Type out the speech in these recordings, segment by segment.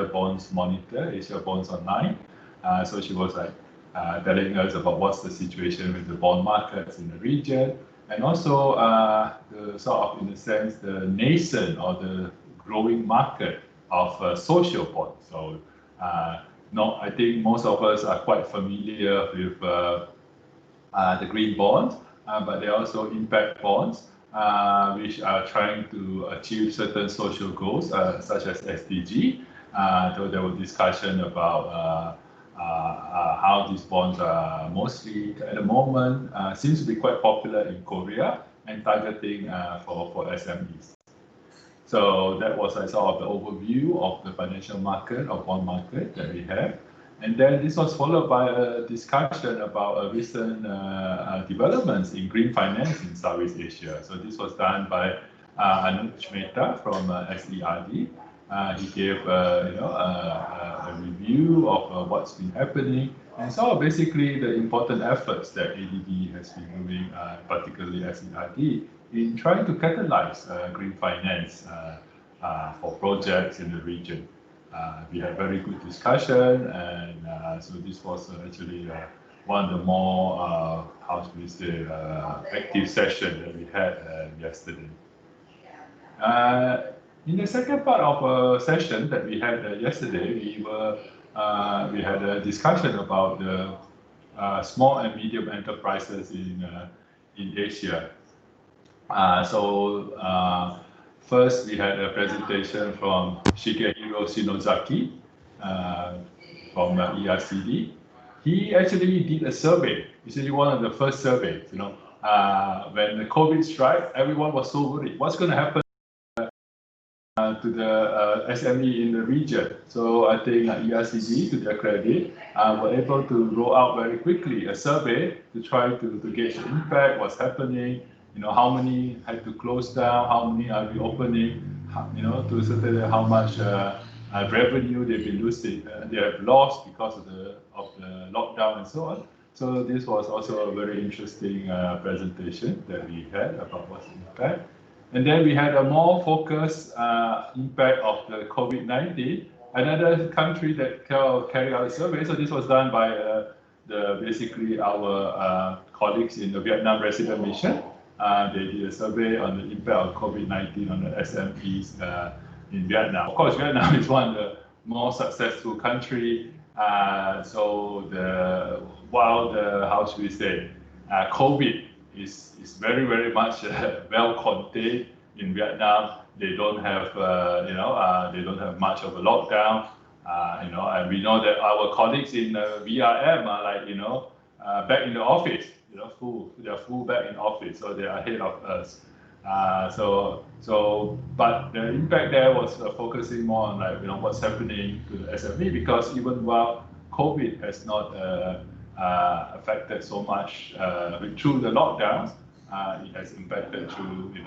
Bonds Monitor, Asia Bonds Online. So she was like telling us about what's the situation with the bond markets in the region, and also the sort of, in a sense, the nascent or the growing market of social bonds. So no, I think most of us are quite familiar with the green bonds, but there are also impact bonds, which are trying to achieve certain social goals, such as SDG. So there was discussion about how these bonds are mostly, at the moment, seems to be quite popular in Korea and targeting for SMEs. So that was sort of the overview of the financial market or bond market that we have. And then this was followed by a discussion about recent developments in green finance in Southeast Asia. So this was done by Mehta from SERD. He gave a review of what's been happening, and so basically the important efforts that ADB has been doing, particularly SERD, in trying to catalyze green finance for projects in the region. We had very good discussion, and so this was actually one of the more, how should we say, active session that we had yesterday. In the second part of a session that we had yesterday, we had a discussion about the small and medium enterprises in Asia. First, we had a presentation from Shigehiro Shinozaki from ERCD. He actually did a survey. It's actually one of the first surveys. When the COVID struck, everyone was so worried. What's going to happen to the SME in the region? So I think ERCD, to their credit, were able to roll out very quickly a survey to try to gauge the impact, what's happening. How many had to close down, how many are reopening, to ascertain how much revenue they've been losing, they have lost because of the lockdown and so on. So this was also a very interesting presentation that we had about what's the impact. And then we had a more focused impact of the COVID-19. Another country that carried out a survey. So this was done by basically our colleagues in the Vietnam Resident Mission. They did a survey on the impact of COVID-19 on the SMEs in Vietnam. Of course, Vietnam is one of the more successful countries. While how should we say, COVID is very, very much well contained in Vietnam. They don't have, they don't have much of a lockdown. And we know that our colleagues in VRM are back in the office. They're full back in office, so they are ahead of us. But the impact there was focusing more on what's happening to the SME, because even while COVID has not affected so much through the lockdowns, it has impacted through the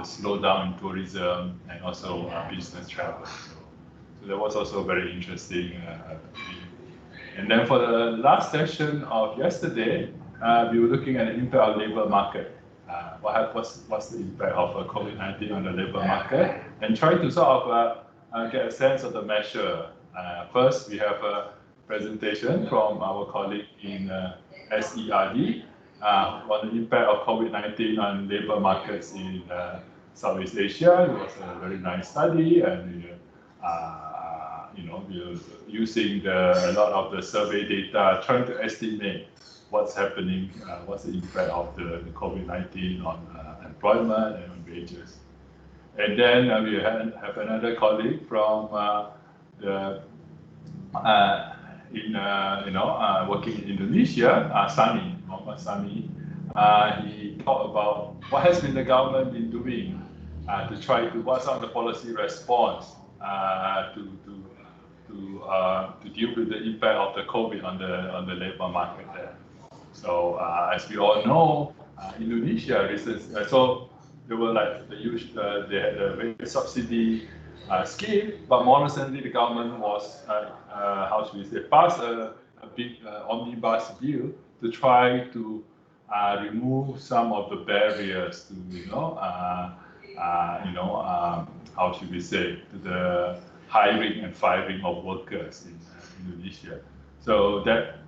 slowdown in tourism and also business travel. So that was also very interesting. And then for the last session of yesterday, we were looking at the impact of labor market. What's the impact of COVID-19 on the labor market, and try to sort of get a sense of the measure. First, we have a presentation from our colleague in SERD on the impact of COVID-19 on labor markets in Southeast Asia. It was a very nice study, and we were using a lot of the survey data, trying to estimate what's happening, what's the impact of the COVID-19 on employment and on wages. And then we have another colleague from working in Indonesia, Sani, Muhammad Sani. He talked about what has been the government been doing to try to, what's on the policy response to deal with the impact of the COVID on the labor market there. So as we all know, Indonesia so they were they had a very subsidy scheme, but more recently the government was how should we say, passed a big omnibus bill to try to remove some of the barriers to how should we say, to hiring and firing of workers in Indonesia. So that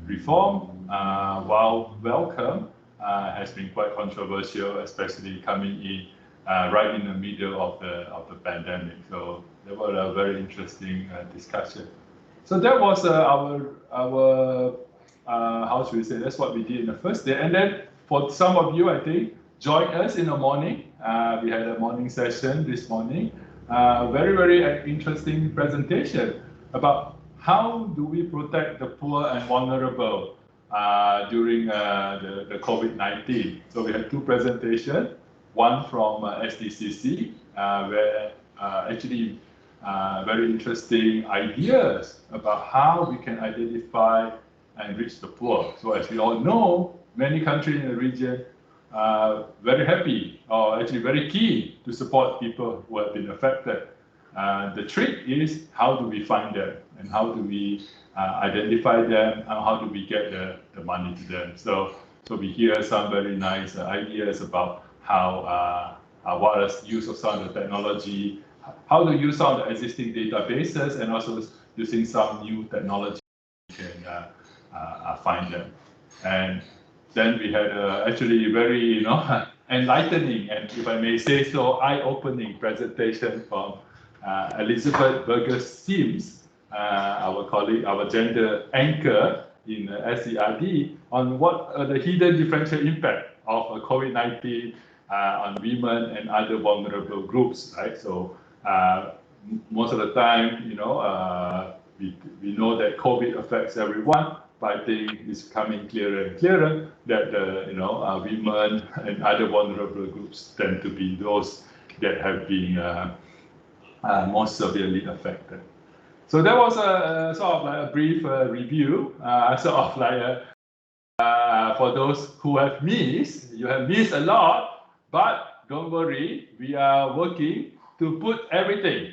reform, while welcome, has been quite controversial, especially coming in right in the middle of the pandemic. So there was a very interesting discussion. So that was our how should we say? That's what we did in the first day. And then for some of you, I think, join us in the morning. We had a morning session this morning. Very interesting presentation about how do we protect the poor and vulnerable during the COVID-19. So we had two presentations, one from SDCC, where actually very interesting ideas about how we can identify and reach the poor. So as we all know, many countries in the region are very happy, or actually very keen to support people who have been affected. The trick is, how do we find them, and how do we identify them, and how do we get the money to them? So we hear some very nice ideas about how what is the use of some of the technology, how to use some of the existing databases, and also using some new technology can find them. And then we had actually very enlightening, and if I may say so, eye-opening presentation from Elizabeth Burgess-Sims, our colleague, our gender anchor in SERD, on what are the hidden differential impact of COVID-19 on women and other vulnerable groups, right? So most of the time, we know that COVID affects everyone, but I think it's becoming clearer and clearer that women and other vulnerable groups tend to be those that have been most severely affected. So that was a sort of like a brief review, sort of like for those who have missed. You have missed a lot, but don't worry, we are working to put everything,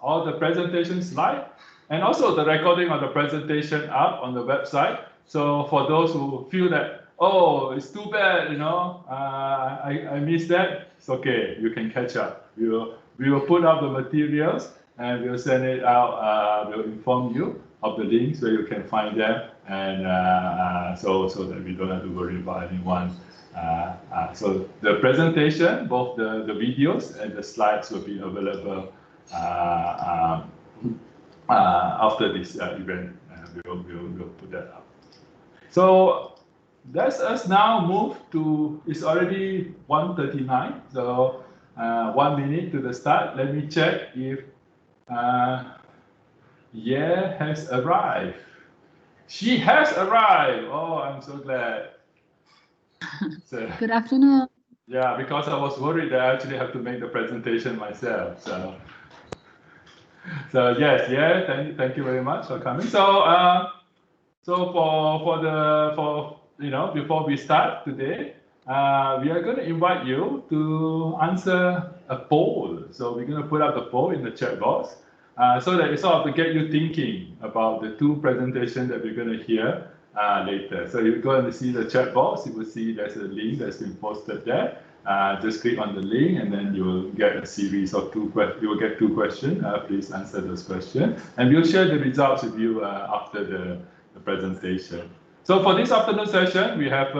all the presentation slides, and also the recording of the presentation up on the website. So for those who feel that, oh, it's too bad, I missed that, it's okay, you can catch up. We will put up the materials and we'll send it out. We'll inform you of the links where you can find them, and so that we don't have to worry about anyone. So the presentation, both the videos and the slides, will be available after this event. We'll put that up. So let us now move to, it's already 1:39, so 1 minute to the start. Let me check if Ye has arrived. She has arrived. Oh, I'm so glad. So, good afternoon. Yeah, because I was worried that I actually have to make the presentation myself. So yes, yeah, thank you very much for coming. So before we start today, we are going to invite you to answer a poll. So we're going to put up the poll in the chat box, so that it's sort of to get you thinking about the two presentations that we're going to hear later. So you go and see the chat box, you will see there's a link that's been posted there. Just click on the link, and then you will get a series of two questions. You will get two questions. Please answer those questions, and we'll share the results with you after the presentation. So for this afternoon session, we have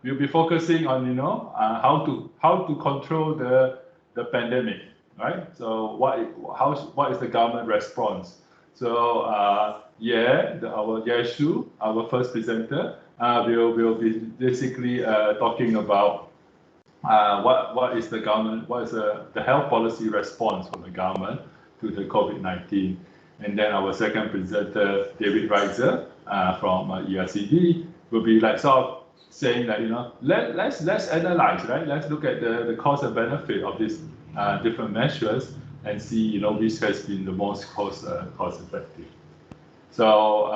we'll be focusing on how to control the pandemic, right? So what is the government response? So our Yeshu, our first presenter, will be basically talking about what is the government, what is the health policy response from the government to the COVID-19. And then our second presenter, David Breitzer, from ERCD, will be like sort of saying that let's analyze, right? Let's look at the cost and benefit of these different measures and see which has been the most cost effective. So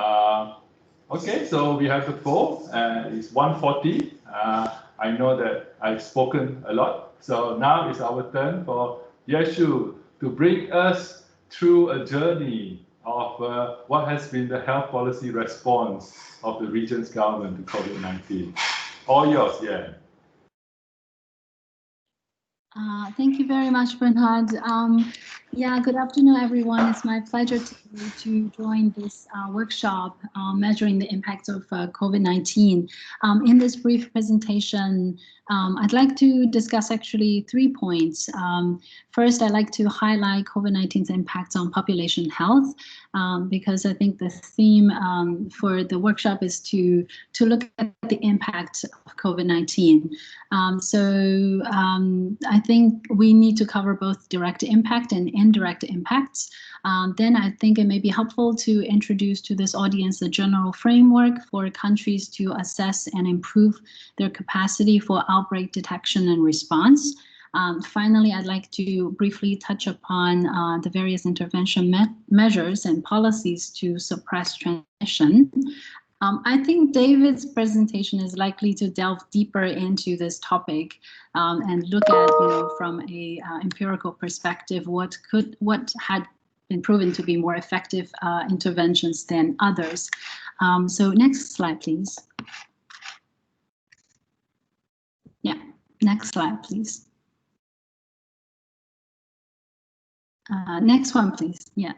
okay, so we have the poll. It's 1:40. I know that I've spoken a lot, so now it's our turn for Yeshu to bring us through a journey of what has been the health policy response of the region's government to COVID-19. All yours, yeah. Thank you very much, Bernhard. Yeah, good afternoon, everyone. It's my pleasure to join this workshop measuring the impacts of COVID-19. In this brief presentation, I'd like to discuss actually 3 points. First, I'd like to highlight COVID-19's impacts on population health, because I think the theme for the workshop is to look at the impact of COVID-19. I think we need to cover both direct impact and indirect impacts. Then I think it may be helpful to introduce to this audience a general framework for countries to assess and improve their capacity for outbreak detection and response. Finally, I'd like to briefly touch upon the various intervention measures and policies to suppress transmission. I think David's presentation is likely to delve deeper into this topic and look at, from a empirical perspective, what had been proven to be more effective interventions than others. So next slide, please. Yeah, next slide, please. Next one, please. Yeah.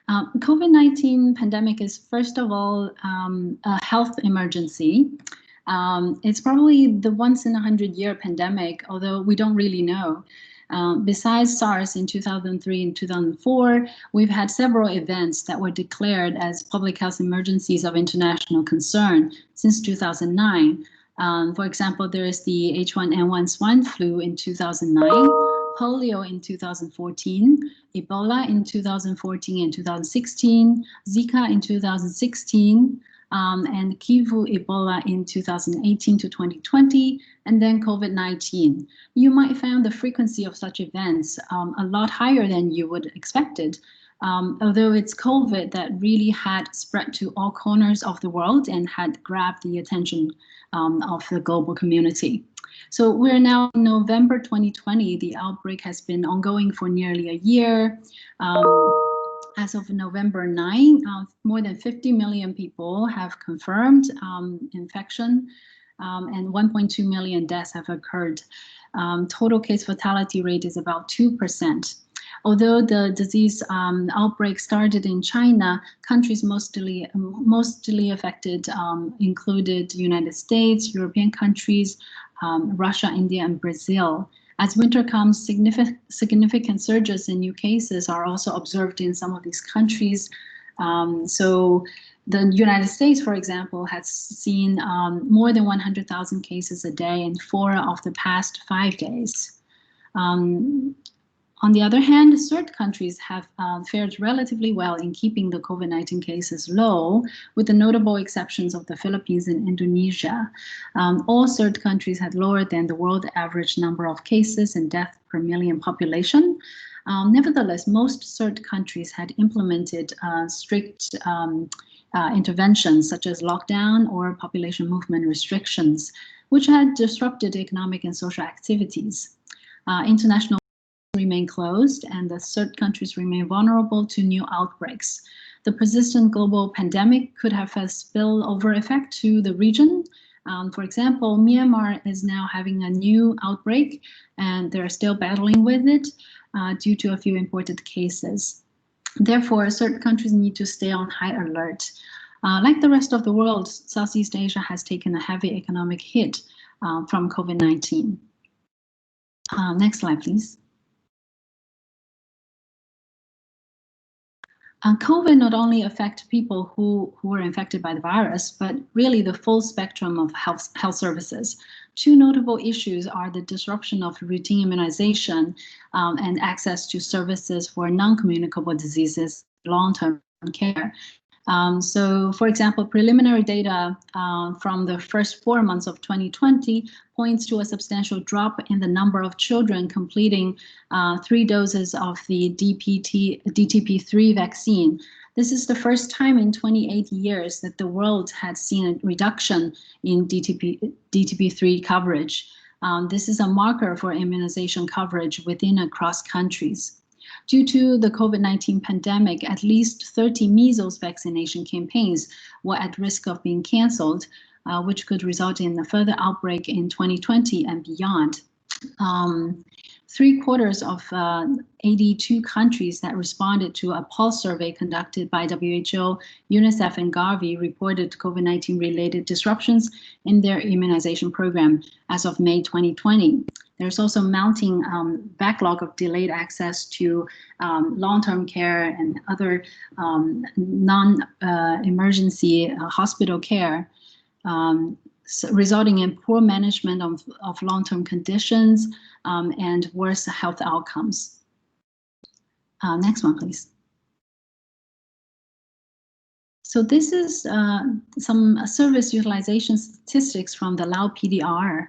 COVID-19 pandemic is, first of all, a health emergency. It's probably the once in 100-year pandemic, although we don't really know. Besides SARS in 2003 and 2004, we've had several events that were declared as public health emergencies of international concern since 2009. For example, there is the H1N1 swine flu in 2009, polio in 2014, Ebola in 2014 and 2016, Zika in 2016, and Kivu Ebola in 2018 to 2020, and then COVID-19. You might find the frequency of such events a lot higher than you would expected, although it's COVID that really had spread to all corners of the world and had grabbed the attention of the global community. So we're now in November 2020. The outbreak has been ongoing for nearly a year. As of November 9, more than 50 million people have confirmed infection, and 1.2 million deaths have occurred. Total case fatality rate is about 2%. Although the disease outbreak started in China, countries mostly affected included United States, European countries, Russia, India, and Brazil. As winter comes, significant surges in new cases are also observed in some of these countries. So the United States, for example, has seen more than 100,000 cases a day in 4 of the past 5 days. On the other hand, SERD countries have fared relatively well in keeping the COVID-19 cases low, with the notable exceptions of the Philippines and Indonesia. All SERD countries had lower than the world average number of cases and deaths per million population. Nevertheless, most SERD countries had implemented strict interventions such as lockdown or population movement restrictions, which had disrupted economic and social activities. International remain closed, and the SERD countries remain vulnerable to new outbreaks. The persistent global pandemic could have a spillover effect to the region. For example, Myanmar is now having a new outbreak, and they're still battling with it due to a few imported cases. Therefore, SERD countries need to stay on high alert. Like the rest of the world, Southeast Asia has taken a heavy economic hit from COVID-19. Next slide, please. COVID not only affects people who were infected by the virus, but really the full spectrum of health services. 2 notable issues are the disruption of routine immunization and access to services for non-communicable diseases, long-term care. So, for example, preliminary data from the first 4 months of 2020 points to a substantial drop in the number of children completing 3 doses of the DTP3 vaccine. This is the first time in 28 years that the world had seen a reduction in DTP3 coverage. This is a marker for immunization coverage within and across countries. Due to the COVID-19 pandemic, at least 30 measles vaccination campaigns were at risk of being canceled, which could result in a further outbreak in 2020 and beyond. 3/4 of 82 countries that responded to a pulse survey conducted by WHO, UNICEF, and Gavi reported COVID-19 related disruptions in their immunization program as of May 2020. There's also mounting backlog of delayed access to long-term care and other non-emergency hospital care, resulting in poor management of long-term conditions and worse health outcomes. Next one, please. So this is some service utilization statistics from the Lao PDR.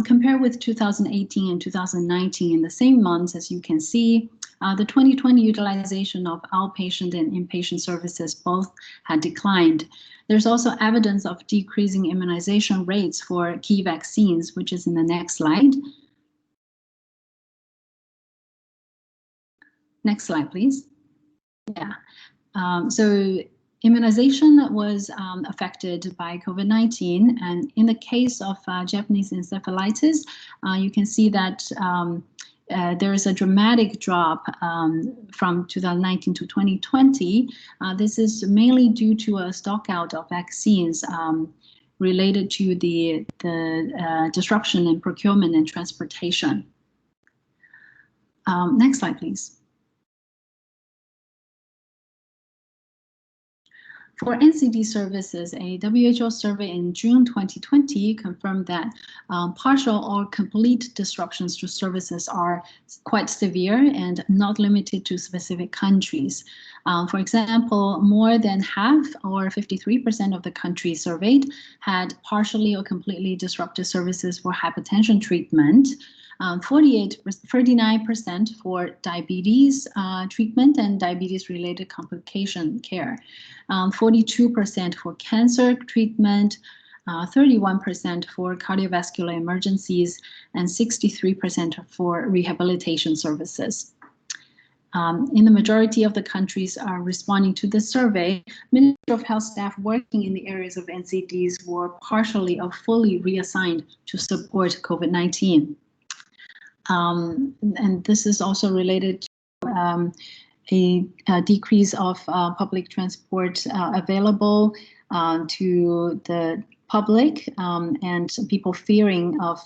Compared with 2018 and 2019 in the same months, as you can see, the 2020 utilization of outpatient and inpatient services both had declined. There's also evidence of decreasing immunization rates for key vaccines, which is in the next slide. Next slide, please. Yeah. So immunization was affected by COVID-19, and in the case of Japanese encephalitis, you can see that there is a dramatic drop from 2019 to 2020. This is mainly due to a stock out of vaccines related to the disruption in procurement and transportation. Next slide, please. For Ncd Services, a WHO survey in June 2020 confirmed that partial or complete disruptions to services are quite severe and not limited to specific countries. For example, more than half, or 53% of the countries surveyed, had partially or completely disrupted services for hypertension treatment. 39% for diabetes treatment and diabetes-related complication care, 42% for cancer treatment, 31% for cardiovascular emergencies, and 63% for rehabilitation services. In the majority of the countries responding to the survey, Ministry of Health staff working in the areas of NCDs were partially or fully reassigned to support COVID-19. And this is also related to a decrease of public transport available to the public and people fearing of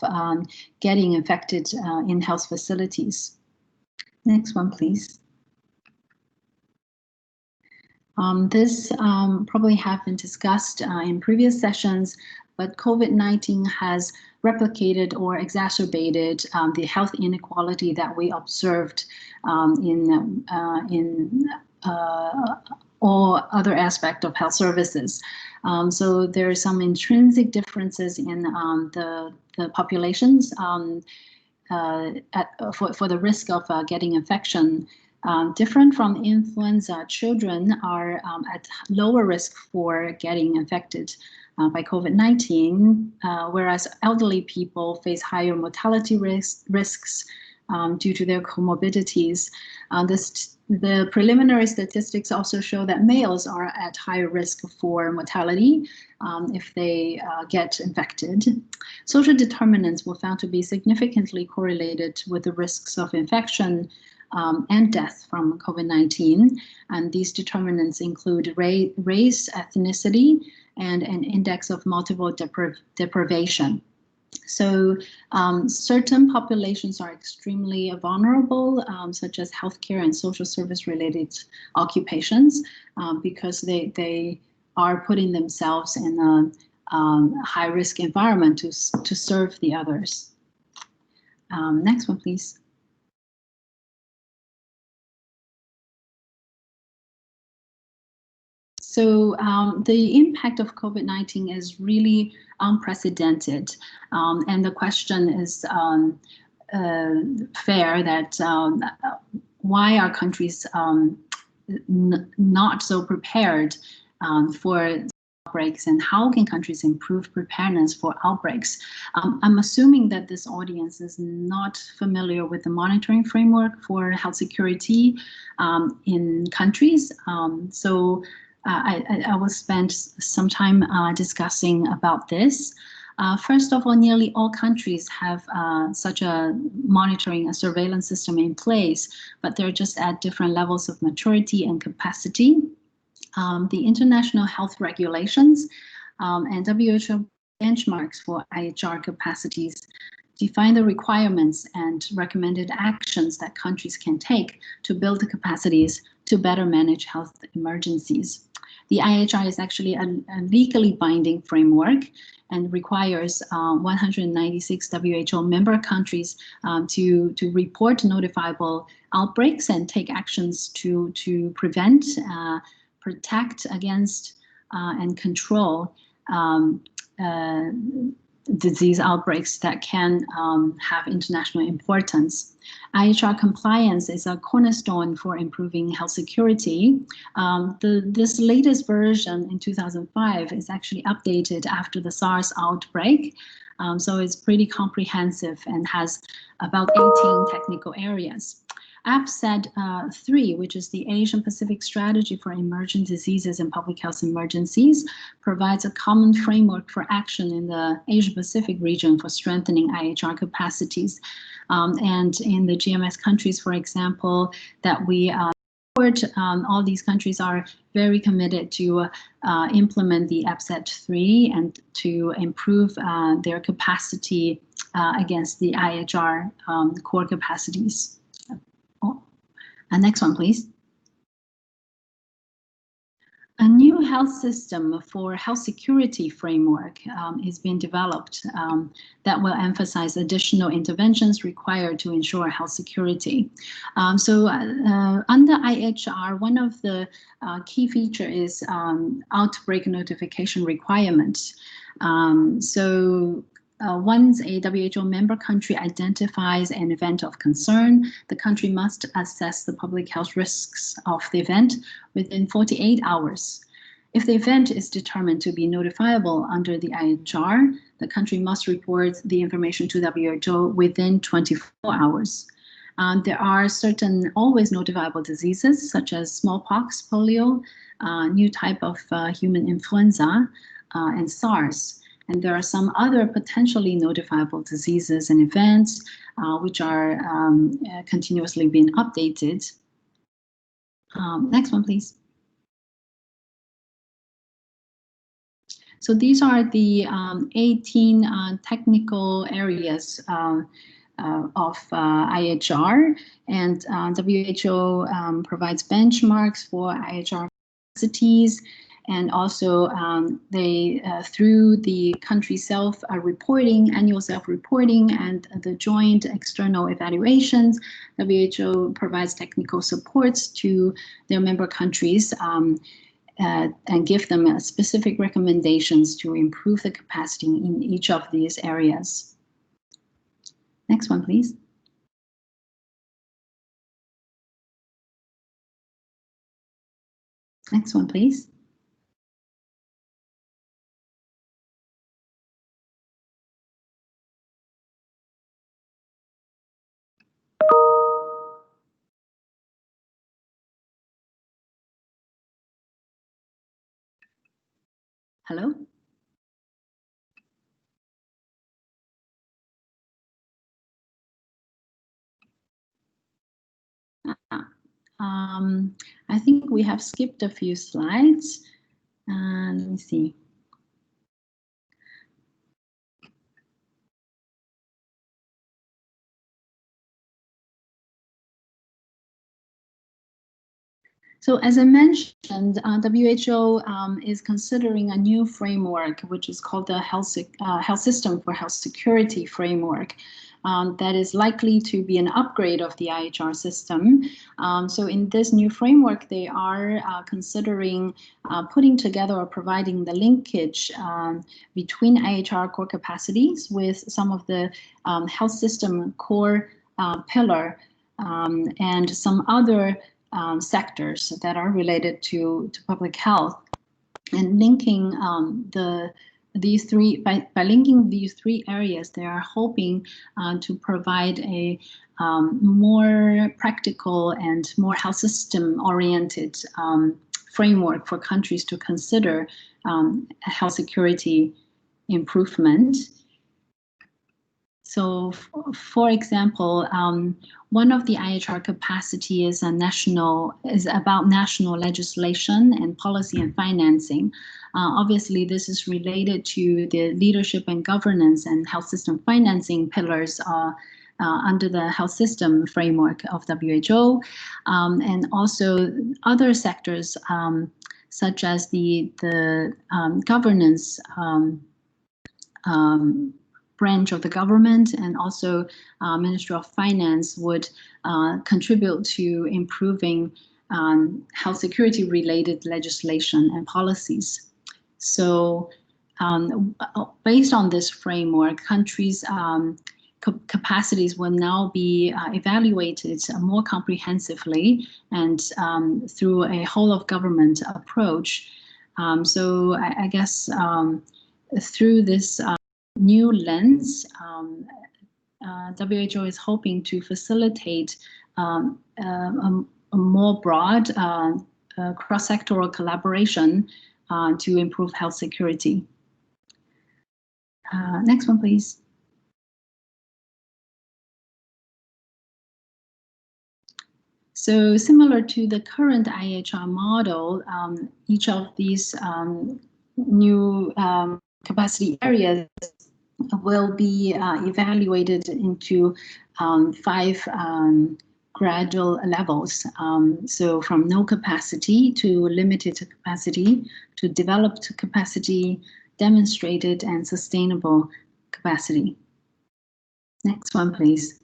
getting infected in health facilities. Next one, please. This probably have been discussed in previous sessions, but COVID-19 has replicated or exacerbated the health inequality that we observed in all other aspects of health services. So there are some intrinsic differences in the populations for the risk of getting infection. Different from influenza, children are at lower risk for getting infected by COVID-19, whereas elderly people face higher mortality risks due to their comorbidities. The preliminary statistics also show that males are at higher risk for mortality if they get infected. Social determinants were found to be significantly correlated with the risks of infection and death from COVID-19. And these determinants include race, ethnicity, and an index of multiple deprivation. So certain populations are extremely vulnerable, such as healthcare and social service related occupations, because they are putting themselves in a high risk environment to serve the others. Next one, please. So the impact of COVID-19 is really unprecedented. And the question is fair, that why are countries not so prepared for outbreaks, and how can countries improve preparedness for outbreaks? I'm assuming that this audience is not familiar with the monitoring framework for health security in countries. So I will spend some time discussing about this. First of all, nearly all countries have such a monitoring and surveillance system in place, but they're just at different levels of maturity and capacity. The international health regulations and WHO benchmarks for IHR capacities define the requirements and recommended actions that countries can take to build the capacities to better manage health emergencies. The IHR is actually a legally binding framework and requires 196 WHO member countries to report notifiable outbreaks and take actions to prevent, protect against, and control disease outbreaks that can have international importance. IHR compliance is a cornerstone for improving health security. This latest version in 2005 is actually updated after the SARS outbreak. So it's pretty comprehensive and has about 18 technical areas. APSED 3, which is the Asian Pacific Strategy for Emerging Diseases and Public Health Emergencies, provides a common framework for action in the Asia Pacific region for strengthening IHR capacities. And in the GMS countries, for example, that we support, all these countries are very committed to implement the APSED 3 and to improve their capacity against the IHR core capacities. Next one, please. A new health system for health security framework is being developed that will emphasize additional interventions required to ensure health security. Under IHR, one of the key features is outbreak notification requirements. Once a WHO member country identifies an event of concern, the country must assess the public health risks of the event within 48 hours. If the event is determined to be notifiable under the IHR, the country must report the information to WHO within 24 hours. There are certain always notifiable diseases such as smallpox, polio, new type of human influenza, and SARS. And there are some other potentially notifiable diseases and events which are continuously being updated. Next one, please. So these are the 18 technical areas of IHR, and WHO provides benchmarks for IHR capacities. And also, they through the country self-reporting, annual self-reporting, and the joint external evaluations, WHO provides technical supports to their member countries and give them specific recommendations to improve the capacity in each of these areas. Next one, please. Next one, please. Hello? I think we have skipped a few slides. Let me see. So as I mentioned, WHO is considering a new framework, which is called the Health System for Health Security Framework. That is likely to be an upgrade of the IHR system. So in this new framework, they are considering putting together or providing the linkage between IHR core capacities with some of the health system core pillar and some other sectors that are related to public health, and linking these three, by linking these three areas, they are hoping to provide a more practical and more health system oriented framework for countries to consider health security improvement. So, for example, one of the IHR capacity is about national legislation and policy and financing. Obviously, this is related to the leadership and governance and health system financing pillars under the health system framework of WHO, and also other sectors such as the governance branch of the government, and also Ministry of Finance would contribute to improving health security related legislation and policies. So based on this framework, countries' capacities will now be evaluated more comprehensively and through a whole of government approach. So I guess through this new lens, WHO is hoping to facilitate a more broad cross-sectoral collaboration to improve health security. Next one, please. So similar to the current IHR model, each of these new capacity areas will be evaluated into 5 gradual levels. So from no capacity to limited capacity to developed capacity, demonstrated and sustainable capacity. Next one, please.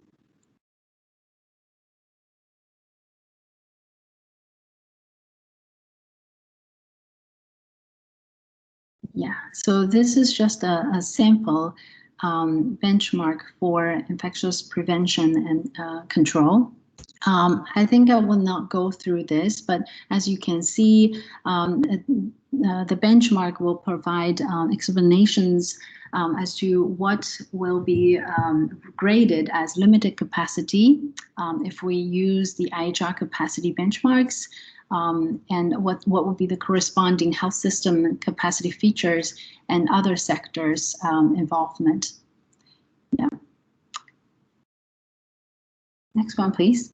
Yeah, so this is just a sample benchmark for infectious prevention and control. I think I will not go through this, but as you can see, the benchmark will provide explanations as to what will be graded as limited capacity if we use the IHR capacity benchmarks, and what will be the corresponding health system capacity features and other sectors involvement. Yeah. Next one, please.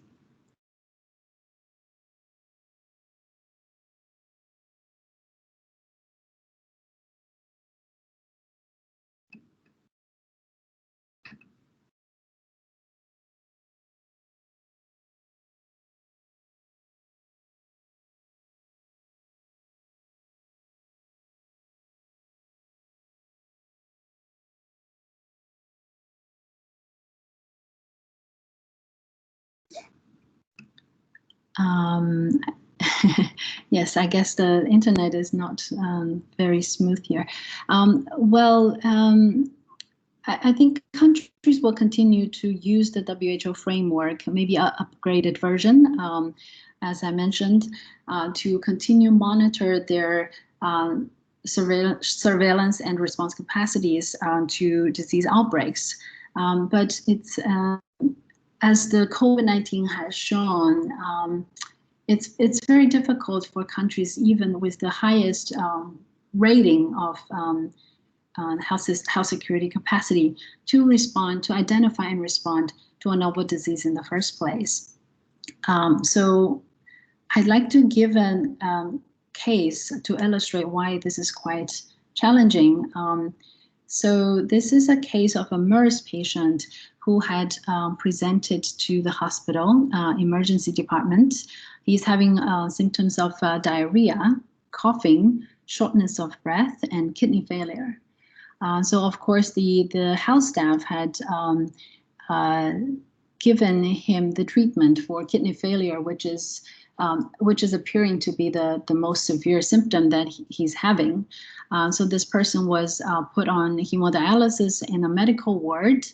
Yes, I guess the internet is not very smooth here. I think countries will continue to use the WHO framework, maybe an upgraded version, as I mentioned, to continue monitor their surveillance and response capacities to disease outbreaks. But it's as the COVID-19 has shown, it's very difficult for countries, even with the highest rating of health security capacity, to identify and respond to a novel disease in the first place. So I'd like to give a case to illustrate why this is quite challenging. So this is a case of a MERS patient who had presented to the hospital emergency department. He's having symptoms of diarrhea, coughing, shortness of breath, and kidney failure. So of course the health staff had given him the treatment for kidney failure, which is appearing to be the most severe symptom that he's having. So this person was put on hemodialysis in a medical ward,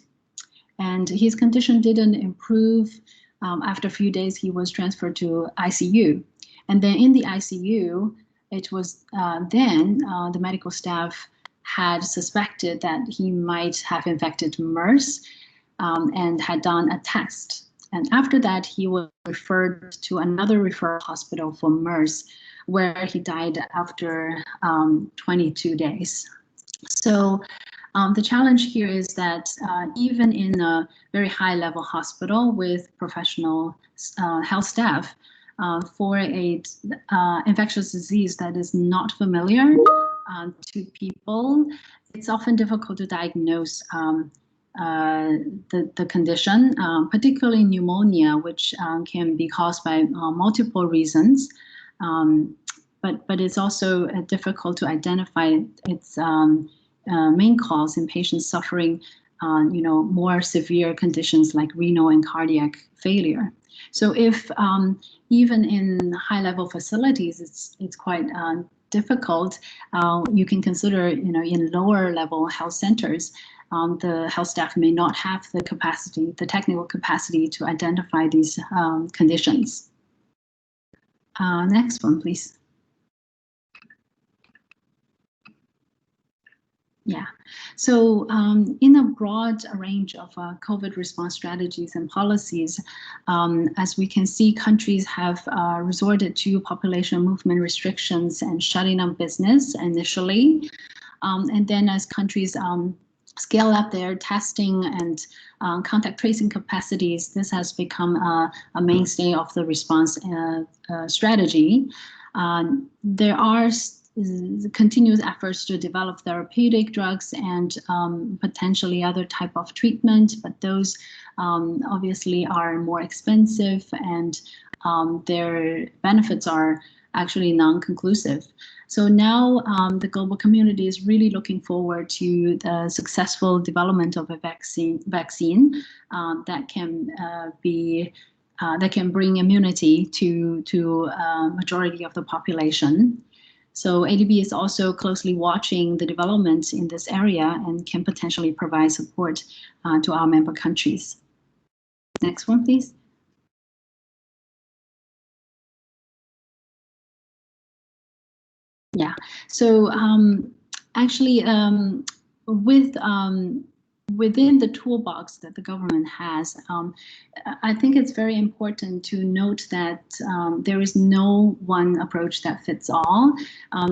and his condition didn't improve. After a few days, he was transferred to ICU. And then in the ICU, it was then the medical staff had suspected that he might have infected MERS and had done a test. And after that, he was referred to another referral hospital for MERS, where he died after 22 days. So the challenge here is that even in a very high-level hospital with professional health staff, for a infectious disease that is not familiar to people, it's often difficult to diagnose the condition, particularly pneumonia, which can be caused by multiple reasons. But it's also difficult to identify its main cause in patients suffering, more severe conditions like renal and cardiac failure. So if even in high-level facilities, it's quite difficult, you can consider, in lower-level health centers, the health staff may not have the capacity, the technical capacity to identify these conditions. Next one, please. Yeah, so in a broad range of COVID response strategies and policies, as we can see, countries have resorted to population movement restrictions and shutting down business initially. And then as countries scale up their testing and contact tracing capacities, this has become a mainstay of the response strategy. There are continuous efforts to develop therapeutic drugs and potentially other type of treatment, but those obviously are more expensive and their benefits are actually non-conclusive. So now the global community is really looking forward to the successful development of a vaccine that can bring immunity to majority of the population. So ADB is also closely watching the developments in this area and can potentially provide support to our member countries. Next one, please. Yeah, so actually within the toolbox that the government has, I think it's very important to note that there is no one approach that fits all.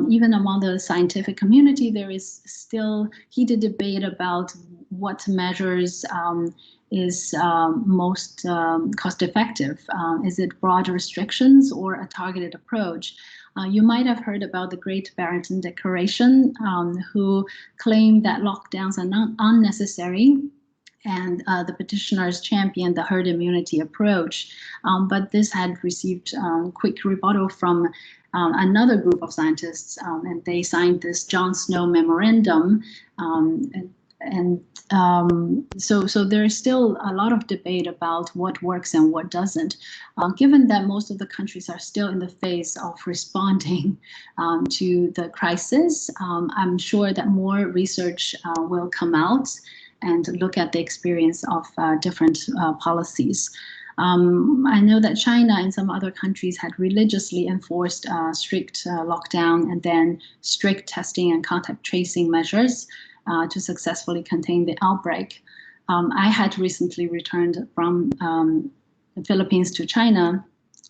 Even among the scientific community, there is still heated debate about what measures is most cost effective. Is it broad restrictions or a targeted approach? You might have heard about the Great Barrington Declaration, who claimed that lockdowns are not unnecessary, and the petitioners championed the herd immunity approach. But this had received quick rebuttal from another group of scientists, and they signed this John Snow Memorandum. So there is still a lot of debate about what works and what doesn't. Given that most of the countries are still in the phase of responding to the crisis, I'm sure that more research will come out and look at the experience of different policies. I know that China and some other countries had religiously enforced strict lockdown and then strict testing and contact tracing measures to successfully contain the outbreak. I had recently returned from the Philippines to China,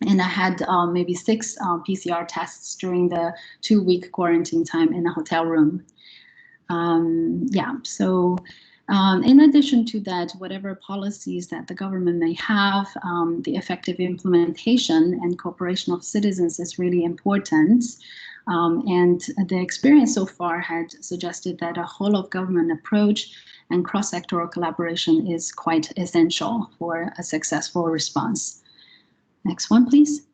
and I had maybe 6 PCR tests during the 2-week quarantine time in a hotel room. So in addition to that, whatever policies that the government may have, the effective implementation and cooperation of citizens is really important. And the experience so far had suggested that a whole of government approach and cross-sectoral collaboration is quite essential for a successful response. Next one, please.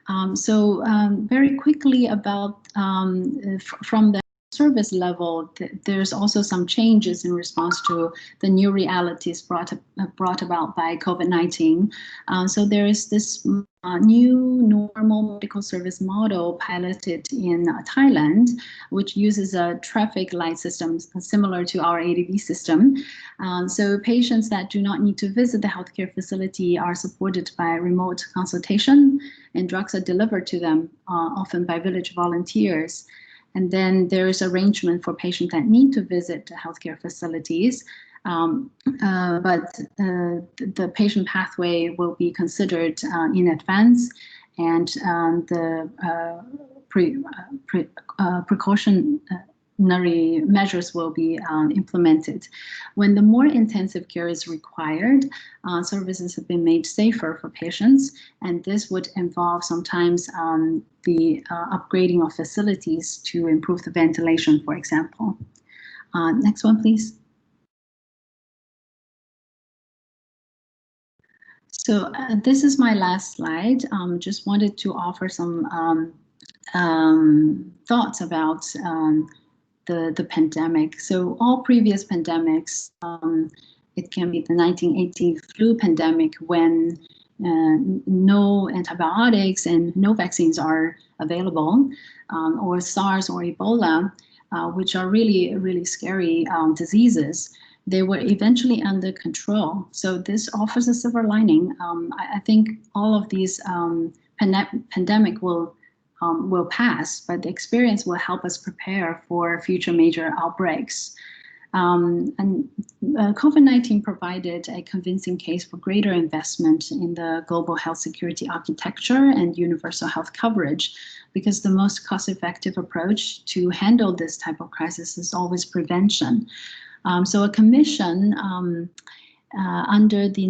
Very quickly about from the service level, there's also some changes in response to the new realities brought about by COVID-19. So there is this new normal medical service model piloted in Thailand, which uses a traffic light system similar to our ADB system. So patients that do not need to visit the healthcare facility are supported by remote consultation, and drugs are delivered to them, often by village volunteers. And then there is arrangement for patients that need to visit the healthcare facilities, but the patient pathway will be considered in advance, and the precautionary measures will be implemented. When the more intensive care is required, services have been made safer for patients, and this would involve sometimes the upgrading of facilities to improve the ventilation, for example. Next one, please. So this is my last slide. Just wanted to offer some thoughts about the pandemic. So all previous pandemics, it can be the 1980 flu pandemic when no antibiotics and no vaccines are available, or SARS or Ebola, which are really, really scary diseases. They were eventually under control. So this offers a silver lining. I think all of these pandemic will pass, but the experience will help us prepare for future major outbreaks. And COVID-19 provided a convincing case for greater investment in the global health security architecture and universal health coverage, because the most cost-effective approach to handle this type of crisis is always prevention. So a commission under the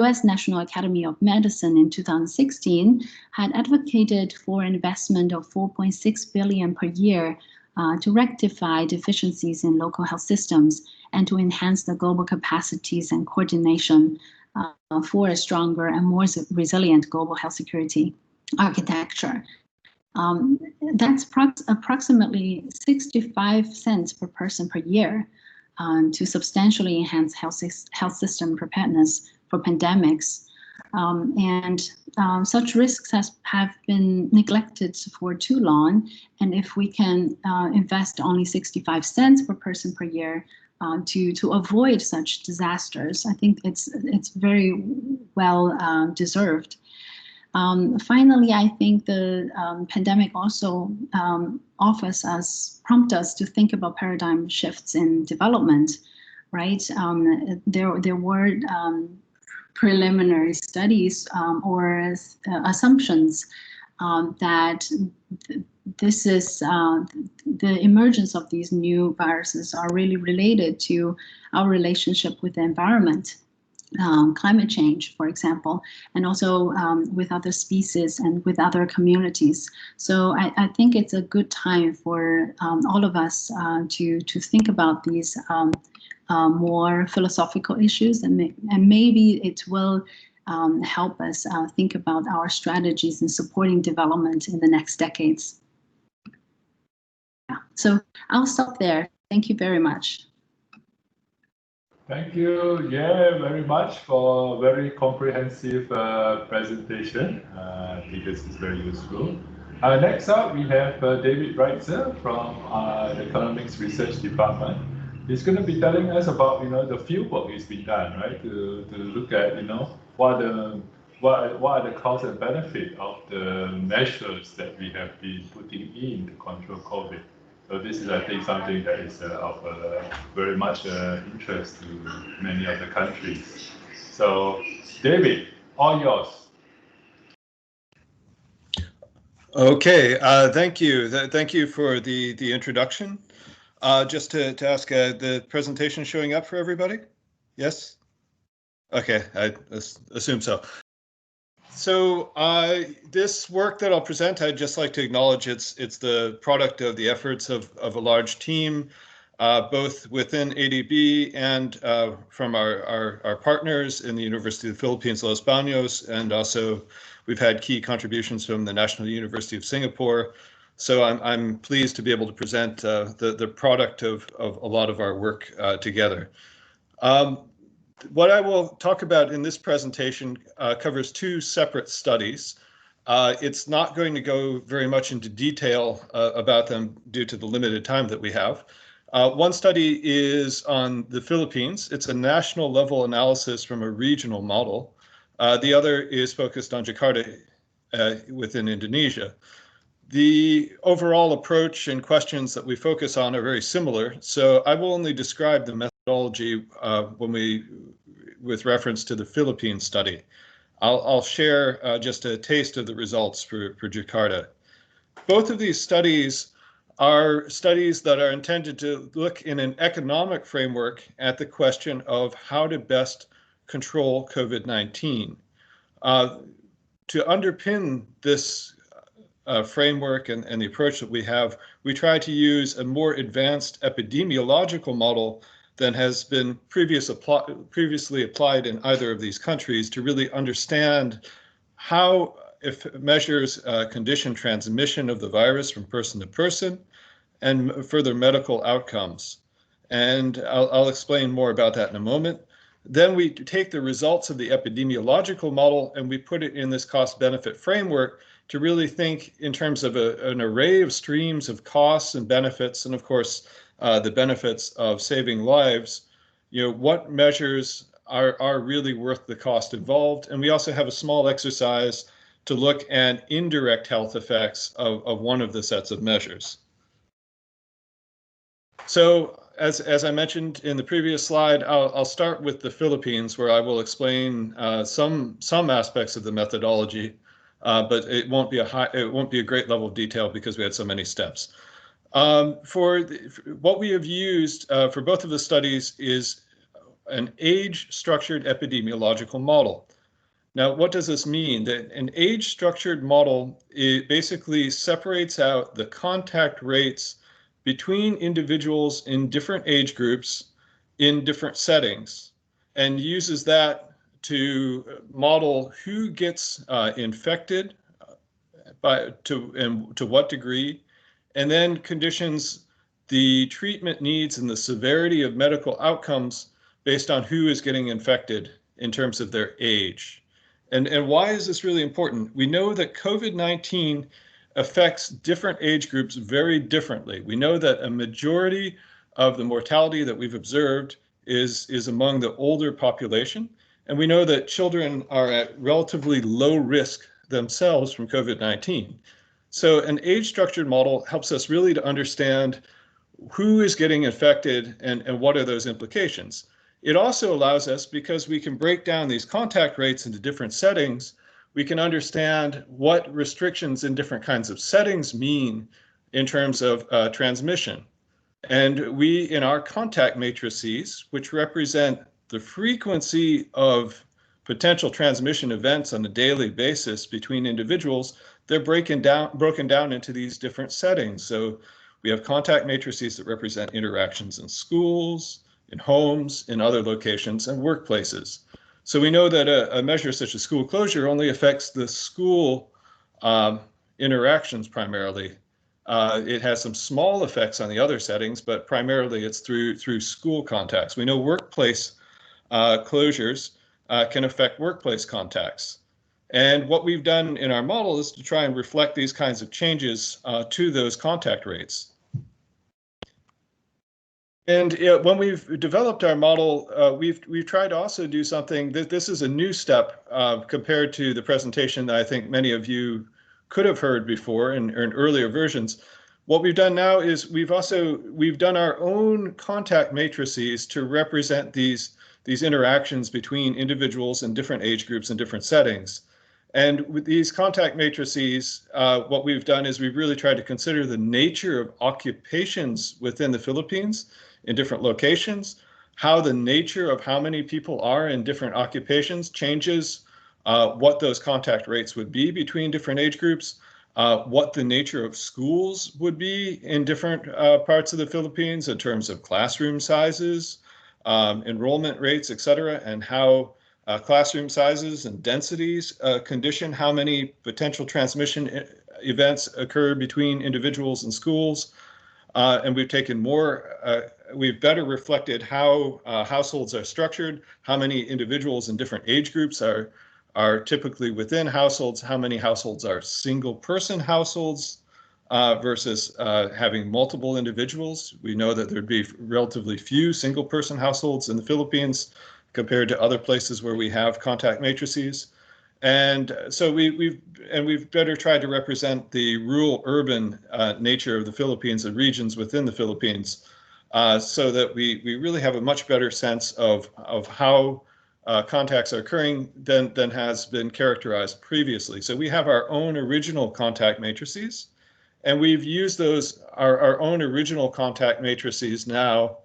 US National Academy of Medicine in 2016 had advocated for an investment of $4.6 billion per year to rectify deficiencies in local health systems and to enhance the global capacities and coordination for a stronger and more resilient global health security architecture. That's approximately 65 cents per person per year to substantially enhance health system preparedness for pandemics. Such risks have been neglected for too long. And if we can invest only 65 cents per person per year to avoid such disasters, I think it's very well deserved. Finally, I think the pandemic also prompts us to think about paradigm shifts in development, right? There were preliminary studies or assumptions that this is the emergence of these new viruses are really related to our relationship with the environment. Climate change, for example, and also with other species and with other communities. So I think it's a good time for all of us to think about these more philosophical issues, and maybe it will help us think about our strategies in supporting development in the next decades. Yeah. So I'll stop there. Thank you very much. Thank you, very much for a very comprehensive presentation. I think this is very useful. Next up, we have David Breitzer from the Economics Research Department. He's going to be telling us about, the field work that's been done, right, to look at, what are the costs and benefits of the measures that we have been putting in to control COVID. So this is, I think, something that is of very much interest to many of the countries. So, David, all yours. Okay, thank you. Thank you for the introduction. Just to ask, the presentation showing up for everybody? Yes? Okay, I assume so. So this work that I'll present, I'd just like to acknowledge it's the product of the efforts of a large team, both within ADB and from our partners in the University of the Philippines, Los Baños, and also we've had key contributions from the National University of Singapore. So I'm pleased to be able to present the product of a lot of our work together. What I will talk about in this presentation covers two separate studies. It's not going to go very much into detail about them due to the limited time that we have. One study is on the Philippines. It's a national level analysis from a regional model. The other is focused on Jakarta within Indonesia. The overall approach and questions that we focus on are very similar, so I will only describe the methodology with reference to the Philippines study. I'll share just a taste of the results for Jakarta. Both of these studies are studies that are intended to look in an economic framework at the question of how to best control COVID-19. To underpin this framework and the approach that we have, we try to use a more advanced epidemiological model than has been previously applied in either of these countries to really understand how it measures condition transmission of the virus from person to person and further medical outcomes. And I'll explain more about that in a moment. Then we take the results of the epidemiological model and we put it in this cost-benefit framework to really think in terms of an array of streams of costs and benefits, and of course, the benefits of saving lives. What measures are really worth the cost involved? And we also have a small exercise to look at indirect health effects of one of the sets of measures. So as I mentioned in the previous slide, I'll start with the Philippines, where I will explain some aspects of the methodology, but it won't be a great level of detail because we had so many steps. What we have used for both of the studies is an age-structured epidemiological model. Now, what does this mean? That an age-structured model, it basically separates out the contact rates between individuals in different age groups in different settings and uses that to model who gets infected to what degree, and then conditions the treatment needs and the severity of medical outcomes based on who is getting infected in terms of their age. And why is this really important? We know that COVID-19 affects different age groups very differently. We know that a majority of the mortality that we've observed is among the older population. And we know that children are at relatively low risk themselves from COVID-19. So an age-structured model helps us really to understand who is getting infected and what are those implications. It also allows us, because we can break down these contact rates into different settings, we can understand what restrictions in different kinds of settings mean in terms of transmission. And we, in our contact matrices, which represent the frequency of potential transmission events on a daily basis between individuals, they're broken down into these different settings. So we have contact matrices that represent interactions in schools, in homes, in other locations, and workplaces. So we know that a measure such as school closure only affects the school interactions primarily. It has some small effects on the other settings, but primarily it's through school contacts. We know workplace closures can affect workplace contacts. And what we've done in our model is to try and reflect these kinds of changes to those contact rates. And when we've developed our model, we've tried to also do something that this is a new step compared to the presentation that I think many of you could have heard before in earlier versions. What we've done now is we've done our own contact matrices to represent these interactions between individuals in different age groups and different settings. And with these contact matrices, what we've done is we've really tried to consider the nature of occupations within the Philippines in different locations, how the nature of how many people are in different occupations changes what those contact rates would be between different age groups, what the nature of schools would be in different parts of the Philippines in terms of classroom sizes, enrollment rates, et cetera, and how classroom sizes and densities condition how many potential transmission events occur between individuals and schools. And we've taken we've better reflected how households are structured, how many individuals in different age groups are typically within households, how many households are single person households versus having multiple individuals. We know that there'd be relatively few single person households in the Philippines compared to other places where we have contact matrices. And so we've better tried to represent the rural-urban nature of the Philippines and regions within the Philippines so that we really have a much better sense of how contacts are occurring than has been characterized previously. So we have our own original contact matrices, and we've used those, our own original contact matrices now,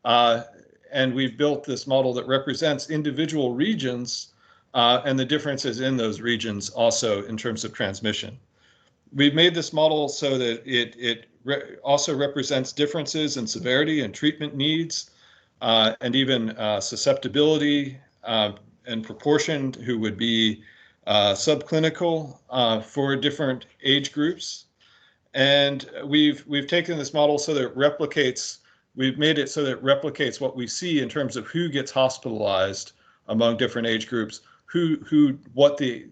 and we've built this model that represents individual regions and the differences in those regions also in terms of transmission. We've made this model so that it also represents differences in severity and treatment needs, and even susceptibility and proportion who would be subclinical for different age groups. And we've taken this model so that it replicates, we've made it so that it replicates what we see in terms of who gets hospitalized among different age groups, what the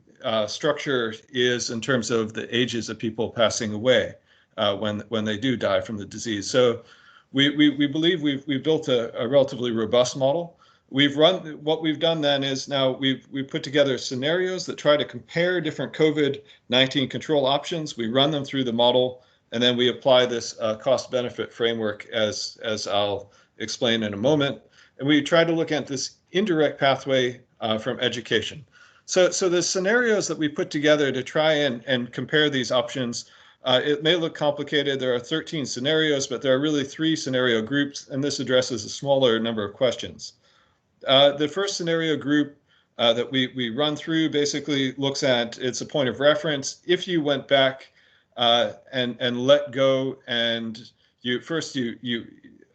structure is in terms of the ages of people passing away when they do die from the disease. So we believe we've built a relatively robust model. What we've done then is now we've put together scenarios that try to compare different COVID-19 control options. We run them through the model, and then we apply this cost-benefit framework as I'll explain in a moment. And we try to look at this indirect pathway from education. So the scenarios that we put together to try and compare these options, it may look complicated. There are 13 scenarios, but there are really 3 scenario groups, and this addresses a smaller number of questions. The first scenario group that we run through basically looks at, it's a point of reference. If you went back and let go, and you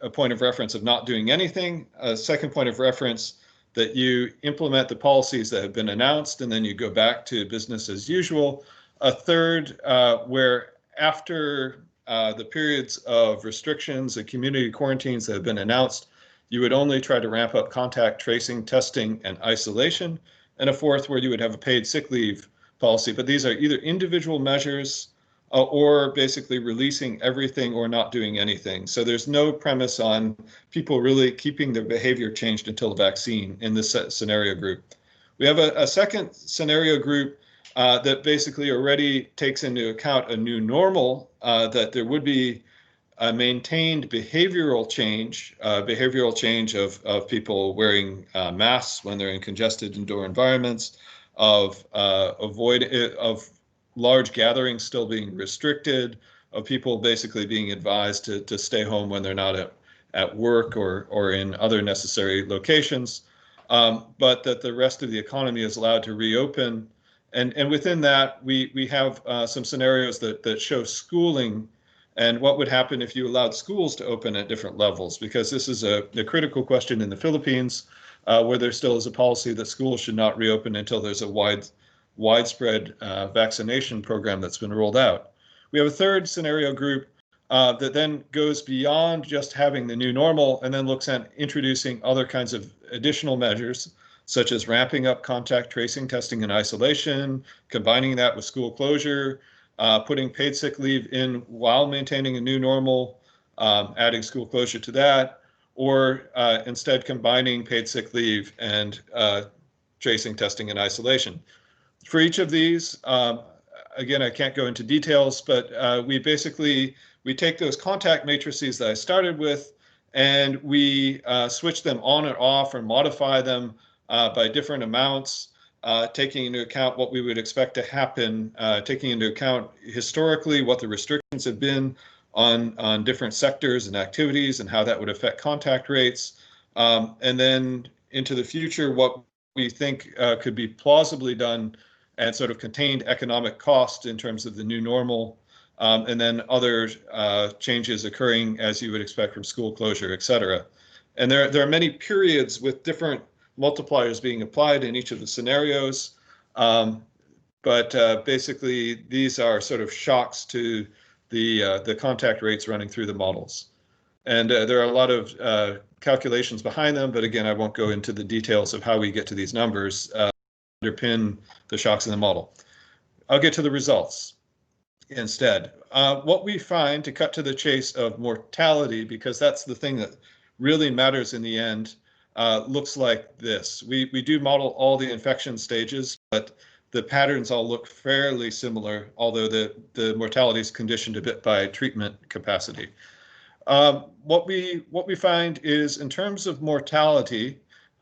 a point of reference of not doing anything, a second point of reference that you implement the policies that have been announced, and then you go back to business as usual. A third where after the periods of restrictions and community quarantines that have been announced, you would only try to ramp up contact tracing, testing, and isolation. And a fourth where you would have a paid sick leave policy. But these are either individual measures or basically releasing everything or not doing anything. So there's no premise on people really keeping their behavior changed until the vaccine in this scenario group. We have a second scenario group that basically already takes into account a new normal, that there would be a maintained behavioral change of people wearing masks when they're in congested indoor environments, of large gatherings still being restricted, of people basically being advised to stay home when they're not at work or in other necessary locations, but that the rest of the economy is allowed to reopen. And within that, we have some scenarios that show schooling and what would happen if you allowed schools to open at different levels, because this is a critical question in the Philippines, where there still is a policy that schools should not reopen until there's a widespread vaccination program that's been rolled out. We have a third scenario group that then goes beyond just having the new normal and then looks at introducing other kinds of additional measures, such as ramping up contact tracing, testing, and isolation, combining that with school closure, putting paid sick leave in while maintaining a new normal, adding school closure to that, or instead combining paid sick leave and tracing, testing, and isolation. For each of these, again, I can't go into details, but we take those contact matrices that I started with, and we switch them on and off or modify them by different amounts, taking into account what we would expect to happen, taking into account historically what the restrictions have been on different sectors and activities and how that would affect contact rates, and then into the future what we think could be plausibly done and sort of contained economic cost in terms of the new normal, and then other changes occurring as you would expect from school closure, et cetera. And there are many periods with different multipliers being applied in each of the scenarios, but basically these are sort of shocks to the contact rates running through the models. And there are a lot of calculations behind them, but again, I won't go into the details of how we get to these numbers, underpin the shocks in the model. I'll get to the results instead. What we find, to cut to the chase of mortality, because that's the thing that really matters in the end, looks like this. We do model all the infection stages, but the patterns all look fairly similar, although the mortality is conditioned a bit by treatment capacity. What we find is, in terms of mortality,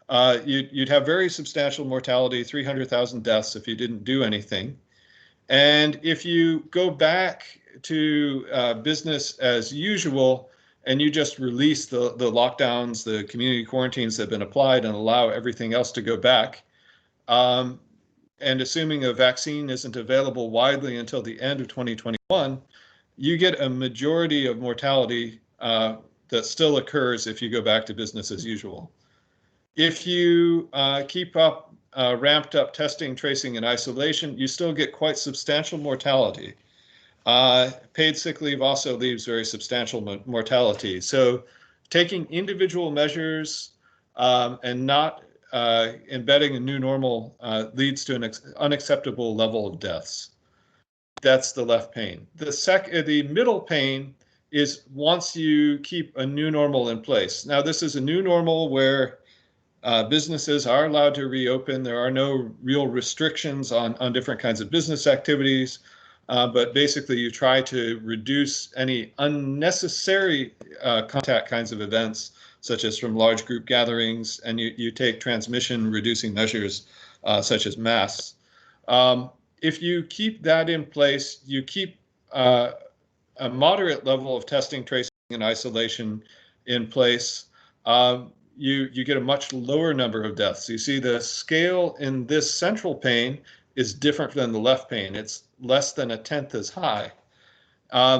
you'd have very substantial mortality, 300,000 deaths if you didn't do anything. And if you go back to business as usual, and you just release the lockdowns, the community quarantines that have been applied, and allow everything else to go back, and assuming a vaccine isn't available widely until the end of 2021, you get a majority of mortality that still occurs if you go back to business as usual. If you keep up ramped up testing, tracing, and isolation, you still get quite substantial mortality. Paid sick leave also leaves very substantial mortality. So taking individual measures and not embedding a new normal leads to an unacceptable level of deaths. That's the left pane. The middle pane is once you keep a new normal in place. Now, this is a new normal where businesses are allowed to reopen. There are no real restrictions on different kinds of business activities. But basically, you try to reduce any unnecessary contact kinds of events, such as from large group gatherings, and you take transmission-reducing measures, such as masks. If you keep that in place, you keep a moderate level of testing, tracing, and isolation in place, you get a much lower number of deaths. You see the scale in this central pane is different than the left pane. It's less than 1/10 as high.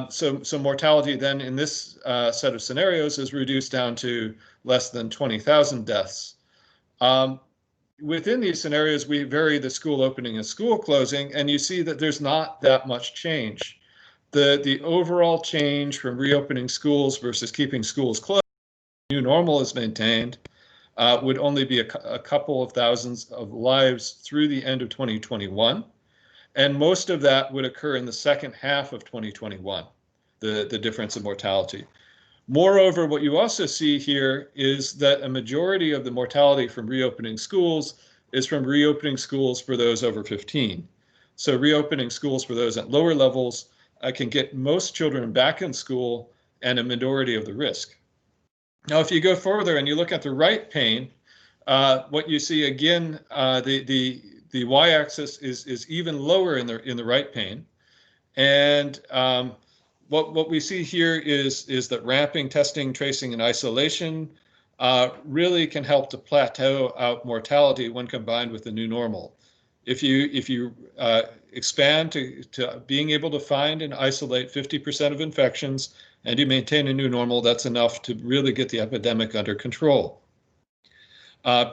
So mortality then in this set of scenarios is reduced down to less than 20,000 deaths. Within these scenarios, we vary the school opening and school closing, and you see that there's not that much change. The overall change from reopening schools versus keeping schools closed, new normal is maintained, would only be a couple of thousands of lives through the end of 2021. And most of that would occur in the second half of 2021, the difference in mortality. Moreover, what you also see here is that a majority of the mortality from reopening schools is from reopening schools for those over 15. So reopening schools for those at lower levels can get most children back in school and a minority of the risk. Now, if you go further and you look at the right pane, what you see again, the y-axis is even lower in the right pane, and what we see here is that ramping, testing, tracing, and isolation really can help to plateau out mortality when combined with the new normal. If you expand to being able to find and isolate 50% of infections and you maintain a new normal, that's enough to really get the epidemic under control.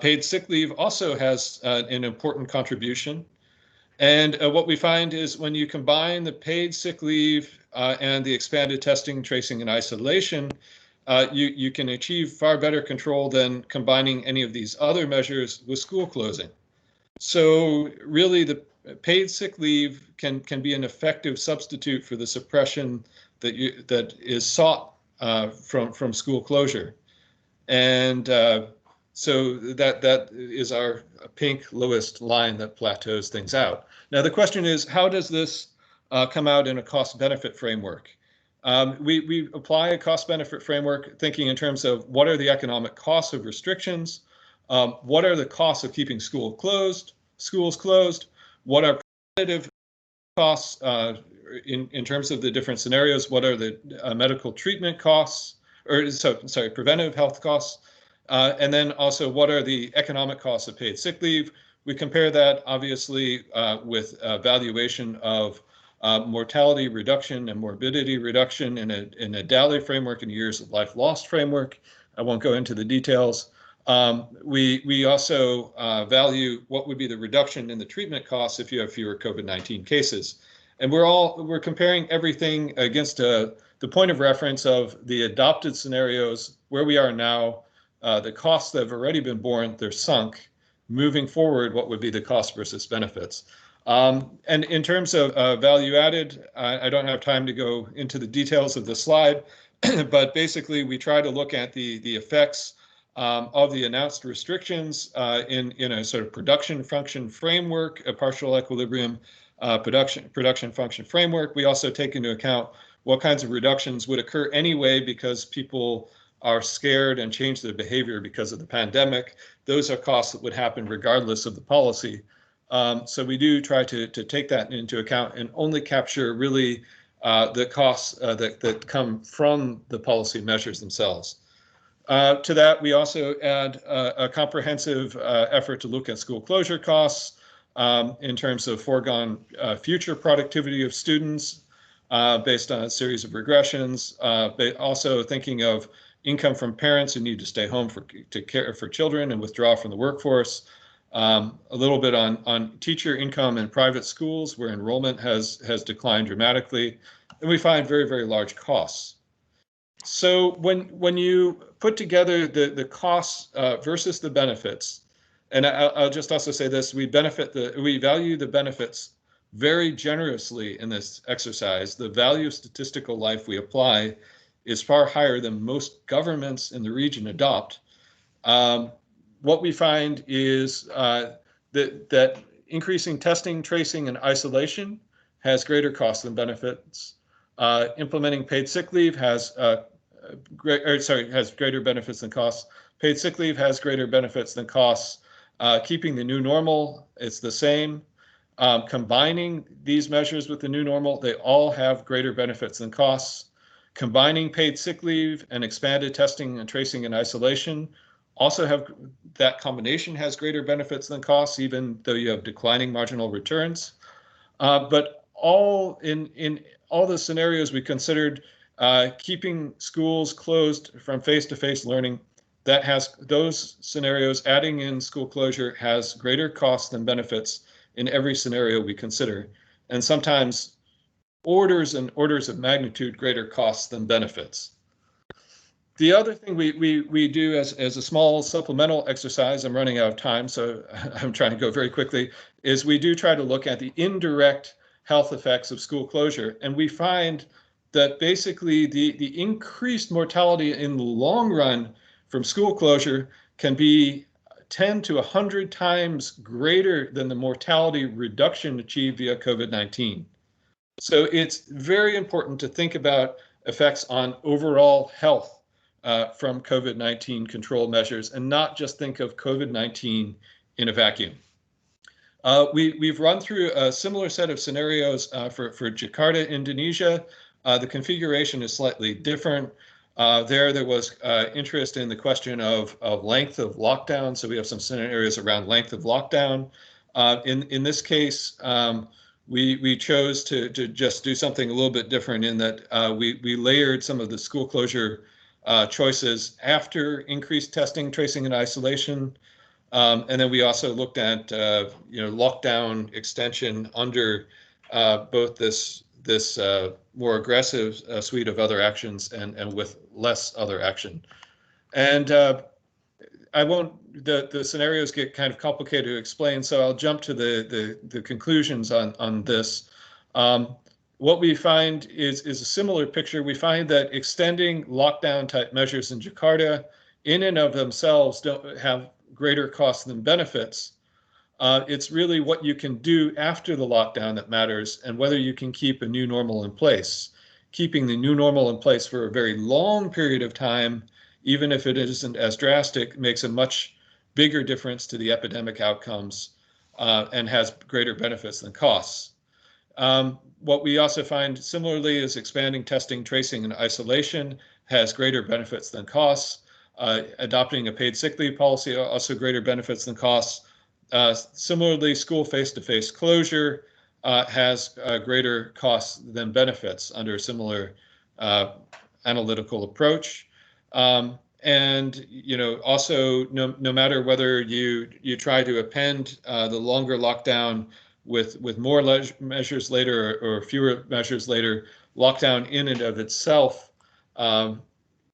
Paid sick leave also has an important contribution. And what we find is when you combine the paid sick leave and the expanded testing, tracing, and isolation, you can achieve far better control than combining any of these other measures with school closing. So really, the paid sick leave can be an effective substitute for the suppression that is sought from school closure. And so that is our pink lowest line that plateaus things out. Now the question is, how does this come out in a cost-benefit framework? We apply a cost-benefit framework thinking in terms of what are the economic costs of restrictions, what are the costs of keeping schools closed, what are preventative costs in terms of the different scenarios, what are the medical treatment costs, preventive health costs, and then also what are the economic costs of paid sick leave. We compare that obviously with valuation of mortality reduction and morbidity reduction in a DALY framework and years of life lost framework. I won't go into the details. We also value what would be the reduction in the treatment costs if you have fewer COVID-19 cases. And we're comparing everything against the point of reference of the adopted scenarios where we are now, the costs that have already been borne, they're sunk. Moving forward, what would be the cost versus benefits? And in terms of value added, I don't have time to go into the details of the slide, but basically we try to look at the effects of the announced restrictions in a sort of production function framework, a partial equilibrium production function framework. We also take into account what kinds of reductions would occur anyway because people are scared and change their behavior because of the pandemic. Those are costs that would happen regardless of the policy. So we do try to take that into account and only capture really the costs that come from the policy measures themselves. To that, we also add a comprehensive effort to look at school closure costs in terms of foregone future productivity of students based on a series of regressions, but also thinking of income from parents who need to stay home to care for children and withdraw from the workforce. A little bit on teacher income in private schools where enrollment has declined dramatically, and we find very, very large costs. So when you put together the costs versus the benefits, and I'll just also say this, we value the benefits very generously in this exercise. The value of statistical life we apply is far higher than most governments in the region adopt. What we find is that increasing testing, tracing, and isolation has greater costs than benefits. Implementing paid sick leave has greater benefits than costs. Paid sick leave has greater benefits than costs. Keeping the new normal, it's the same. Combining these measures with the new normal, they all have greater benefits than costs. Combining paid sick leave and expanded testing and tracing and isolation also have, that combination has greater benefits than costs, even though you have declining marginal returns. But all in all the scenarios we considered, keeping schools closed from face-to-face learning, that has those scenarios, adding in school closure has greater costs than benefits in every scenario we consider, and sometimes orders and orders of magnitude greater costs than benefits. The other thing we do as a small supplemental exercise, I'm running out of time, so I'm trying to go very quickly, is we do try to look at the indirect health effects of school closure. And we find that basically the increased mortality in the long run from school closure can be 10 to 100 times greater than the mortality reduction achieved via COVID-19. So it's very important to think about effects on overall health from COVID-19 control measures and not just think of COVID-19 in a vacuum. We've run through a similar set of scenarios for Jakarta, Indonesia. The configuration is slightly different. There was interest in the question of length of lockdown. So we have some scenarios around length of lockdown. In this case, we chose to just do something a little bit different in that we layered some of the school closure choices after increased testing, tracing, and isolation. And then we also looked at lockdown extension under both this more aggressive suite of other actions and with less other action. And I won't, the scenarios get kind of complicated to explain, so I'll jump to the conclusions on this. What we find is a similar picture. We find that extending lockdown type measures in Jakarta in and of themselves don't have greater costs than benefits. It's really what you can do after the lockdown that matters and whether you can keep a new normal in place. Keeping the new normal in place for a very long period of time, even if it isn't as drastic, makes a much bigger difference to the epidemic outcomes and has greater benefits than costs. What we also find similarly is expanding testing, tracing, and isolation has greater benefits than costs. Adopting a paid sick leave policy also greater benefits than costs. Similarly, school face-to-face closure has greater costs than benefits under a similar analytical approach. And also no matter whether you try to append the longer lockdown with more measures later or fewer measures later, lockdown in and of itself,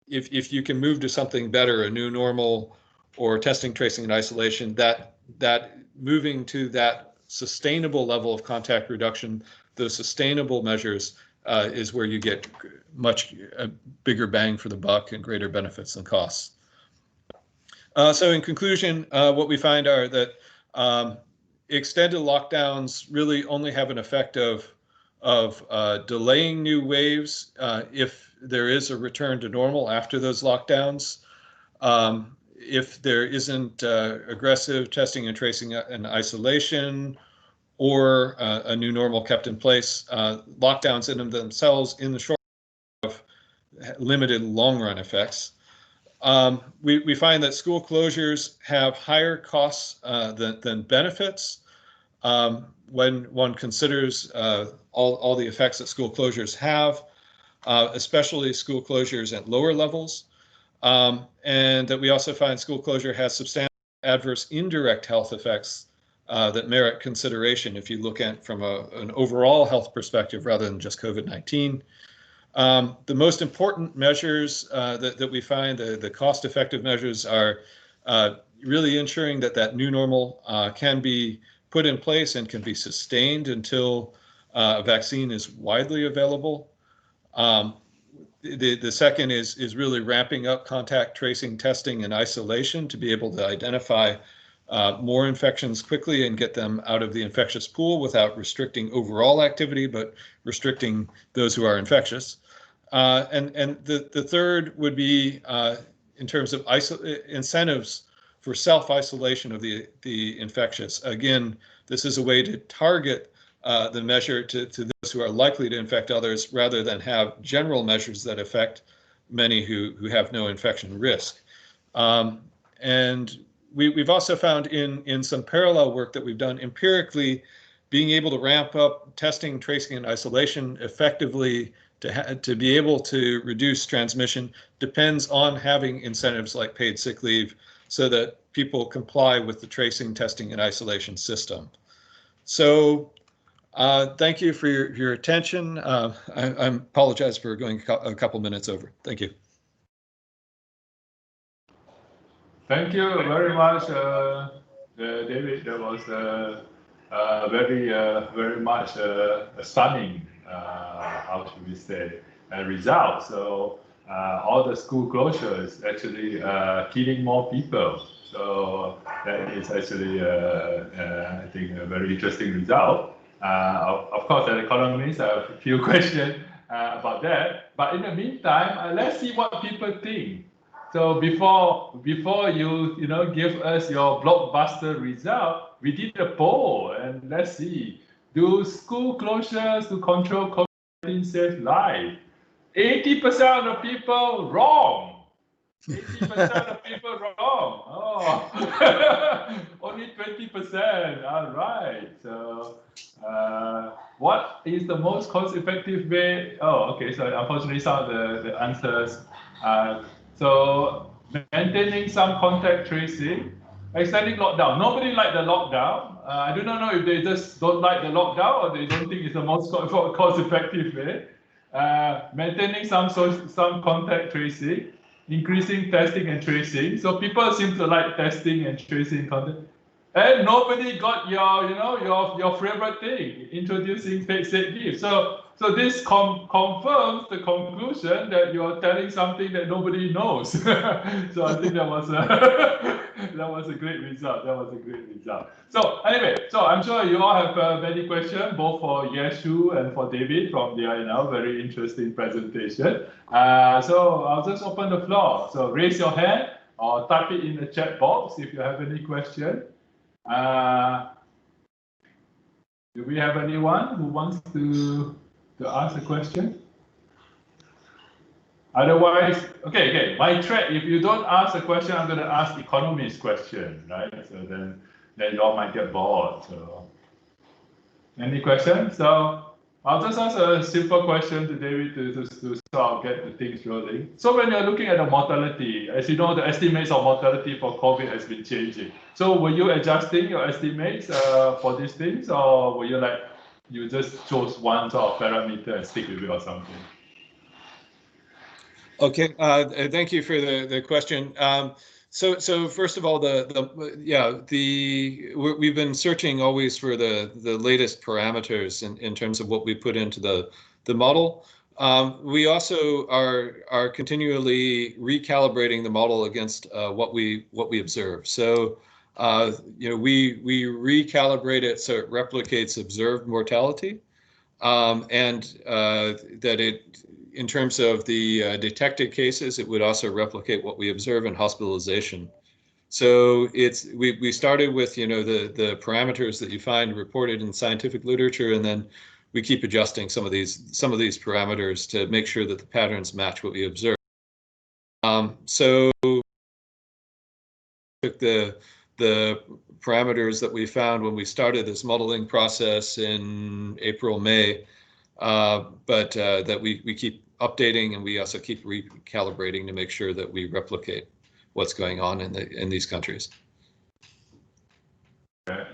if you can move to something better, a new normal or testing, tracing, and isolation, that moving to that sustainable level of contact reduction, those sustainable measures is where you get much bigger bang for the buck and greater benefits than costs. So in conclusion, what we find are that extended lockdowns really only have an effect of of delaying new waves if there is a return to normal after those lockdowns. If there isn't aggressive testing and tracing and isolation, or a new normal kept in place, lockdowns in themselves in the short run have limited long-run effects. We find that school closures have higher costs than benefits when one considers all the effects that school closures have, especially school closures at lower levels. And that we also find school closure has substantial adverse indirect health effects that merit consideration if you look at from an overall health perspective rather than just COVID-19. The most important measures that we find, the cost-effective measures, are really ensuring that new normal can be put in place and can be sustained until a vaccine is widely available. The second is really ramping up contact tracing, testing, and isolation to be able to identify more infections quickly and get them out of the infectious pool without restricting overall activity, but restricting those who are infectious. And the third would be in terms of incentives for self-isolation of the infectious. Again, this is a way to target the measure to those who are likely to infect others rather than have general measures that affect many who have no infection risk. And we've also found in some parallel work that we've done empirically, being able to ramp up testing, tracing, and isolation effectively to be able to reduce transmission depends on having incentives like paid sick leave so that people comply with the tracing, testing, and isolation system. So thank you for your attention. I apologize for going a couple minutes over. Thank you. Thank you very much, David. That was very much stunning, how should we say, result. So all the school closures actually killing more people. So that is actually, I think, a very interesting result. Of course, as economists, I have a few questions about that. But in the meantime, let's see what people think. So before you give us your blockbuster result, we did a poll, and let's see, do school closures to control COVID-19 save life? 80% of people wrong. 80% of people wrong. Oh, only 20%. All right. So, what is the most cost-effective way? Oh, okay. So, unfortunately, some of the answers. So, maintaining some contact tracing, extending lockdown. Nobody liked the lockdown. I do not know if they just don't like the lockdown or they don't think it's the most cost-effective way. Maintaining some contact tracing, increasing testing and tracing. So people seem to like testing and tracing contact. And nobody got your favorite thing, introducing paid sick leave. So this confirms the conclusion that you're telling something that nobody knows. So I think that was a great result. That was a great result. So anyway, so I'm sure you all have many questions, both for Yeshu and for David from the INL. Very interesting presentation. So I'll just open the floor. So raise your hand or type it in the chat box if you have any question. Do we have anyone who wants to ask a question? Otherwise, okay. My threat, if you don't ask a question, I'm going to ask economist question, right? So then you all might get bored. So, any questions? So I'll just ask a simple question to David to sort of get the things rolling. So when you're looking at the mortality, as you know, the estimates of mortality for COVID has been changing. So were you adjusting your estimates for these things, or were you you just chose one sort of parameter and stick with it or something? Okay, thank you for the question. So first of all, we've been searching always for the latest parameters in terms of what we put into the model. We also are continually recalibrating the model against what we observe. So we recalibrate it so it replicates observed mortality. and that it, in terms of the detected cases, it would also replicate what we observe in hospitalization. So we started with, you know, the parameters that you find reported in scientific literature, and then we keep adjusting some of these parameters to make sure that the patterns match what we observe. So took the parameters that we found when we started this modeling process in April, May, but that we keep updating, and we also keep recalibrating to make sure that we replicate what's going on in these countries. Okay.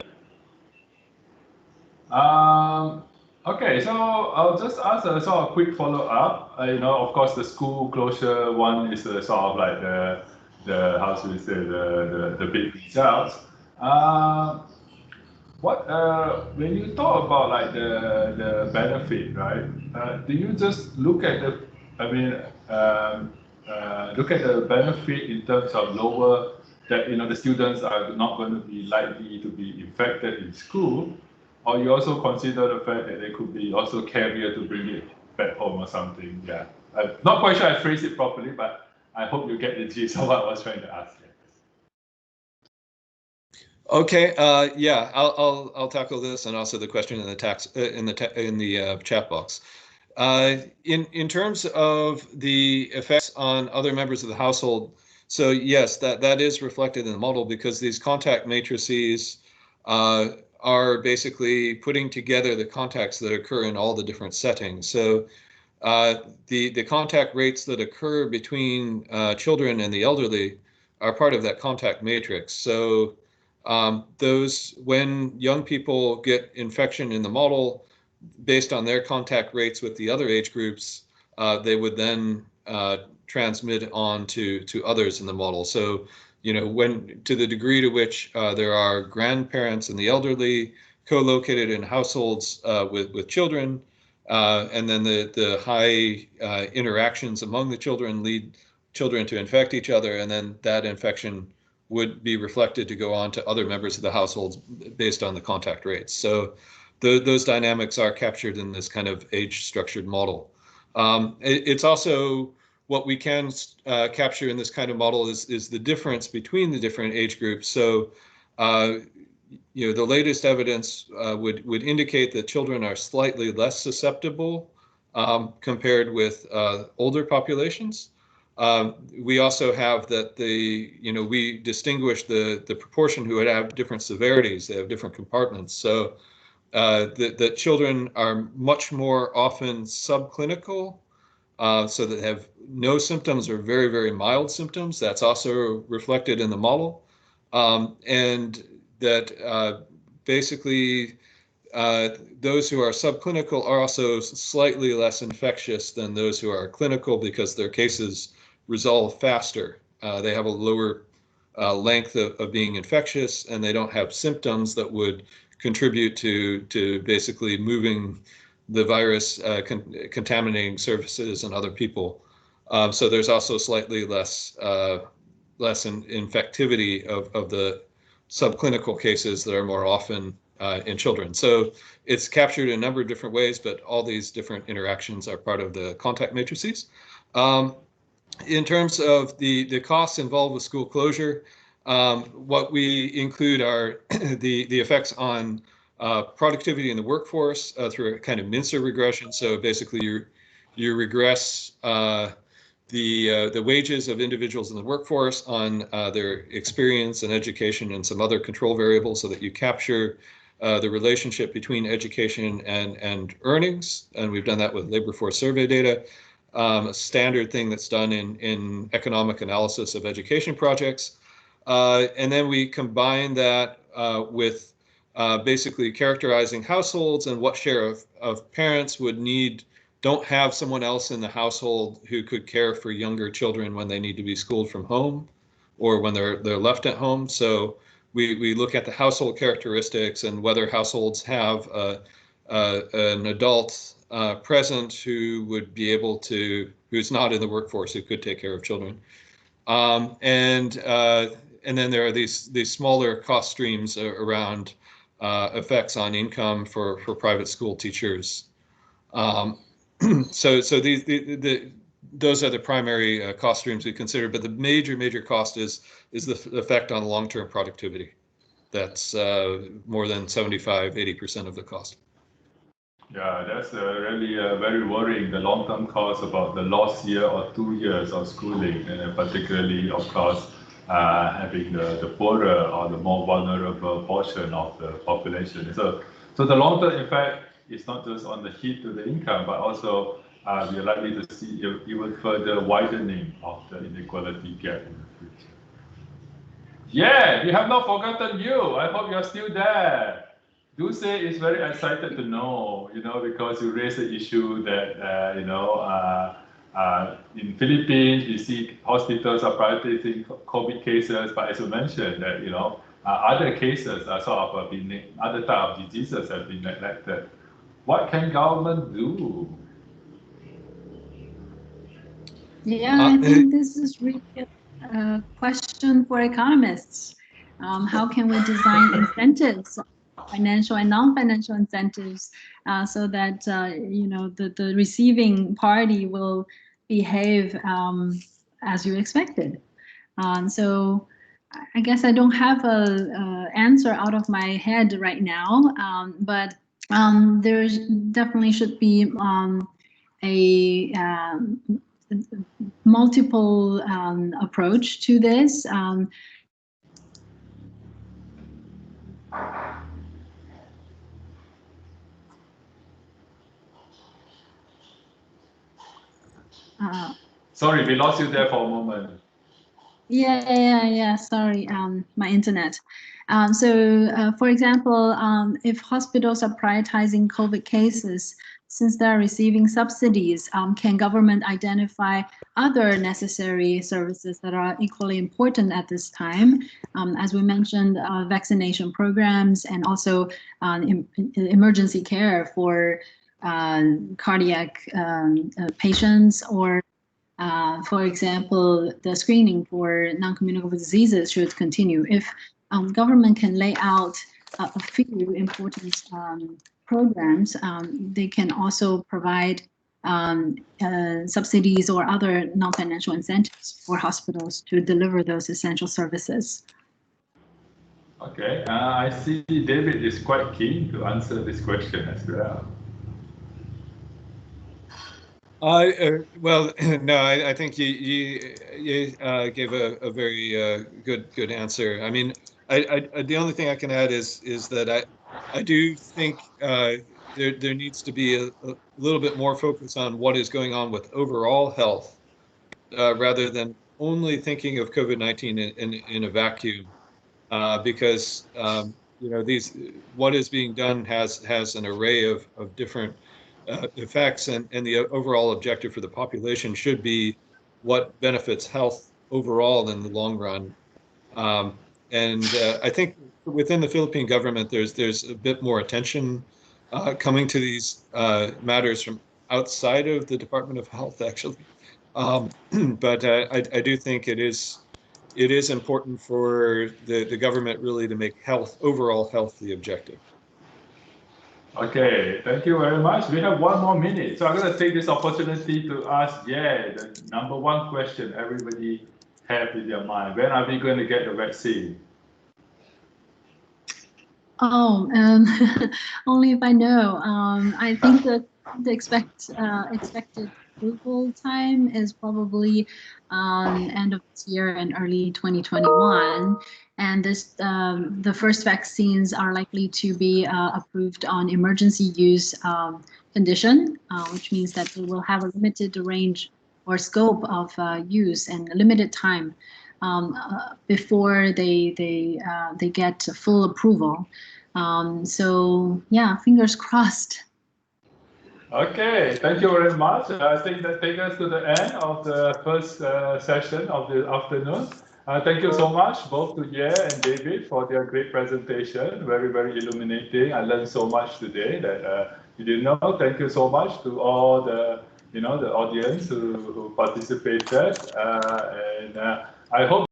Okay, so I'll just ask a sort of quick follow-up. You know, of course, the school closure one is sort of like the how should we say, the big results. When you talk about like the benefit, right? Do you just look at the, I mean, look at the benefit in terms of lower, that, you know, the students are not going to be likely to be infected in school, or you also consider the fact that they could be also carrier to bring it back home or something? Yeah, I'm not quite sure I phrased it properly, but I hope you get the gist of what I was trying to ask. Okay, yeah, I'll tackle this, and also the question in the chat box. In terms of the effects on other members of the household, so yes, that is reflected in the model, because these contact matrices are basically putting together the contacts that occur in all the different settings. So the contact rates that occur between children and the elderly are part of that contact matrix. So when young people get infection in the model, based on their contact rates with the other age groups, they would then transmit on to others in the model. So, you know, to the degree to which there are grandparents and the elderly co-located in households with children, and then the high interactions among the children lead children to infect each other, and then that infection would be reflected to go on to other members of the households based on the contact rates. So those dynamics are captured in this kind of age-structured model. It's also what we can capture in this kind of model is the difference between the different age groups. So, you know, the latest evidence would indicate that children are slightly less susceptible compared with older populations. We also have that we distinguish the proportion who would have different severities. They have different compartments. So the children are much more often subclinical, so that have no symptoms or very, very mild symptoms. That's also reflected in the model. And that basically those who are subclinical are also slightly less infectious than those who are clinical, because their cases resolve faster. They have a lower length of being infectious, and they don't have symptoms that would contribute to basically moving the virus, contaminating surfaces and other people. So there's also slightly less infectivity of the subclinical cases that are more often in children. So it's captured in a number of different ways, but all these different interactions are part of the contact matrices. In terms of the costs involved with school closure, what we include are the effects on productivity in the workforce through a kind of Mincer regression. So basically, you regress the wages of individuals in the workforce on their experience and education and some other control variables, so that you capture the relationship between education and earnings. And we've done that with labor force survey data. A standard thing that's done in economic analysis of education projects. And then we combine that with basically characterizing households and what share of parents don't have someone else in the household who could care for younger children when they need to be schooled from home or when they're left at home. So we look at the household characteristics and whether households have an adult present who would be able to, who's not in the workforce, who could take care of children. And then there are these smaller cost streams around effects on income for private school teachers. So those are the primary cost streams we consider, but the major cost is the effect on long-term productivity. That's more than 75–80% of the cost. Yeah, that's really very worrying, the long-term cost about the lost year or 2 years of schooling, and particularly, of course, having the poorer or the more vulnerable portion of the population. So the long-term effect is not just on the hit to the income, but also we are likely to see even further widening of the inequality gap in the future. Yeah, we have not forgotten you. I hope you're still there. Dulce is very excited to know, because you raised the issue that, in Philippines, you see hospitals are prioritizing COVID cases, but as you mentioned, that, other cases are sort of other type of diseases have been neglected. What can government do? Yeah, I think this is really a question for economists. How can we design incentives, financial and non-financial incentives, so that the receiving party will behave as you expected? So I guess I don't have a answer out of my head right now, but there definitely should be a multiple approach to this. Sorry, we lost you there for a moment. Yeah. Sorry, my internet. So, for example, if hospitals are prioritizing COVID cases, since they're receiving subsidies, can government identify other necessary services that are equally important at this time? As we mentioned, vaccination programs and also emergency care for cardiac patients, or for example, the screening for non-communicable diseases should continue. If government can lay out a few important programs, they can also provide subsidies or other non-financial incentives for hospitals to deliver those essential services. Okay, I see David is quite keen to answer this question as well. Well, no, I think you gave a very good answer. I mean, the only thing I can add is that I do think there needs to be a little bit more focus on what is going on with overall health, rather than only thinking of COVID-19 in a vacuum, because what is being done has an array of different effects, and the overall objective for the population should be what benefits health overall in the long run. And I think within the Philippine government, there's a bit more attention coming to these matters from outside of the Department of Health, actually. But I do think it is important for the government really to make overall health the objective. Okay, thank you very much. We have 1 more minute. So I'm going to take this opportunity to ask, the number 1 question everybody have in their mind. When are we going to get the vaccine? Oh, only if I know. I think that the expected approval time is probably end of this year and early 2021. And the first vaccines are likely to be approved on emergency use condition, which means that they will have a limited range or scope of use and a limited time before they get full approval. So yeah, fingers crossed. Okay, thank you very much. I think that takes us to the end of the first session of the afternoon. Thank you so much, both to Ye and David, for their great presentation. Very, very illuminating. I learned so much today that you didn't know. Thank you so much to all the audience who participated. And I hope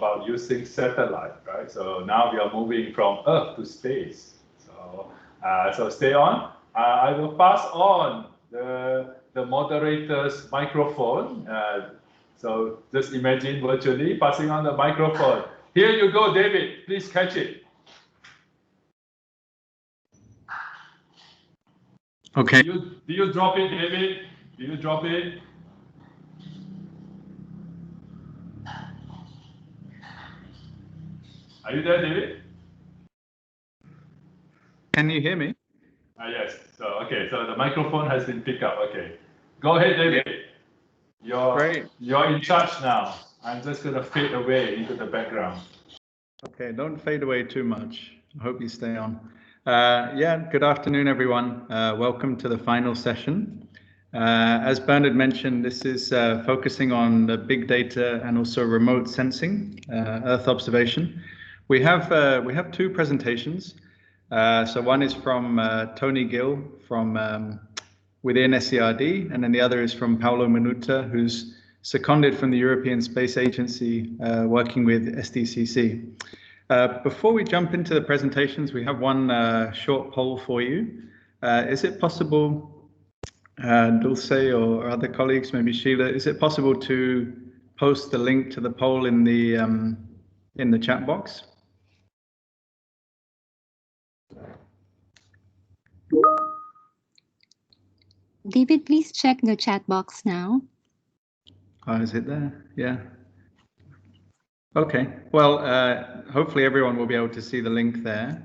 about using satellite, right? So now we are moving from Earth to space. So stay on. I will pass on the moderator's microphone. So just imagine virtually passing on the microphone. Here you go, David. Please catch it. Okay. Do you drop it, David? Do you drop it? Are you there, David? Can you hear me? Yes. So okay. So the microphone has been picked up. Okay. Go ahead, David. Great. You're in charge now. I'm just gonna fade away into the background. Okay, don't fade away too much. I hope you stay on. Yeah, good afternoon, everyone. Welcome to the final session. As Bernard mentioned, this is focusing on the big data and also remote sensing, Earth observation. We have two presentations. So one is from Tony Gill from within SERD, and then the other is from Paolo Minuta, who's seconded from the European Space Agency, working with SDCC. Before we jump into the presentations, we have one short poll for you. Is it possible, Dulce or other colleagues, maybe Sheila, is it possible to post the link to the poll in the chat box? David, please check the chat box now. Oh, is it there? Yeah. Okay. Well, hopefully everyone will be able to see the link there.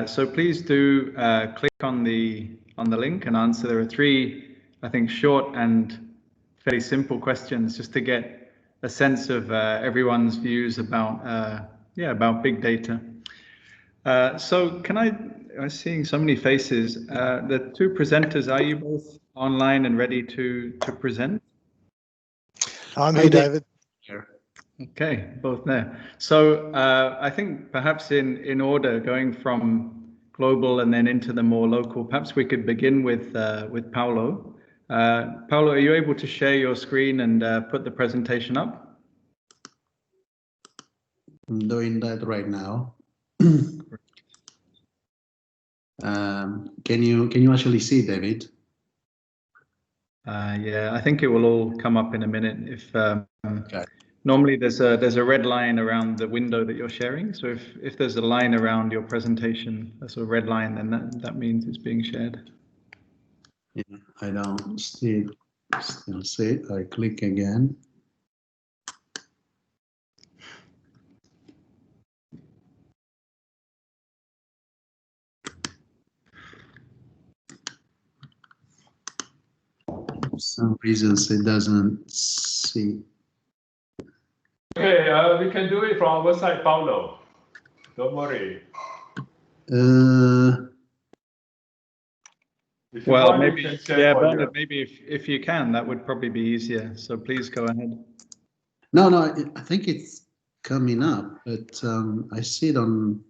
So please do click on the link and answer. There are three, I think, short and fairly simple questions just to get a sense of everyone's views about about big data. So I'm seeing so many faces. The two presenters, are you both online and ready to present? I'm here, David. Okay, both there. So I think perhaps in order, going from global and then into the more local, perhaps we could begin with Paolo. Paolo, are you able to share your screen and put the presentation up? I'm doing that right now. Can you actually see, David? Yeah, I think it will all come up in a minute. If Okay. normally there's a red line around the window that you're sharing. So if there's a line around your presentation, that's a red line, then that means it's being shared. Yeah, I don't still see it. I click again. For some reasons it doesn't see. Okay, we can do it from our side, Paulo. Don't worry. Well, maybe, yeah, Bernard, maybe if you can, that would probably be easier. So please go ahead. No, I think it's coming up, but I see it on.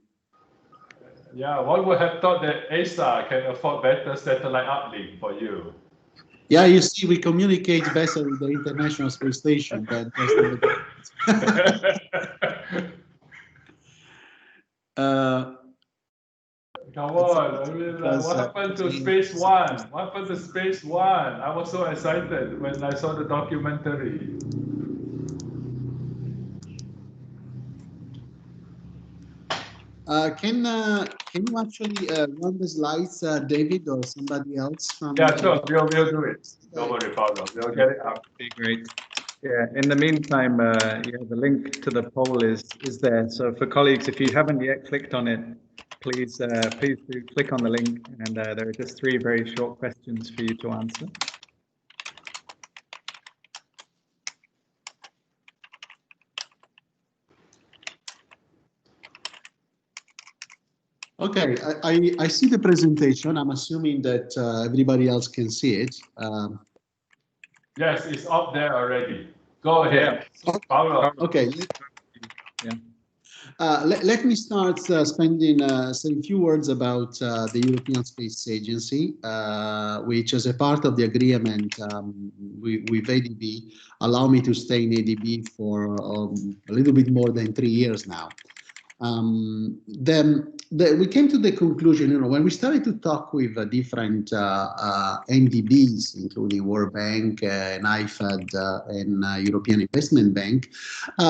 Yeah, one would have thought that ESA can afford better satellite uplink for you. Yeah, you see, we communicate better with the International Space Station than Come on, I mean, what happened to Space One? What happened to Space One? I was so excited when I saw the documentary. Can you actually run the slides, David, or somebody else from? Yeah, sure. We'll do it. Don't worry, Paulo. We'll get it up. Be great. Yeah. In the meantime, the link to the poll is there. So for colleagues, if you haven't yet clicked on it, please do click on the link, and there are just three very short questions for you to answer. Okay, I see the presentation. I'm assuming that everybody else can see it. Yes, it's up there already. Go ahead, Paulo. Okay. Yeah. Let me start spending some few words about the European Space Agency, which as a part of the agreement with ADB, allow me to stay in ADB for a little bit more than 3 years now. Then we came to the conclusion, you know, when we started to talk with different NDBs, including World Bank and IFAD and European Investment Bank,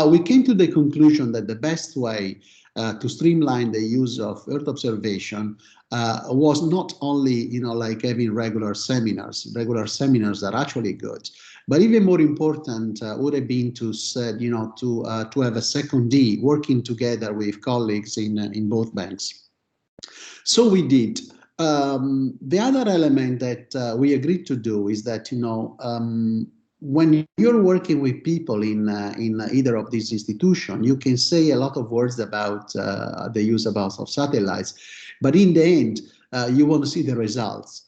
we came to the conclusion that the best way to streamline the use of Earth observation was not only, you know, like having regular seminars. Regular seminars are actually good, but even more important would have been to said, you know, to have a secondee working together with colleagues in both banks. So we did. The other element that we agreed to do is that, you know, when you're working with people in either of these institutions, you can say a lot of words about the use of satellites, but in the end, you want to see the results.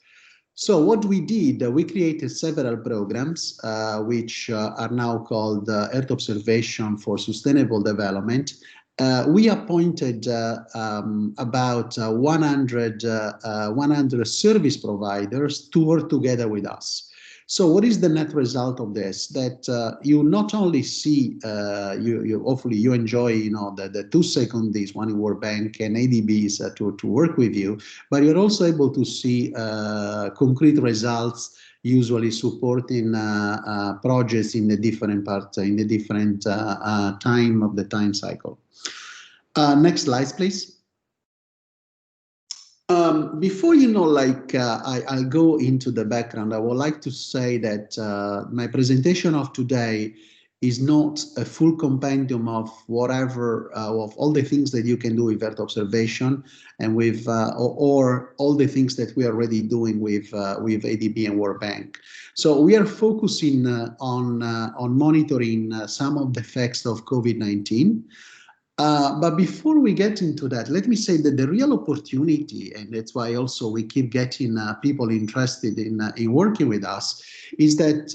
So what we did, we created several programs, which are now called Earth Observation for Sustainable Development. We appointed about 100 service providers to work together with us. So what is the net result of this? That you not only see, hopefully you enjoy, you know, the 2 secondies, one in World Bank and ADBs to work with you, but you're also able to see concrete results, usually supporting projects in the different parts, in the different time of the time cycle. Next slide, please. Before, you know, like I'll go into the background, I would like to say that my presentation of today is not a full compendium of whatever, of all the things that you can do with Earth observation and with, or all the things that we are already doing with ADB and World Bank. So we are focusing on monitoring some of the effects of COVID-19. But before we get into that, let me say that the real opportunity, and that's why also we keep getting people interested in working with us, is that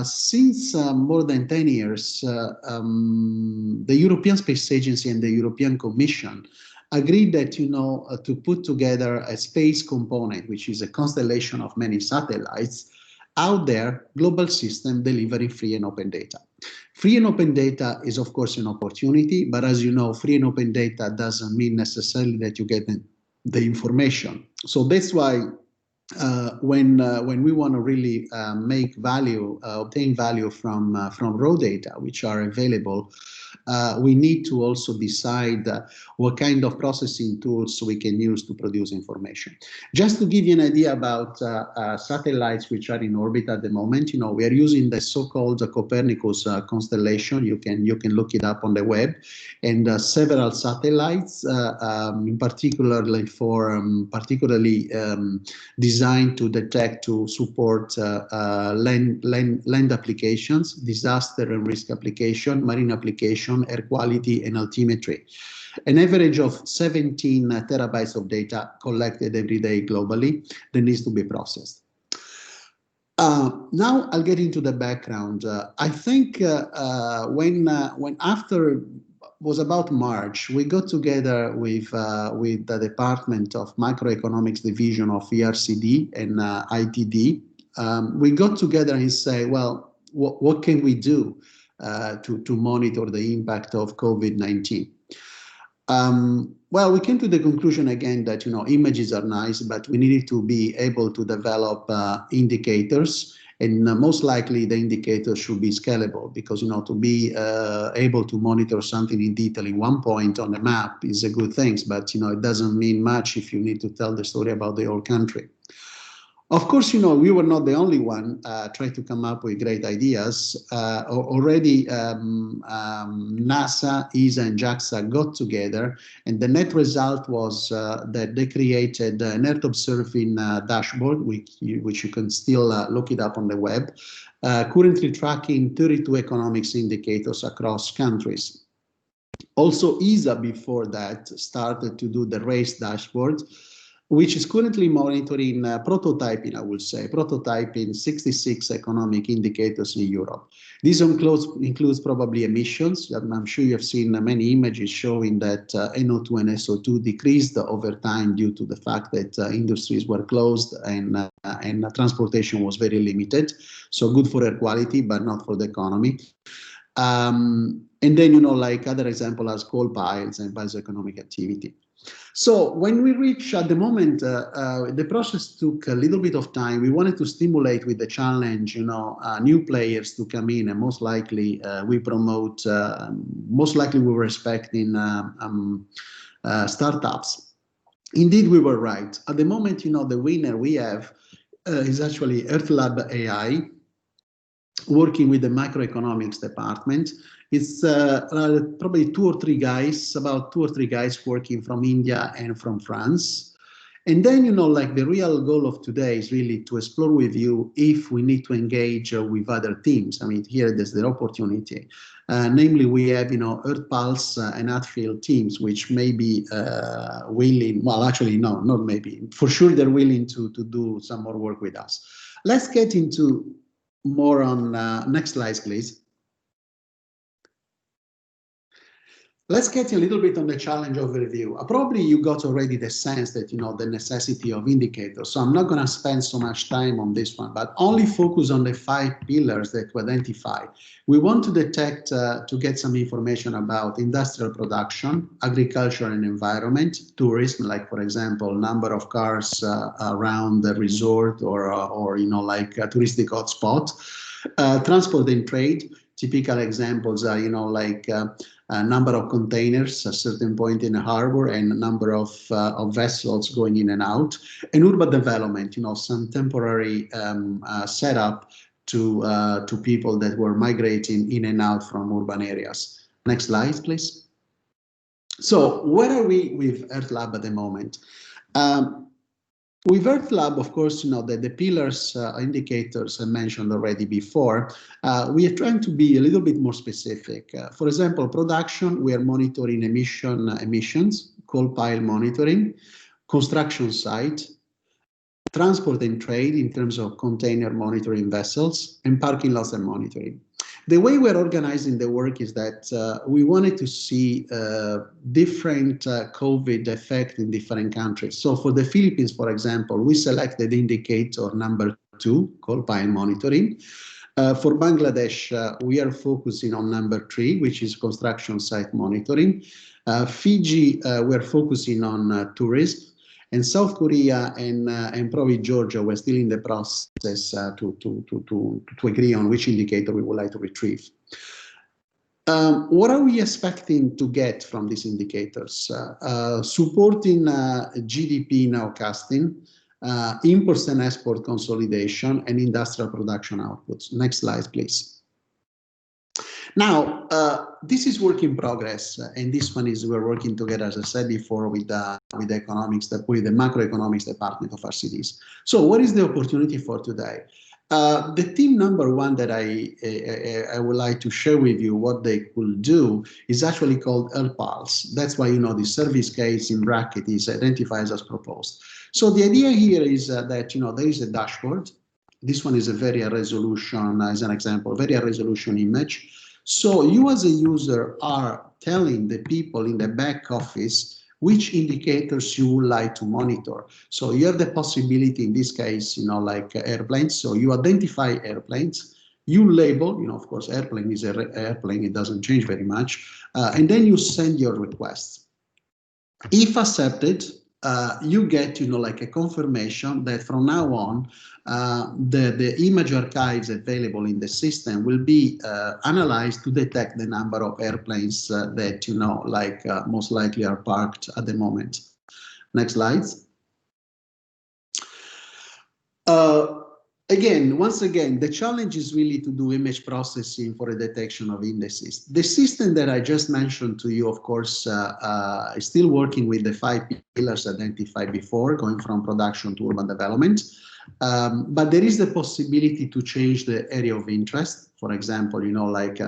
since more than 10 years, the European Space Agency and the European Commission agreed that, you know, to put together a space component, which is a constellation of many satellites out there, global system delivering free and open data. Free and open data is, of course, an opportunity, but as you know, free and open data doesn't mean necessarily that you get the information. So that's why when we want to really make value, obtain value from raw data, which are available, we need to also decide what kind of processing tools we can use to produce information. Just to give you an idea about satellites which are in orbit at the moment, you know, we are using the so-called Copernicus constellation. You can look it up on the web, and several satellites, in particularly designed to detect, to support land applications, disaster and risk application, marine application, air quality and altimetry. An average of 17 terabytes of data collected every day globally that needs to be processed. Now I'll get into the background. I think when after was about March, we got together with the Department of Macroeconomics Division of ERCD and ITD. We got together and say, well, what can we do to monitor the impact of COVID-19? Well, we came to the conclusion again that, you know, images are nice, but we needed to be able to develop indicators, and most likely the indicators should be scalable, because, you know, to be able to monitor something in detail in one point on the map is a good thing, but, you know, it doesn't mean much if you need to tell the story about the whole country. Of course, you know, we were not the only one trying to come up with great ideas. Already NASA, ESA, and JAXA got together, and the net result was that they created an Earth observing dashboard, which you can still look it up on the web, currently tracking 32 economics indicators across countries. Also, ESA before that started to do the race dashboard. which is currently monitoring prototyping 66 economic indicators in Europe. This includes probably emissions. I'm sure you have seen many images showing that NO2 and SO2 decreased over time due to the fact that industries were closed and transportation was very limited. So good for air quality, but not for the economy. And then, like other example as coal piles and bioeconomic activity. So when we reach at the moment, the process took a little bit of time. We wanted to stimulate with the challenge, new players to come in, and most likely we promote, most likely we were expecting startups. Indeed, we were right. At the moment, the winner we have is actually EarthLab AI, working with the macroeconomics department. It's probably about two or three guys working from India and from France. And then, like the real goal of today is really to explore with you if we need to engage with other teams. I mean, here there's the opportunity. Namely, we have, Earth Pulse and Hatfield teams, which may be willing, well, actually, no, not maybe. For sure, they're willing to do some more work with us. Let's get into more on, next slide, please. Let's get a little bit on the challenge overview. Probably you got already the sense that, the necessity of indicators. So I'm not going to spend so much time on this one, but only focus on the 5 pillars that we identify. We want to detect, to get some information about industrial production, agriculture and environment, tourism, like, for example, number of cars around the resort or like a touristic hotspot, transport and trade. Typical examples are, like number of containers at a certain point in a harbor and number of vessels going in and out, and urban development, some temporary setup to people that were migrating in and out from urban areas. Next slide, please. So where are we with EarthLab at the moment? With EarthLab, of course, that the pillars indicators I mentioned already before, we are trying to be a little bit more specific. For example, production, we are monitoring emissions, coal pile monitoring, construction site, transport and trade in terms of container monitoring vessels, and parking lots and monitoring. The way we're organizing the work is that we wanted to see different COVID effect in different countries. So for the Philippines, for example, we selected indicator number 2, coal pile monitoring. For Bangladesh, we are focusing on number 3, which is construction site monitoring. Fiji, we're focusing on tourism. And South Korea and probably Georgia, we're still in the process to agree on which indicator we would like to retrieve. What are we expecting to get from these indicators? Supporting GDP nowcasting, imports and export consolidation, and industrial production outputs. Next slide, please. Now, this is work in progress, and this one is we're working together, as I said before, with the macroeconomics department of RCDs. So, what is the opportunity for today? The team number 1 that I would like to share with you what they could do is actually called Earth Pulse. That's why the service case in bracket is identified as proposed. So the idea here is that there is a dashboard. This one is a very high resolution, as an example, very high resolution image. So you as a user are telling the people in the back office which indicators you would like to monitor. So you have the possibility in this case, like airplanes. So you identify airplanes, you label, of course, airplane is an airplane, it doesn't change very much. And then you send your request. If accepted, you get, like a confirmation that from now on, the image archives available in the system will be analyzed to detect the number of airplanes that, most likely are parked at the moment. Next slide. Once again, the challenge is really to do image processing for a detection of indices. The system that I just mentioned to you, of course, is still working with the 5 pillars identified before, going from production to urban development. But there is the possibility to change the area of interest. For example, like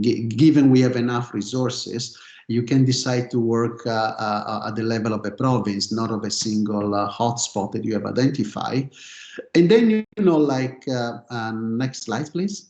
given we have enough resources, you can decide to work at the level of a province, not of a single hotspot that you have identified. And then, like, next slide, please.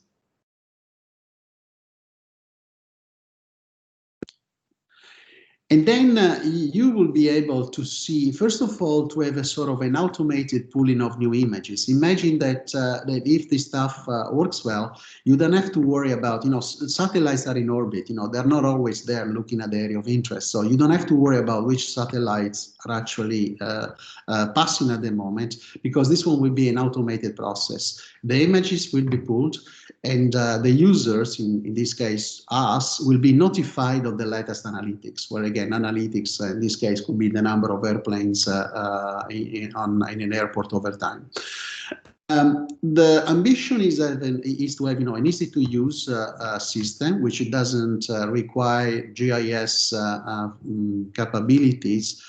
And then you will be able to see, first of all, to have a sort of an automated pooling of new images. Imagine that, that if this stuff works well, you don't have to worry about, satellites are in orbit, they're not always there looking at the area of interest. So you don't have to worry about which satellites are actually passing at the moment, because this one will be an automated process. The images will be pooled, and the users, in this case us, will be notified of the latest analytics, where again, analytics in this case could be the number of airplanes in an airport over time. The ambition is to have an easy-to-use system, which doesn't require GIS capabilities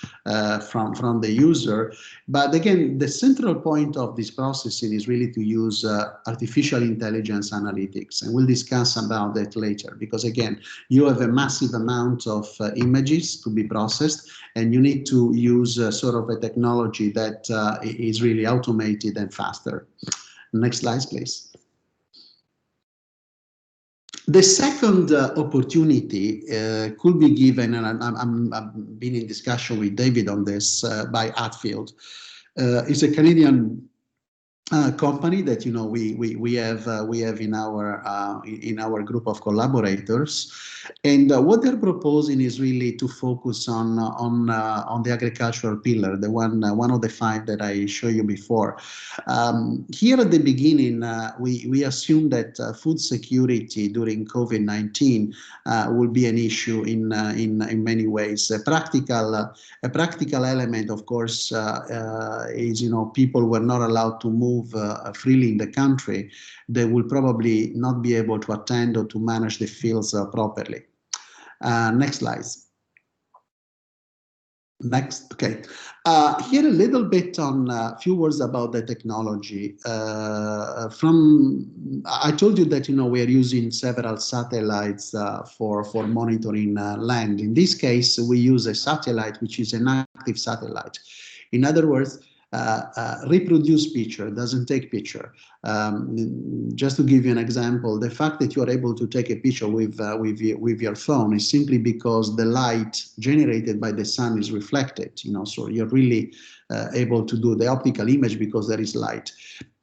from the user. But again, the central point of this processing is really to use artificial intelligence analytics, and we'll discuss about that later. Because again, you have a massive amount of images to be processed, and you need to use sort of a technology that is really automated and faster. Next slide, please. The second opportunity could be given, and I've been in discussion with David on this, by Hatfield. It's a Canadian company that we have in our group of collaborators, and what they're proposing is really to focus on the agricultural pillar, the one of the 5 that I showed you before. Here at the beginning, we assume that food security during COVID-19 will be an issue in many ways. A practical element, of course, is people were not allowed to move freely in the country. They will probably not be able to attend or to manage the fields properly. Next slide. Next, okay. Here a little bit on a few words about the technology. I told you that we are using several satellites for monitoring land. In this case, we use a satellite which is an active satellite. In other words, reproduce picture, doesn't take picture. Just to give you an example, the fact that you are able to take a picture with your phone is simply because the light generated by the sun is reflected, so you're really able to do the optical image because there is light.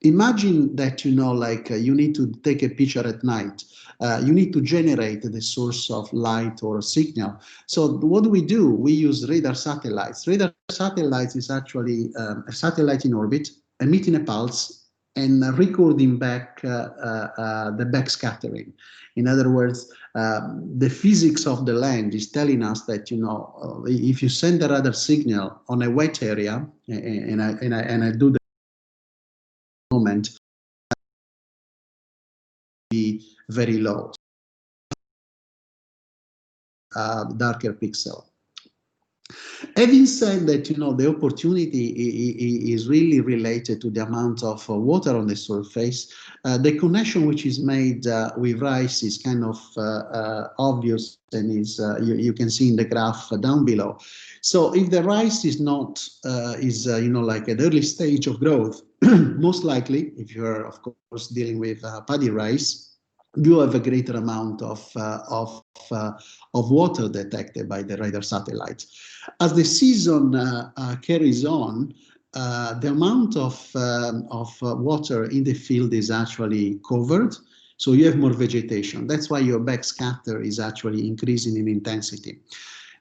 Imagine that, you need to take a picture at night. You need to generate the source of light or signal. So what do? We use radar satellites. Radar satellites is actually a satellite in orbit, emitting a pulse and recording back the backscattering. In other words, the physics of the land is telling us that, if you send a radar signal on a wet area, and I do the moment, be very low, darker pixel. Having said that, the opportunity is really related to the amount of water on the surface. The connection which is made with rice is kind of obvious, and is you can see in the graph down below. So if the rice is not like an early stage of growth, most likely, if you're of course dealing with paddy rice, you have a greater amount of water detected by the radar satellite. As the season carries on, the amount of water in the field is actually covered, so you have more vegetation. That's why your backscatter is actually increasing in intensity.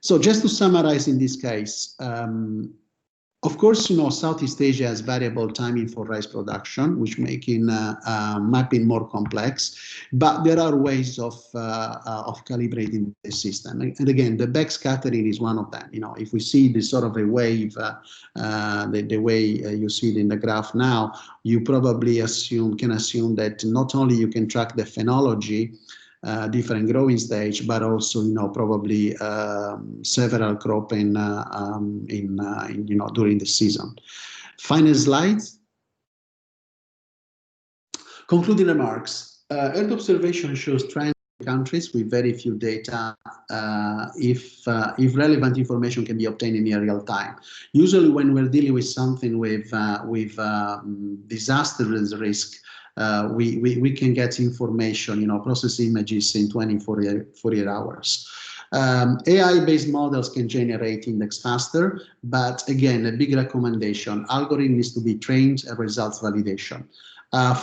So just to summarize in this case, of course, Southeast Asia has variable timing for rice production, which making mapping more complex. But there are ways of calibrating the system. And again, the backscattering is one of them. If we see this sort of a wave, the way you see it in the graph now, you probably can assume that not only you can track the phenology, different growing stage, but also probably several cropping during the season. Final slides. Concluding remarks. Earth observation shows trends in countries with very few data if relevant information can be obtained in near real time. Usually when we're dealing with something with disaster risk, we can get information, process images in 48 hours. AI-based models can generate index faster, but again, a big recommendation, algorithm needs to be trained and results validation.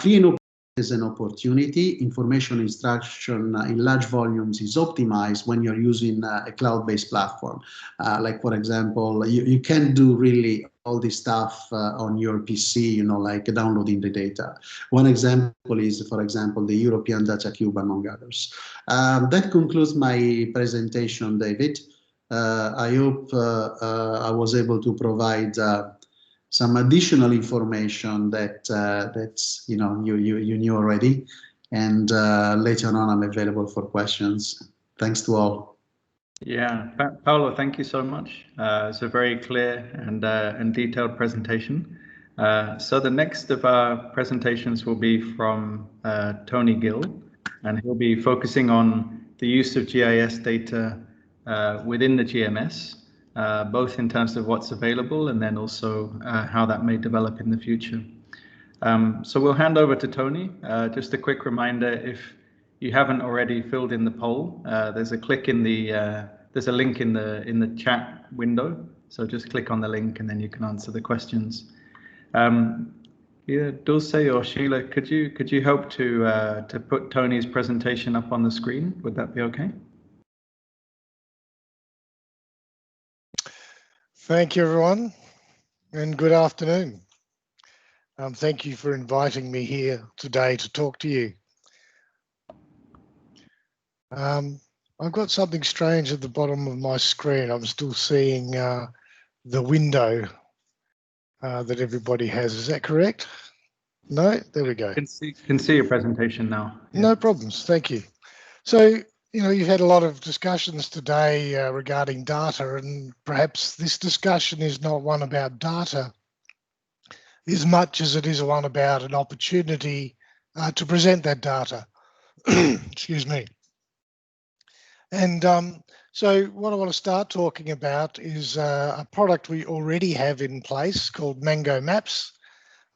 Free and open is an opportunity. Information extraction in large volumes is optimized when you're using a cloud-based platform. Like for example, you can do really all this stuff on your PC, like downloading the data. One example is, for example, the European Data Cube, among others. That concludes my presentation, David. I hope I was able to provide some additional information that you knew already, and later on I'm available for questions. Thanks to all. Yeah, Paolo, thank you so much. It's a very clear and detailed presentation. So the next of our presentations will be from Tony Gill, and he'll be focusing on the use of GIS data within the GMS, both in terms of what's available and then also how that may develop in the future. So we'll hand over to Tony. Just a quick reminder, if you haven't already filled in the poll, there's a link in the chat window. So just click on the link and then you can answer the questions. Yeah, Dulce or Sheila, could you help to put Tony's presentation up on the screen? Would that be okay? Thank you, everyone, and good afternoon. Thank you for inviting me here today to talk to you. I've got something strange at the bottom of my screen. I'm still seeing the window that everybody has. Is that correct? No? There we go. Can see your presentation now. Yeah. No problems. Thank you. So, you've had a lot of discussions today regarding data, and perhaps this discussion is not one about data as much as it is one about an opportunity to present that data. Excuse me. And so what I want to start talking about is a product we already have in place called Mango Maps,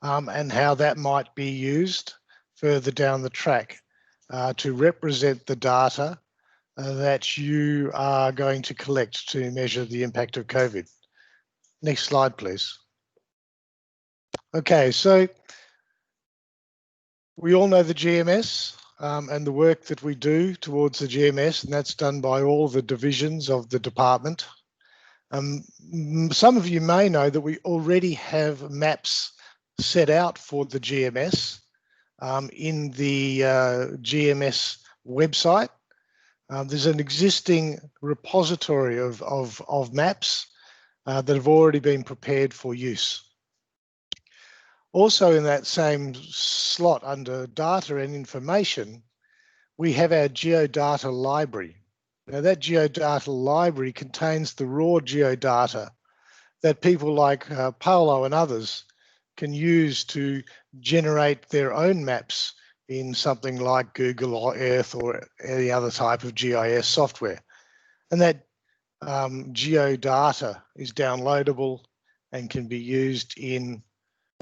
and how that might be used further down the track to represent the data that you are going to collect to measure the impact of COVID. Next slide, please. Okay, so we all know the GMS and the work that we do towards the GMS, and that's done by all the divisions of the department. Some of you may know that we already have maps set out for the GMS in the GMS website. There's an existing repository of maps that have already been prepared for use. Also in that same slot under data and information, we have our geodata library. Now that geodata library contains the raw geodata that people like Paolo and others can use to generate their own maps in something like Google or Earth or any other type of GIS software. And that geodata is downloadable and can be used in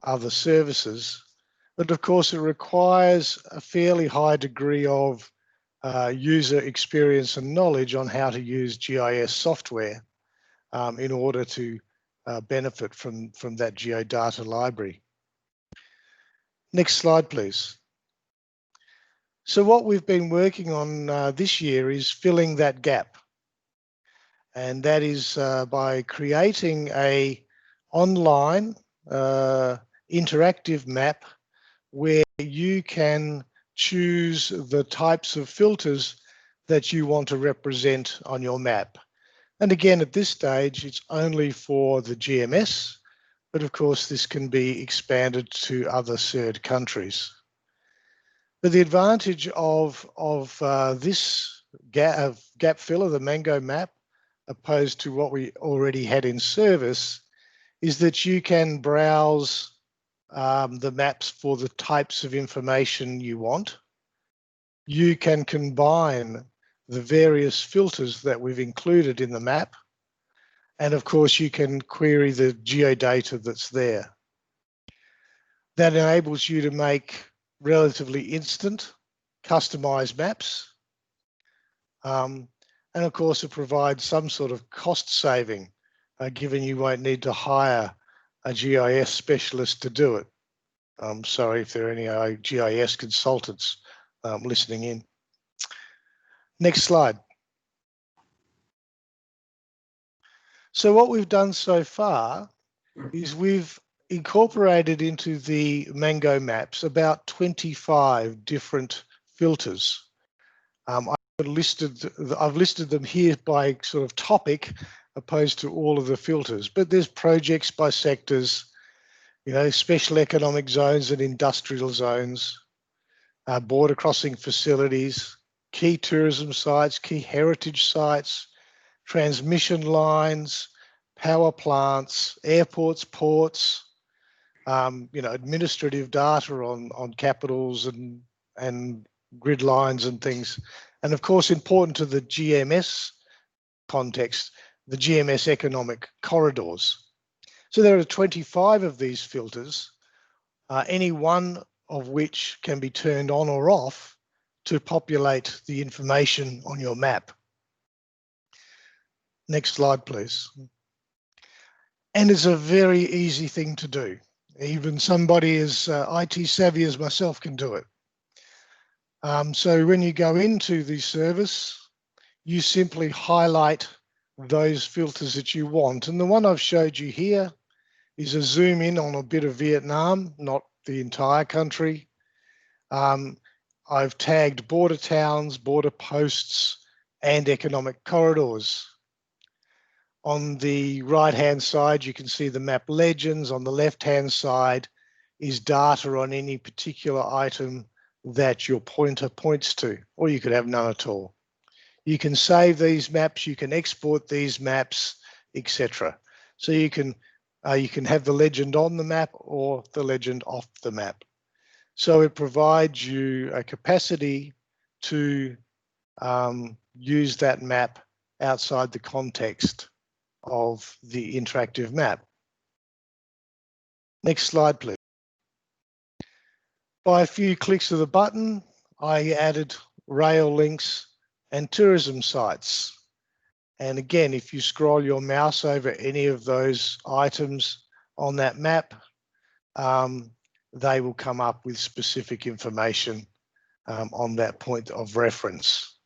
other services. But of course, it requires a fairly high degree of user experience and knowledge on how to use GIS software in order to benefit from that geodata library. Next slide, please. So what we've been working on this year is filling that gap. And that is by creating an online interactive map where you can choose the types of filters that you want to represent on your map. And again, at this stage, it's only for the GMS, but of course this can be expanded to other SERD countries. But the advantage of this gap filler, the Mango map, opposed to what we already had in service, is that you can browse the maps for the types of information you want. You can combine the various filters that we've included in the map. And of course, you can query the geodata that's there. That enables you to make relatively instant, customized maps. And of course, it provides some sort of cost saving, given you won't need to hire a GIS specialist to do it. I'm sorry if there are any GIS consultants listening in. Next slide. So what we've done so far is we've incorporated into the Mango maps about 25 different filters. I've listed them here by sort of topic opposed to all of the filters, but there's projects by sectors, you know, special economic zones and industrial zones, border crossing facilities, key tourism sites, key heritage sites, transmission lines, power plants, airports, ports, you know, administrative data on capitals and grid lines and things. And of course, important to the GMS context, the GMS economic corridors. So there are 25 of these filters, any one of which can be turned on or off to populate the information on your map. Next slide, please. And it's a very easy thing to do. Even somebody as IT savvy as myself can do it. So when you go into the service, you simply highlight those filters that you want. And the one I've showed you here is a zoom in on a bit of Vietnam, not the entire country. I've tagged border towns, border posts, and economic corridors. On the right-hand side, you can see the map legends. On the left-hand side is data on any particular item that your pointer points to, or you could have none at all. You can save these maps, you can export these maps, etc. So you can have the legend on the map or the legend off the map. So it provides you a capacity to use that map outside the context of the interactive map. Next slide, please. By a few clicks of the button, I added rail links and tourism sites. And again, if you scroll your mouse over any of those items on that map, they will come up with specific information on that point of reference.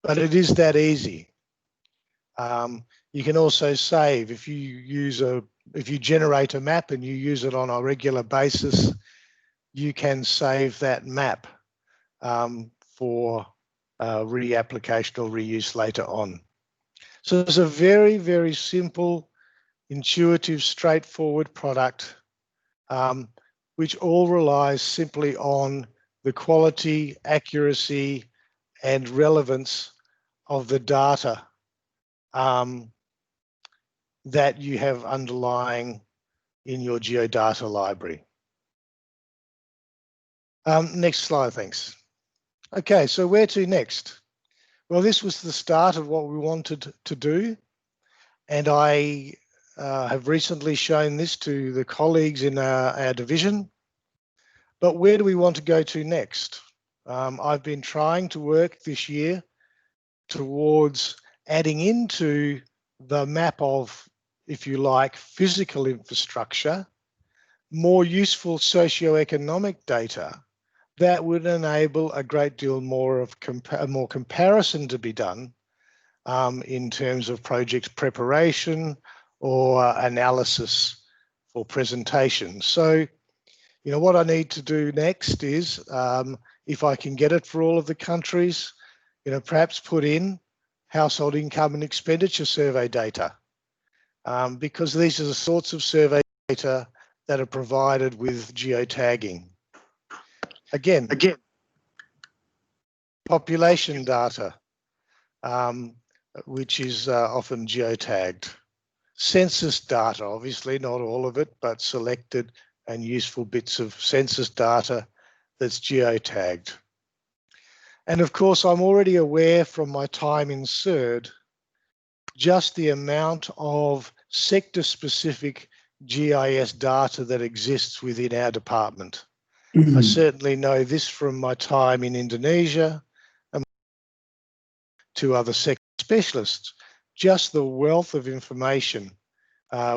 But it is that easy. You can also save if you generate a map and you use it on a regular basis, you can save that map for reapplication or reuse later on. So it's a very, very simple, intuitive, straightforward product, which all relies simply on the quality, accuracy, and relevance of the data that you have underlying in your geodata library. Next slide, thanks. Okay, so where to next? Well, this was the start of what we wanted to do, and I have recently shown this to the colleagues in our division. But where do we want to go to next? I've been trying to work this year towards adding into the map of, if you like, physical infrastructure, more useful socioeconomic data that would enable a great deal more of more comparison to be done in terms of project preparation or analysis for presentation. So, you know, what I need to do next is, if I can get it for all of the countries, you know, perhaps put in household income and expenditure survey data, because these are the sorts of survey data that are provided with geotagging. Again, population data, which is often geotagged. census data, obviously not all of it, but selected and useful bits of census data that's geotagged. And of course, I'm already aware from my time in SERD just the amount of sector-specific GIS data that exists within our department. I certainly know this from my time in Indonesia and to other sector specialists, just the wealth of information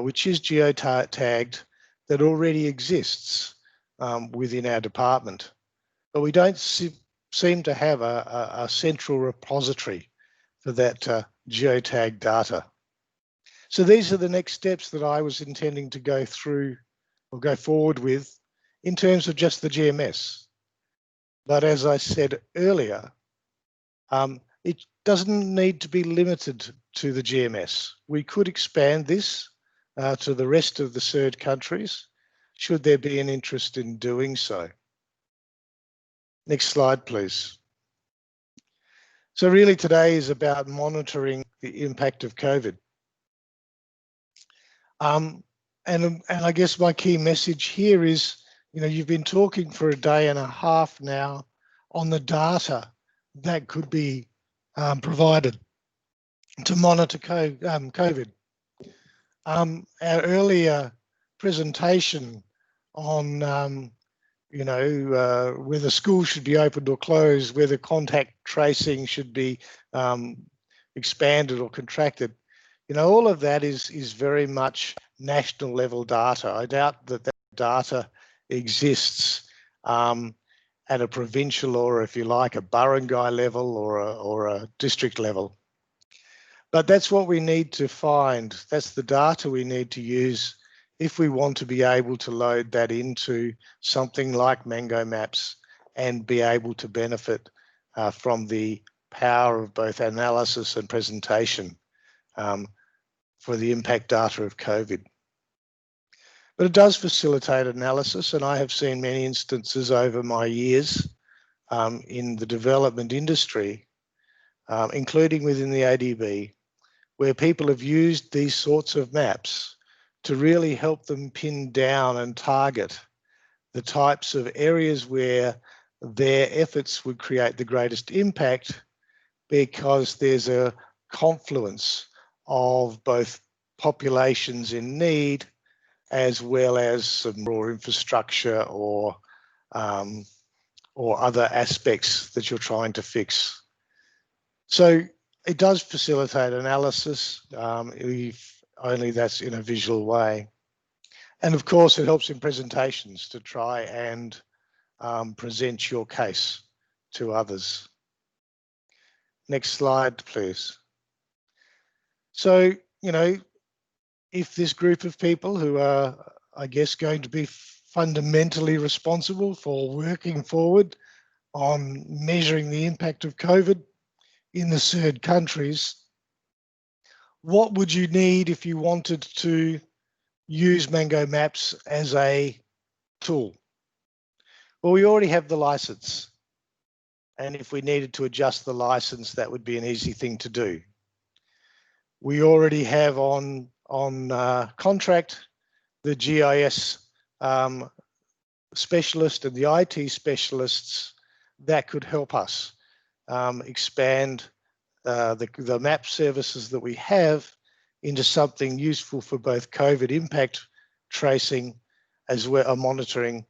which is geotagged that already exists within our department. But we don't seem to have a central repository for that geotagged data. So these are the next steps that I was intending to go through or go forward with in terms of just the GMS. But as I said earlier, it doesn't need to be limited to the GMS. We could expand this to the rest of the SERD countries, should there be an interest in doing so. Next slide, please. So really today is about monitoring the impact of COVID. And I guess my key message here is, you've been talking for a day and a half now on the data that could be provided to monitor COVID. Our earlier presentation on whether schools should be opened or closed, whether contact tracing should be expanded or contracted. All of that is very much national level data. I doubt that that data exists at a provincial or, if you like, a barangay level or a district level. But that's what we need to find. That's the data we need to use if we want to be able to load that into something like Mango Maps and be able to benefit from the power of both analysis and presentation for the impact data of COVID. But it does facilitate analysis, and I have seen many instances over my years in the development industry, including within the ADB, where people have used these sorts of maps to really help them pin down and target the types of areas where their efforts would create the greatest impact, because there's a confluence of both populations in need as well as some raw infrastructure or other aspects that you're trying to fix. So it does facilitate analysis, if only that's in a visual way. And of course, it helps in presentations to try and present your case to others. Next slide, please. So, if this group of people who are, I guess, going to be fundamentally responsible for working forward on measuring the impact of COVID in the SERD countries, what would you need if you wanted to use Mango Maps as a tool? Well, we already have the license. And if we needed to adjust the license, that would be an easy thing to do. We already have on contract the GIS specialist and the IT specialists that could help us expand the map services that we have into something useful for both COVID impact tracing as well, monitoring,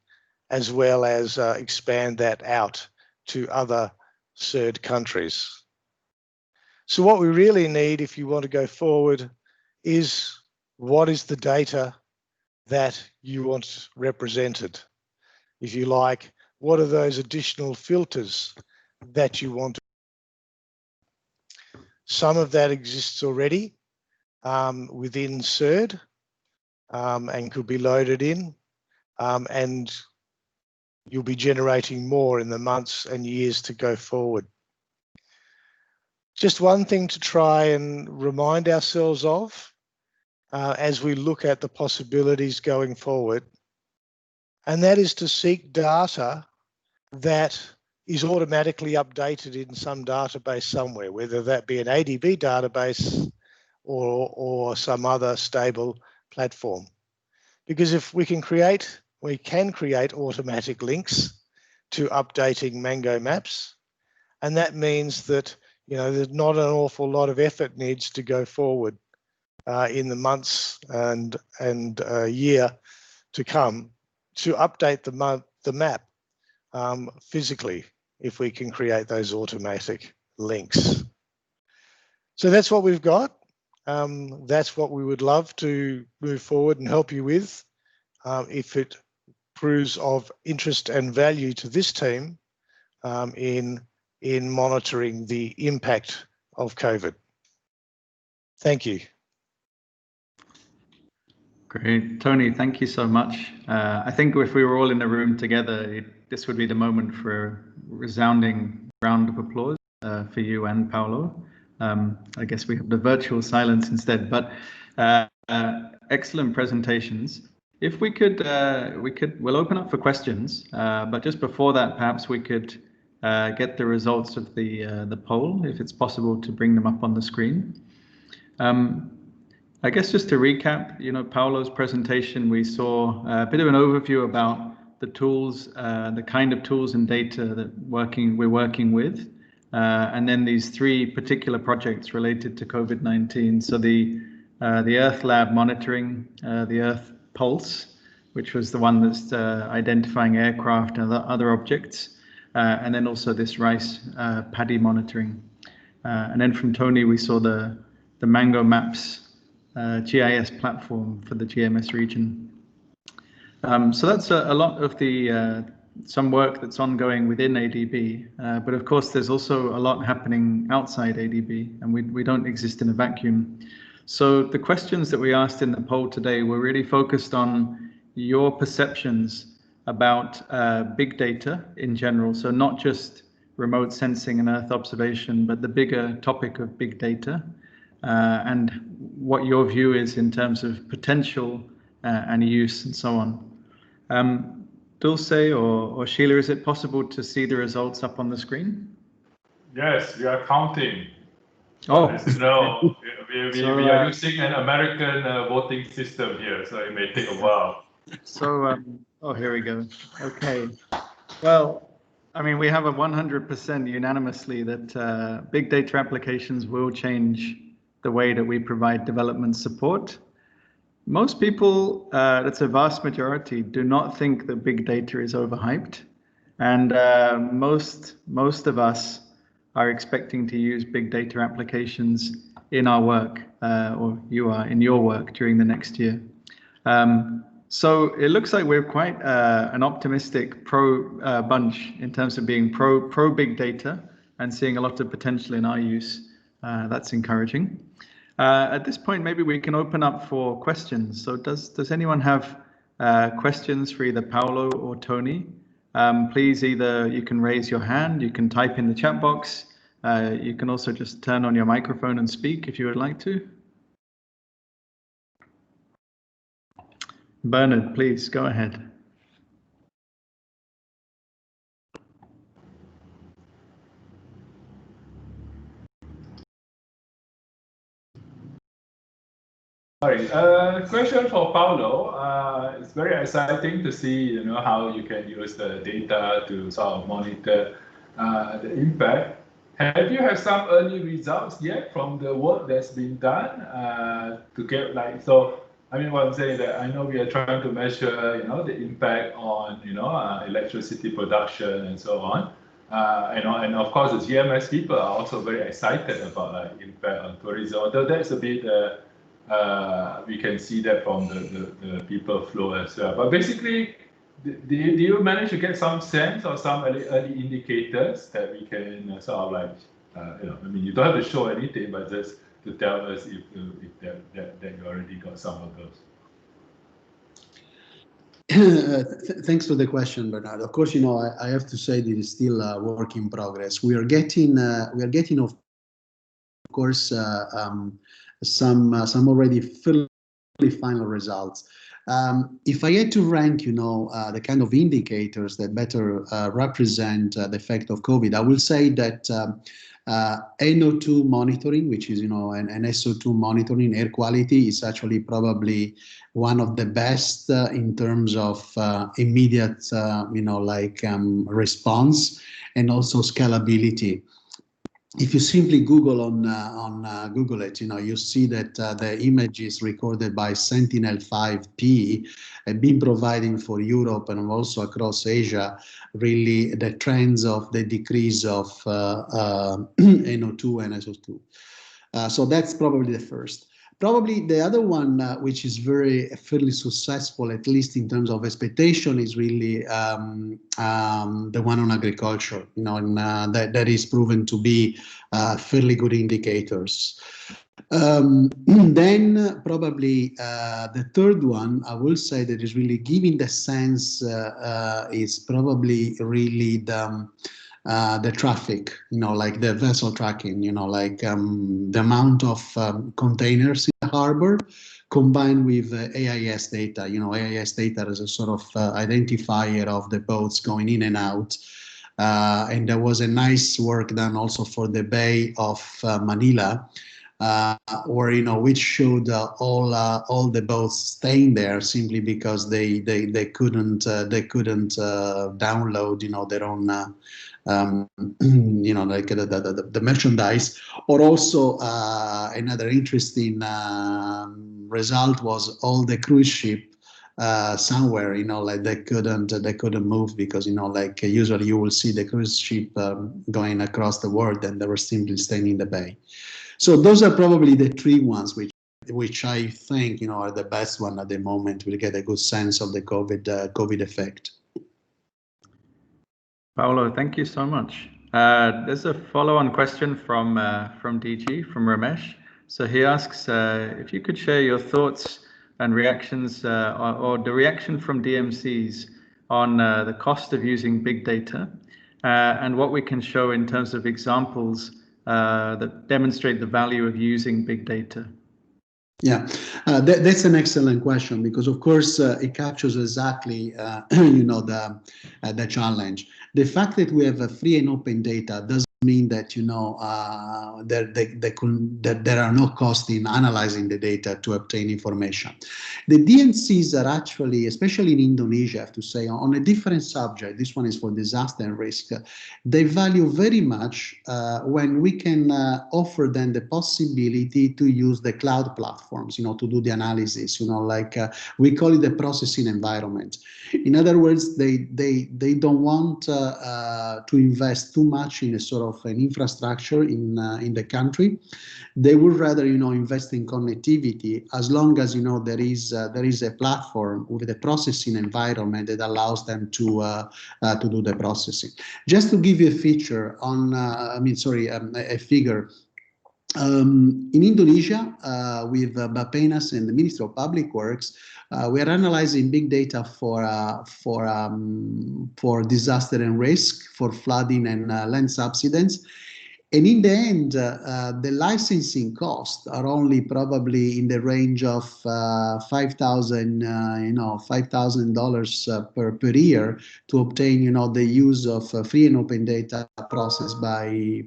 as well as expand that out to other SERD countries. So what we really need, if you want to go forward, is what is the data that you want represented? If you like, what are those additional filters that you want? Some of that exists already within SERD and could be loaded in, and you'll be generating more in the months and years to go forward. Just one thing to try and remind ourselves of as we look at the possibilities going forward, and that is to seek data that is automatically updated in some database somewhere, whether that be an ADB database or some other stable platform. Because if we can create automatic links to updating Mango maps, and that means that there's not an awful lot of effort needs to go forward in the months and year to come to update the map physically, if we can create those automatic links. So that's what we've got. That's what we would love to move forward and help you with. If it proves of interest and value to this team in monitoring the impact of COVID. Thank you. Great. Tony, thank you so much. I think if we were all in the room together, this would be the moment for a resounding round of applause for you and Paolo. I guess we have the virtual silence instead, but excellent presentations. If we could, we'll open up for questions, but just before that, perhaps we could get the results of the poll, if it's possible to bring them up on the screen. I guess just to recap, Paolo's presentation, we saw a bit of an overview about the tools, the kind of tools and data that we're working with, and then these three particular projects related to COVID-19. So the Earth Lab monitoring, the Earth Pulse, which was the one that's identifying aircraft and other objects, and then also this rice paddy monitoring. And then from Tony, we saw the Mango Maps GIS platform for the GMS region. So that's a lot of the some work that's ongoing within ADB, but of course there's also a lot happening outside ADB, and we don't exist in a vacuum. So the questions that we asked in the poll today were really focused on your perceptions about big data in general. So not just remote sensing and Earth observation, but the bigger topic of big data, and what your view is in terms of potential and use and so on. Dulce or Sheila, is it possible to see the results up on the screen? Yes, we are counting. Oh, no, we are using an American voting system here, so it may take a while. So, oh, here we go. Okay. Well, I mean, we have a 100% unanimously that big data applications will change the way that we provide development support. Most people, that's a vast majority, do not think that big data is overhyped. And most of us are expecting to use big data applications in our work, or you are in your work during the next year. So it looks like we're quite an optimistic bunch in terms of being pro big data and seeing a lot of potential in our use. That's encouraging. At this point, maybe we can open up for questions. So does anyone have questions for either Paolo or Tony? Please, either you can raise your hand, you can type in the chat box. You can also just turn on your microphone and speak if you would like to. Bernard, please go ahead. Sorry, question for Paolo. It's very exciting to see, how you can use the data to sort of monitor the impact. Have you had some early results yet from the work that's been done to get I mean, what I'm saying that I know we are trying to measure, the impact on, electricity production and so on. And of course, the GMS people are also very excited about impact on tourism. Although that's a bit, we can see that from the people flow as well. But basically, do you manage to get some sense or some early indicators that we can sort of I mean, you don't have to show anything, but just to tell us if that you already got some of those. Thanks for the question, Bernard. Of course, I have to say this is still a work in progress. We are getting, of course, some already fairly final results. If I had to rank, the kind of indicators that better represent the effect of COVID, I will say that NO2 monitoring, which is, an SO2 monitoring, air quality, is actually probably one of the best in terms of immediate, response and also scalability. If you simply Google on Google it, you see that the images recorded by Sentinel-5P have been providing for Europe and also across Asia, really the trends of the decrease of NO2 and SO2. So that's probably the first. Probably the other one, which is fairly successful, at least in terms of expectation, is really the one on agriculture. And that is proven to be fairly good indicators. Then probably the third one, I will say, that is really giving the sense is probably really the traffic, like the vessel tracking, the amount of containers in the harbor combined with AIS data. AIS data is a sort of identifier of the boats going in and out. And there was a nice work done also for the Bay of Manila, which showed all the boats staying there simply because they couldn't download their own the merchandise. Or also another interesting result was all the cruise ship somewhere, they couldn't move because, usually you will see the cruise ship going across the world, and they were simply staying in the bay. So those are probably the three ones which I think, are the best one at the moment. We'll get a good sense of the COVID effect. Paolo, thank you so much. There's a follow-on question from DG, from Ramesh. So he asks if you could share your thoughts and reactions, or the reaction from DMCs on the cost of using big data, and what we can show in terms of examples that demonstrate the value of using big data. Yeah, that's an excellent question, because of course it captures exactly the challenge. The fact that we have a free and open data doesn't mean that that there are no costs in analyzing the data to obtain information. The DMCs are actually, especially in Indonesia, I have to say, on a different subject. This one is for disaster and risk. They value very much when we can offer them the possibility to use the cloud platforms, to do the analysis. We call it the processing environment. In other words, they don't want to invest too much in a sort of an infrastructure in the country. They would rather invest in connectivity, as long as there is a platform with a processing environment that allows them to do the processing. Just to give you a figure on a figure. In Indonesia, with Bappenas and the Ministry of Public Works, we are analyzing big data for disaster and risk, for flooding and land subsidence. And in the end, the licensing costs are only probably in the range of $5,000 per year to obtain the use of free and open data processed by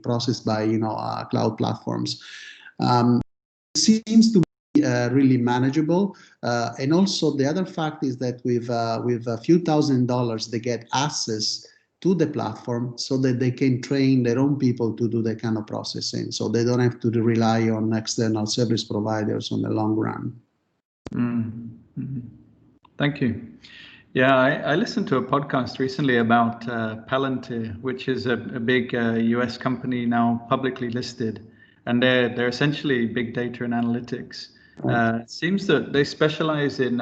cloud platforms. It seems to be really manageable, and also the other fact is that with a few $1,000s they get access to the platform, so that they can train their own people to do that kind of processing, so they don't have to rely on external service providers on the long run. Mm-hmm. Thank you. Yeah, I listened to a podcast recently about Palantir, which is a big US company now publicly listed, and they're essentially big data and analytics. It seems that they specialize in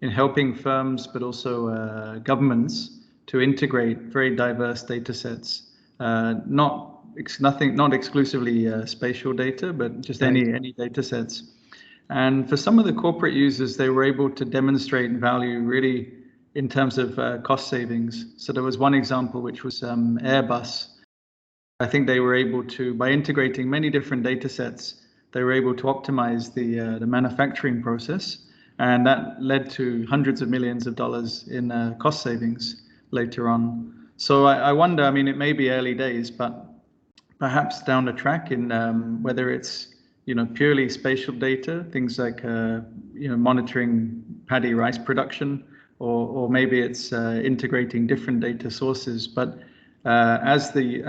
helping firms, but also governments, to integrate very diverse data sets, not exclusively spatial data, but just any data sets. And for some of the corporate users, they were able to demonstrate value really in terms of cost savings. So there was one example, which was Airbus. I think they were able to, by integrating many different data sets, they were able to optimize the manufacturing process, and that led to hundreds of millions of dollars in cost savings later on. So I wonder, I mean, it may be early days, but perhaps down the track in whether it's purely spatial data, things like monitoring paddy rice production, or maybe it's integrating different data sources. But as the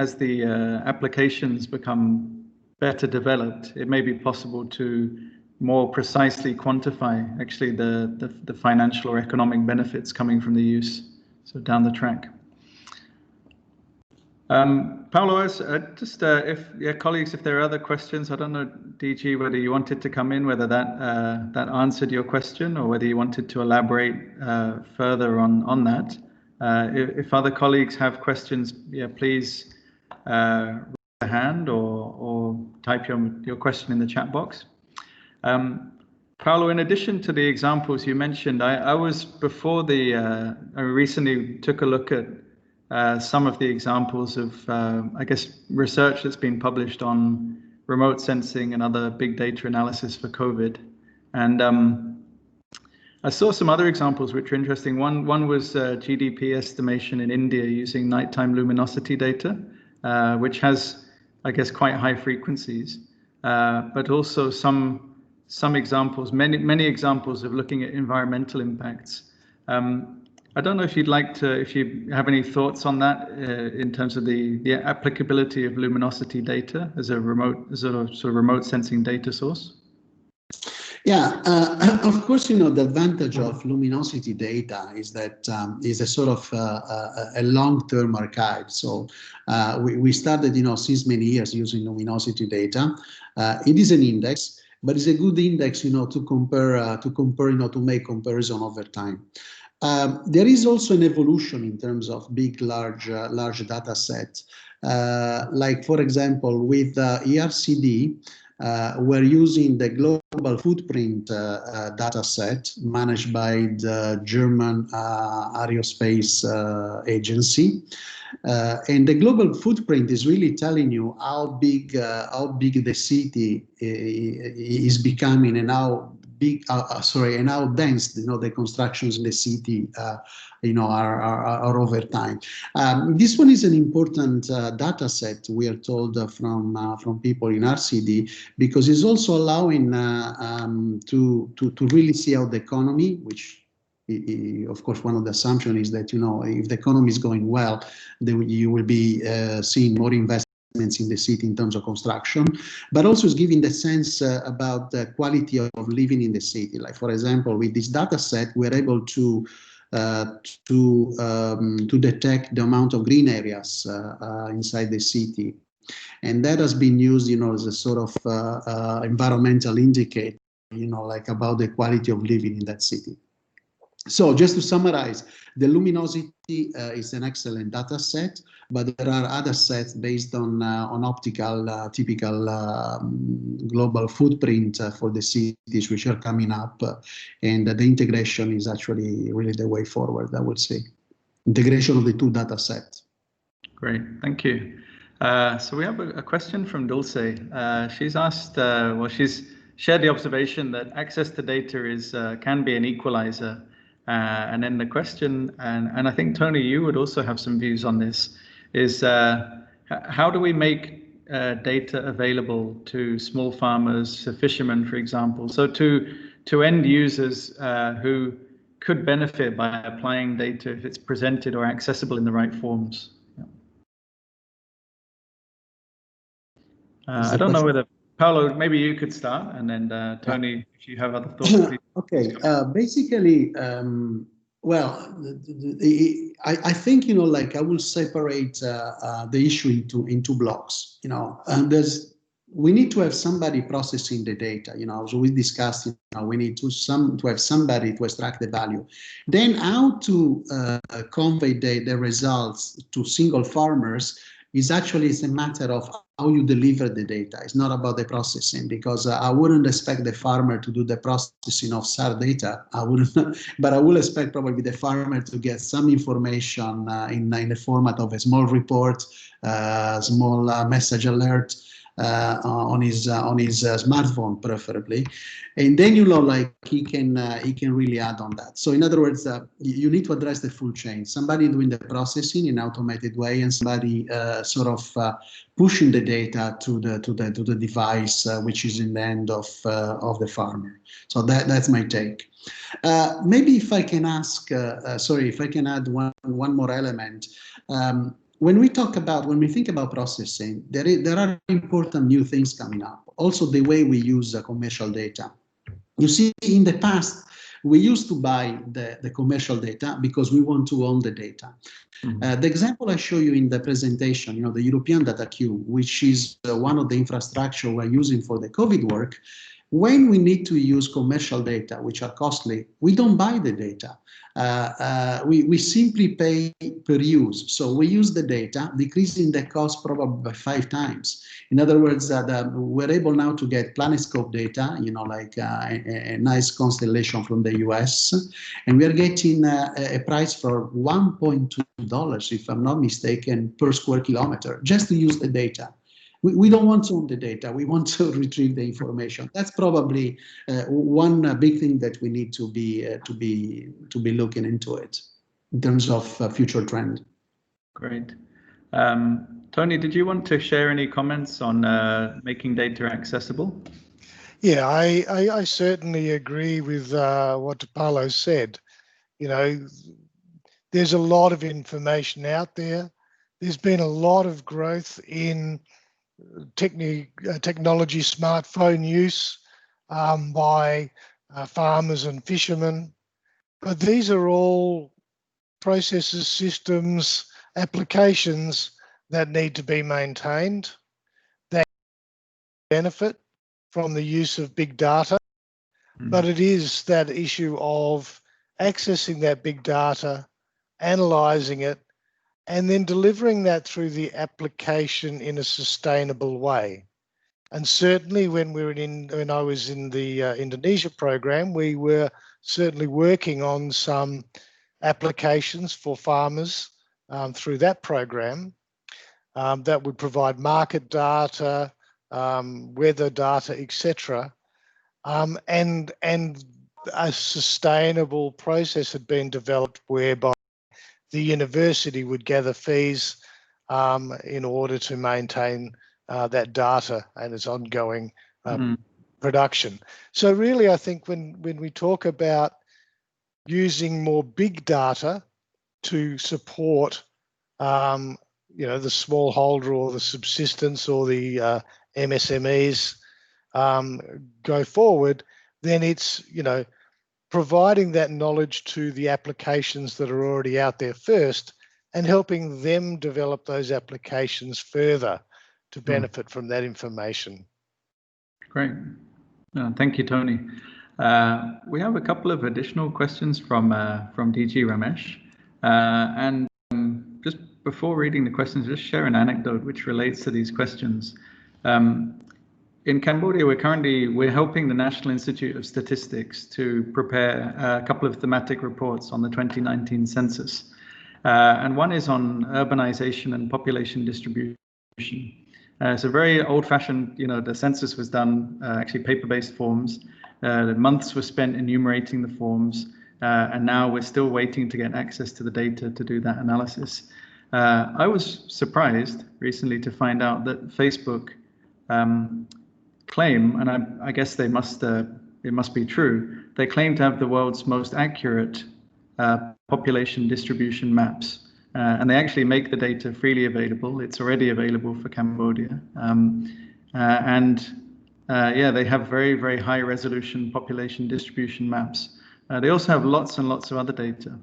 applications become better developed, it may be possible to more precisely quantify actually the financial or economic benefits coming from the use, so down the track. Paulo, just colleagues, if there are other questions, I don't know, DG, whether you wanted to come in, whether that answered your question, or whether you wanted to elaborate further on that. If other colleagues have questions, please raise a hand or type your question in the chat box. Paulo, in addition to the examples you mentioned, I recently took a look at some of the examples of, I guess, research that's been published on remote sensing and other big data analysis for COVID. And I saw some other examples which are interesting. One was GDP estimation in India using nighttime luminosity data, which has, I guess, quite high frequencies, but also some examples, many examples of looking at environmental impacts. I don't know if if you have any thoughts on that in terms of the applicability of luminosity data as a sort of remote sensing data source. Yeah, of course, the advantage of luminosity data is that is a sort of a long-term archive. So we started, since many years using luminosity data. It is an index, but it's a good index, to compare, to make comparison over time. There is also an evolution in terms of big, large data sets. Like, for example, with ERCD, we're using the global footprint data set managed by the German Aerospace Agency. And the global footprint is really telling you how big the city is becoming, and how big, and how dense, the constructions in the city, are over time. This one is an important data set, we are told from people in RCD, because it's also allowing to really see how the economy, which of course one of the assumptions is that if the economy is going well, then you will be seeing more investments in the city in terms of construction, but also is giving the sense about the quality of living in the city. Like, for example, with this data set, we're able to detect the amount of green areas inside the city, and that has been used, as a sort of environmental indicator, like about the quality of living in that city. So just to summarize, the luminosity is an excellent data set, but there are other sets based on optical, typical global footprint for the cities which are coming up, and the integration is actually really the way forward, I would say. Integration of the two data sets. Great, thank you. So we have a question from Dulce. She's asked, she's shared the observation that access to data can be an equalizer. And then the question, and I think, Tony, you would also have some views on this, is how do we make data available to small farmers, to fishermen, for example, so to end users who could benefit by applying data if it's presented or accessible in the right forms? I don't know whether, Paulo, maybe you could start, and then Tony, if you have other thoughts, please. Okay, basically, well, I think, like I will separate the issue into blocks, and we need to have somebody processing the data, so we discussed, we need to have somebody to extract the value. Then how to convey the results to single farmers is actually a matter of how you deliver the data. It's not about the processing, because I wouldn't expect the farmer to do the processing of SERD data. I wouldn't, but I will expect probably the farmer to get some information in the format of a small report, small message alert, on his smartphone, preferably, and then like he can really add on that. So in other words, you need to address the full chain. Somebody doing the processing in an automated way, and somebody sort of pushing the data to the device, which is in the hand of the farmer. So that's my take. Maybe if I can ask, if I can add one more element. When we think about processing, there are important new things coming up. Also, the way we use commercial data. You see, in the past, we used to buy the commercial data because we want to own the data. The example I show you in the presentation, the European data queue, which is one of the infrastructure we're using for the COVID work. When we need to use commercial data, which are costly, we don't buy the data. We simply pay per use. So we use the data, decreasing the cost probably by 5 times. In other words, we're able now to get PlanetScope data, like a nice constellation from the US, and we are getting a price for $1.2, if I'm not mistaken, per square kilometer, just to use the data. We don't want to own the data. We want to retrieve the information. That's probably one big thing that we need to be looking into it in terms of future trend. Great. Tony, did you want to share any comments on making data accessible? Yeah, I certainly agree with what Paulo said. There's a lot of information out there. There's been a lot of growth in technology, smartphone use by farmers and fishermen. But these are all processes, systems, applications that need to be maintained. They benefit from the use of big data, but it is that issue of accessing that big data, analyzing it, and then delivering that through the application in a sustainable way. And certainly when I was in the Indonesia program, we were certainly working on some applications for farmers through that program that would provide market data, weather data, etc. And a sustainable process had been developed whereby the university would gather fees in order to maintain that data and its ongoing production. So really, I think when we talk about using more big data to support, the smallholder or the subsistence or the MSMEs go forward, then it's, providing that knowledge to the applications that are already out there first and helping them develop those applications further to benefit from that information. Great. Thank you, Tony. We have a couple of additional questions from DG Ramesh. And just before reading the questions, just share an anecdote which relates to these questions. In Cambodia, we're helping the National Institute of Statistics to prepare a couple of thematic reports on the 2019 census. And one is on urbanization and population distribution. It's a very old-fashioned, the census was done, actually paper-based forms. The months were spent enumerating the forms, and now we're still waiting to get access to the data to do that analysis. I was surprised recently to find out that Facebook claim, and I guess it must be true, they claim to have the world's most accurate population distribution maps. And they actually make the data freely available. It's already available for Cambodia. They have very, very high resolution population distribution maps. They also have lots and lots of other data.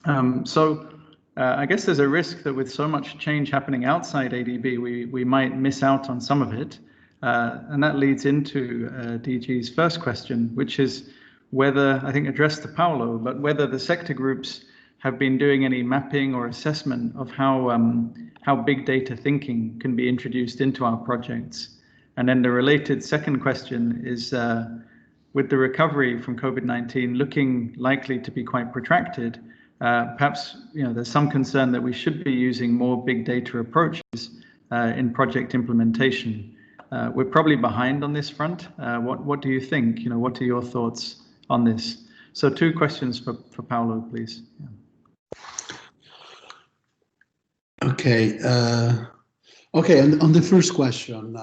I guess there's a risk that with so much change happening outside ADB, we might miss out on some of it. And that leads into DG's first question, which is whether, I think addressed to Paulo, but whether the sector groups have been doing any mapping or assessment of how big data thinking can be introduced into our projects. And then the related second question is, with the recovery from COVID-19 looking likely to be quite protracted, perhaps there's some concern that we should be using more big data approaches in project implementation. we're probably behind on this front. What do you think? What are your thoughts on this? So 2 questions for Paulo, please. Yeah. Okay. Okay. On the first question,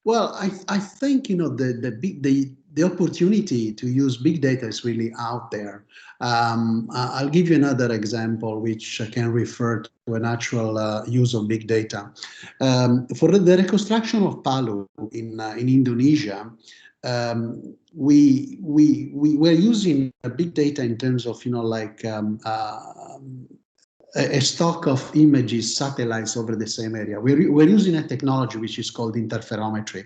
well, I think the opportunity to use big data is really out there. I'll give you another example which can refer to a natural use of big data. For the reconstruction of Palu in Indonesia, we were using big data in terms of a stock of images, satellites over the same area. We're using a technology which is called interferometry.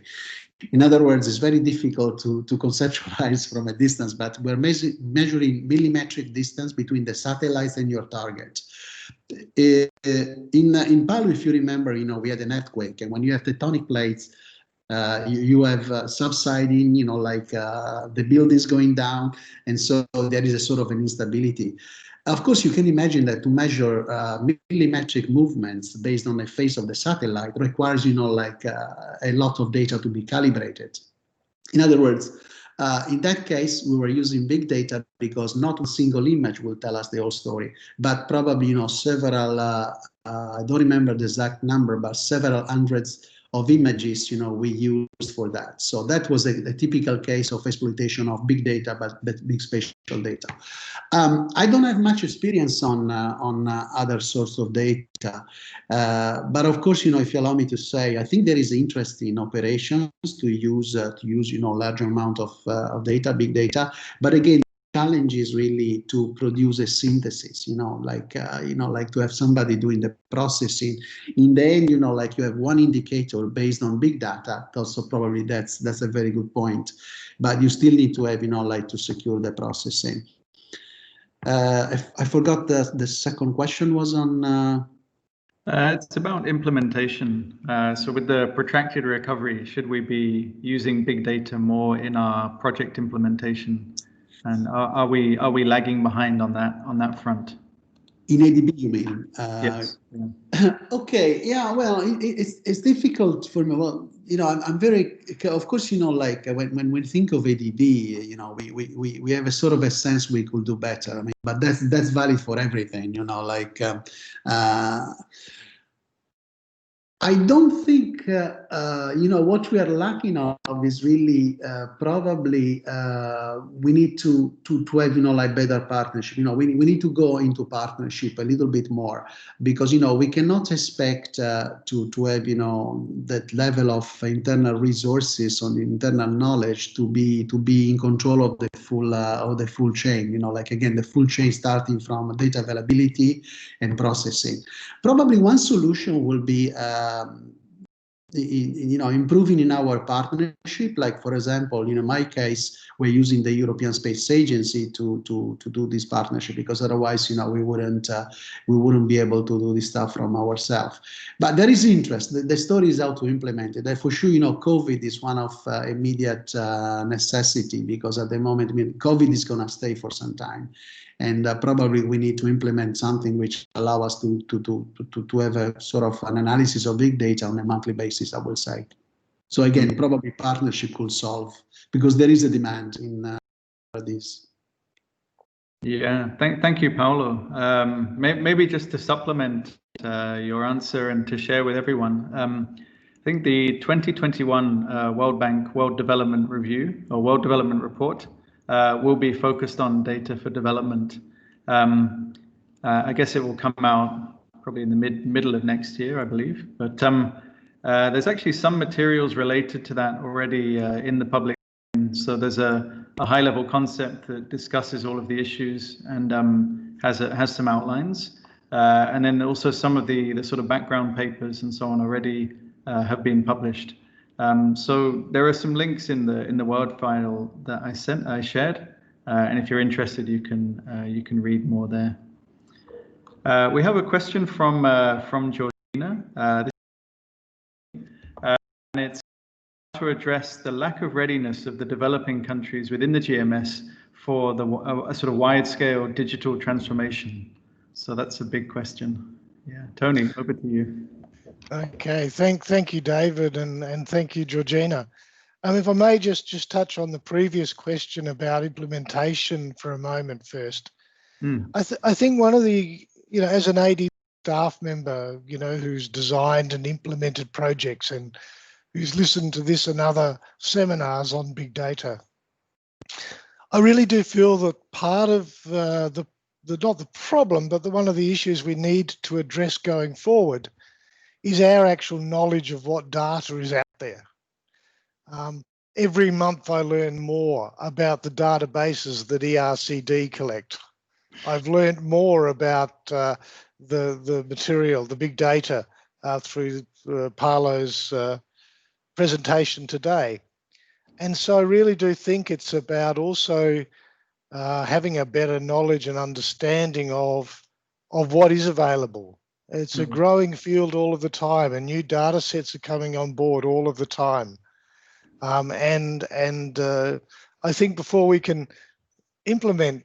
In other words, it's very difficult to conceptualize from a distance, but we're measuring millimetric distance between the satellites and your target. In Palu, if you remember, we had an earthquake, and when you have tectonic plates, you have subsiding, the buildings going down, and so there is a sort of an instability. Of course, you can imagine that to measure millimetric movements based on the phase of the satellite requires, a lot of data to be calibrated. In other words, in that case, we were using big data because not a single image will tell us the whole story, but probably, several, I don't remember the exact number, but several hundreds of images, we used for that. So that was a typical case of exploitation of big data, but big spatial data. I don't have much experience on other sorts of data, but of course, if you allow me to say, I think there is interest in operations to use larger amount of data, big data. But again, the challenge is really to produce a synthesis. Like to have somebody doing the processing. In the end, you have one indicator based on big data. Also, probably that's a very good point. But you still need to have, to secure the processing. I forgot the second question was on. It's about implementation. So with the protracted recovery, should we be using big data more in our project implementation? And are we lagging behind on that front? In ADB, you mean? Yes. Yeah. Okay. Yeah. Well, it's difficult for me. Well, I'm very. Of course, when we think of ADB, we have a sort of a sense we could do better. I mean, but that's valid for everything. I don't think, what we are lacking of is really probably we need to have, better partnership. We need to go into partnership a little bit more because, we cannot expect to have, that level of internal resources on internal knowledge to be in control of the full chain. Again, the full chain starting from data availability and processing. Probably one solution will be improving in our partnership. Like, for example, in my case, we're using the European Space Agency to do this partnership because otherwise, we wouldn't be able to do this stuff from ourselves. But there is interest. The story is how to implement it. And for sure, COVID is one of immediate necessity because at the moment, COVID is going to stay for some time. And probably we need to implement something which allow us to have a sort of an analysis of big data on a monthly basis, I will say. So again, probably partnership could solve because there is a demand in this. Yeah, thank you, Paulo. Maybe just to supplement your answer and to share with everyone, I think the 2021 World Bank World Development Review or World Development Report will be focused on data for development. I guess it will come out probably in the middle of next year, I believe. But there's actually some materials related to that already in the public. So there's a high-level concept that discusses all of the issues and has some outlines. And then also some of the sort of background papers and so on already have been published. So there are some links in the Word file that I shared, and if you're interested, you can read more there. We have a question from Georgina, and it's to address the lack of readiness of the developing countries within the GMS for a sort of wide-scale digital transformation. So that's a big question. Yeah, Tony, over to you. Okay, thank you, David, and thank you, Georgina. If I may just touch on the previous question about implementation for a moment first. I think one of the, as an AD staff member, who's designed and implemented projects and who's listened to this and other seminars on big data, I really do feel that part of not the problem, but one of the issues we need to address going forward is our actual knowledge of what data is out there. Every month I learn more about the databases that ERCD collect. I've learned more about the material, the big data, through Paolo's presentation today. And so I really do think it's about also having a better knowledge and understanding of what is available. It's a growing field all of the time, and new data sets are coming on board all of the time. And I think before we can implement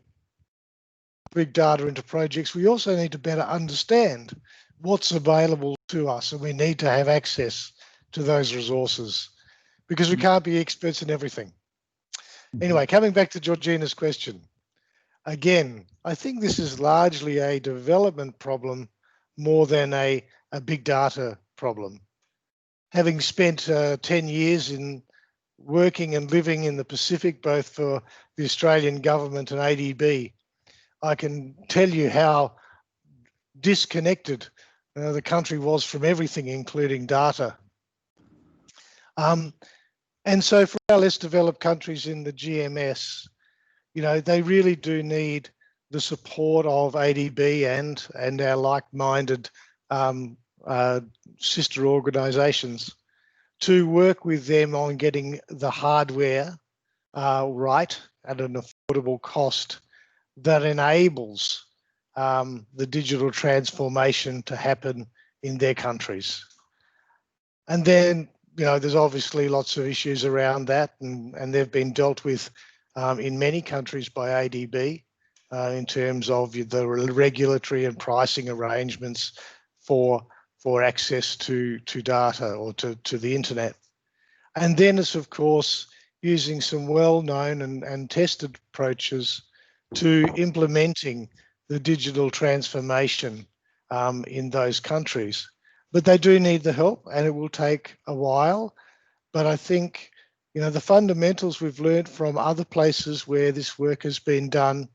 big data into projects, we also need to better understand what's available to us, and we need to have access to those resources because we can't be experts in everything. Anyway, coming back to Georgina's question, again, I think this is largely a development problem more than a big data problem. Having spent 10 years in working and living in the Pacific, both for the Australian government and ADB, I can tell you how disconnected the country was from everything, including data. And so for our less developed countries in the GMS, they really do need the support of ADB and our like-minded sister organisations to work with them on getting the hardware right at an affordable cost that enables the digital transformation to happen in their countries. And then, there's obviously lots of issues around that, and they've been dealt with in many countries by ADB in terms of the regulatory and pricing arrangements for access to data or to the internet. And then it's, of course, using some well-known and tested approaches to implementing the digital transformation in those countries. But they do need the help, and it will take a while. But I think, the fundamentals we've learned from other places where this work has been done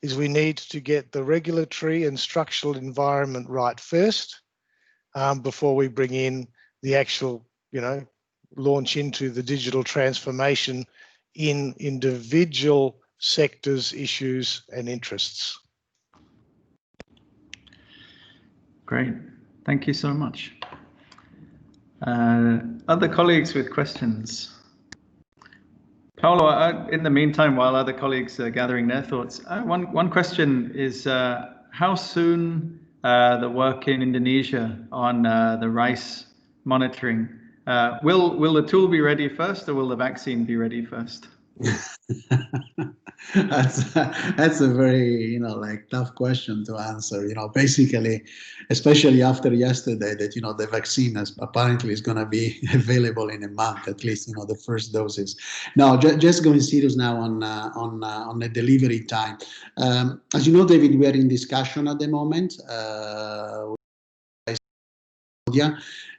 is we need to get the regulatory and structural environment right first before we bring in the actual, launch into the digital transformation in individual sectors, issues, and interests. Great. Thank you so much. Other colleagues with questions? Paolo, in the meantime, while other colleagues are gathering their thoughts, one question is how soon the work in Indonesia on the rice monitoring, will the tool be ready first, or will the vaccine be ready first? That's a very tough question to answer. Basically, especially after yesterday, that the vaccine apparently is going to be available in a month, at least the first doses. Now, just going serious now on the delivery time. As you know, David, we are in discussion at the moment.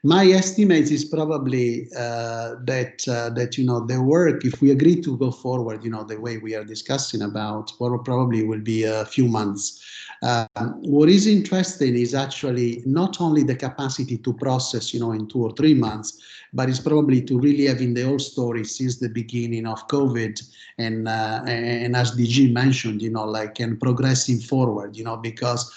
My estimate is probably that the work, if we agree to go forward, the way we are discussing about, probably will be a few months. What is interesting is actually not only the capacity to process, in 2 or 3 months, but it's probably to really having the whole story since the beginning of COVID and as DG mentioned, and progressing forward, because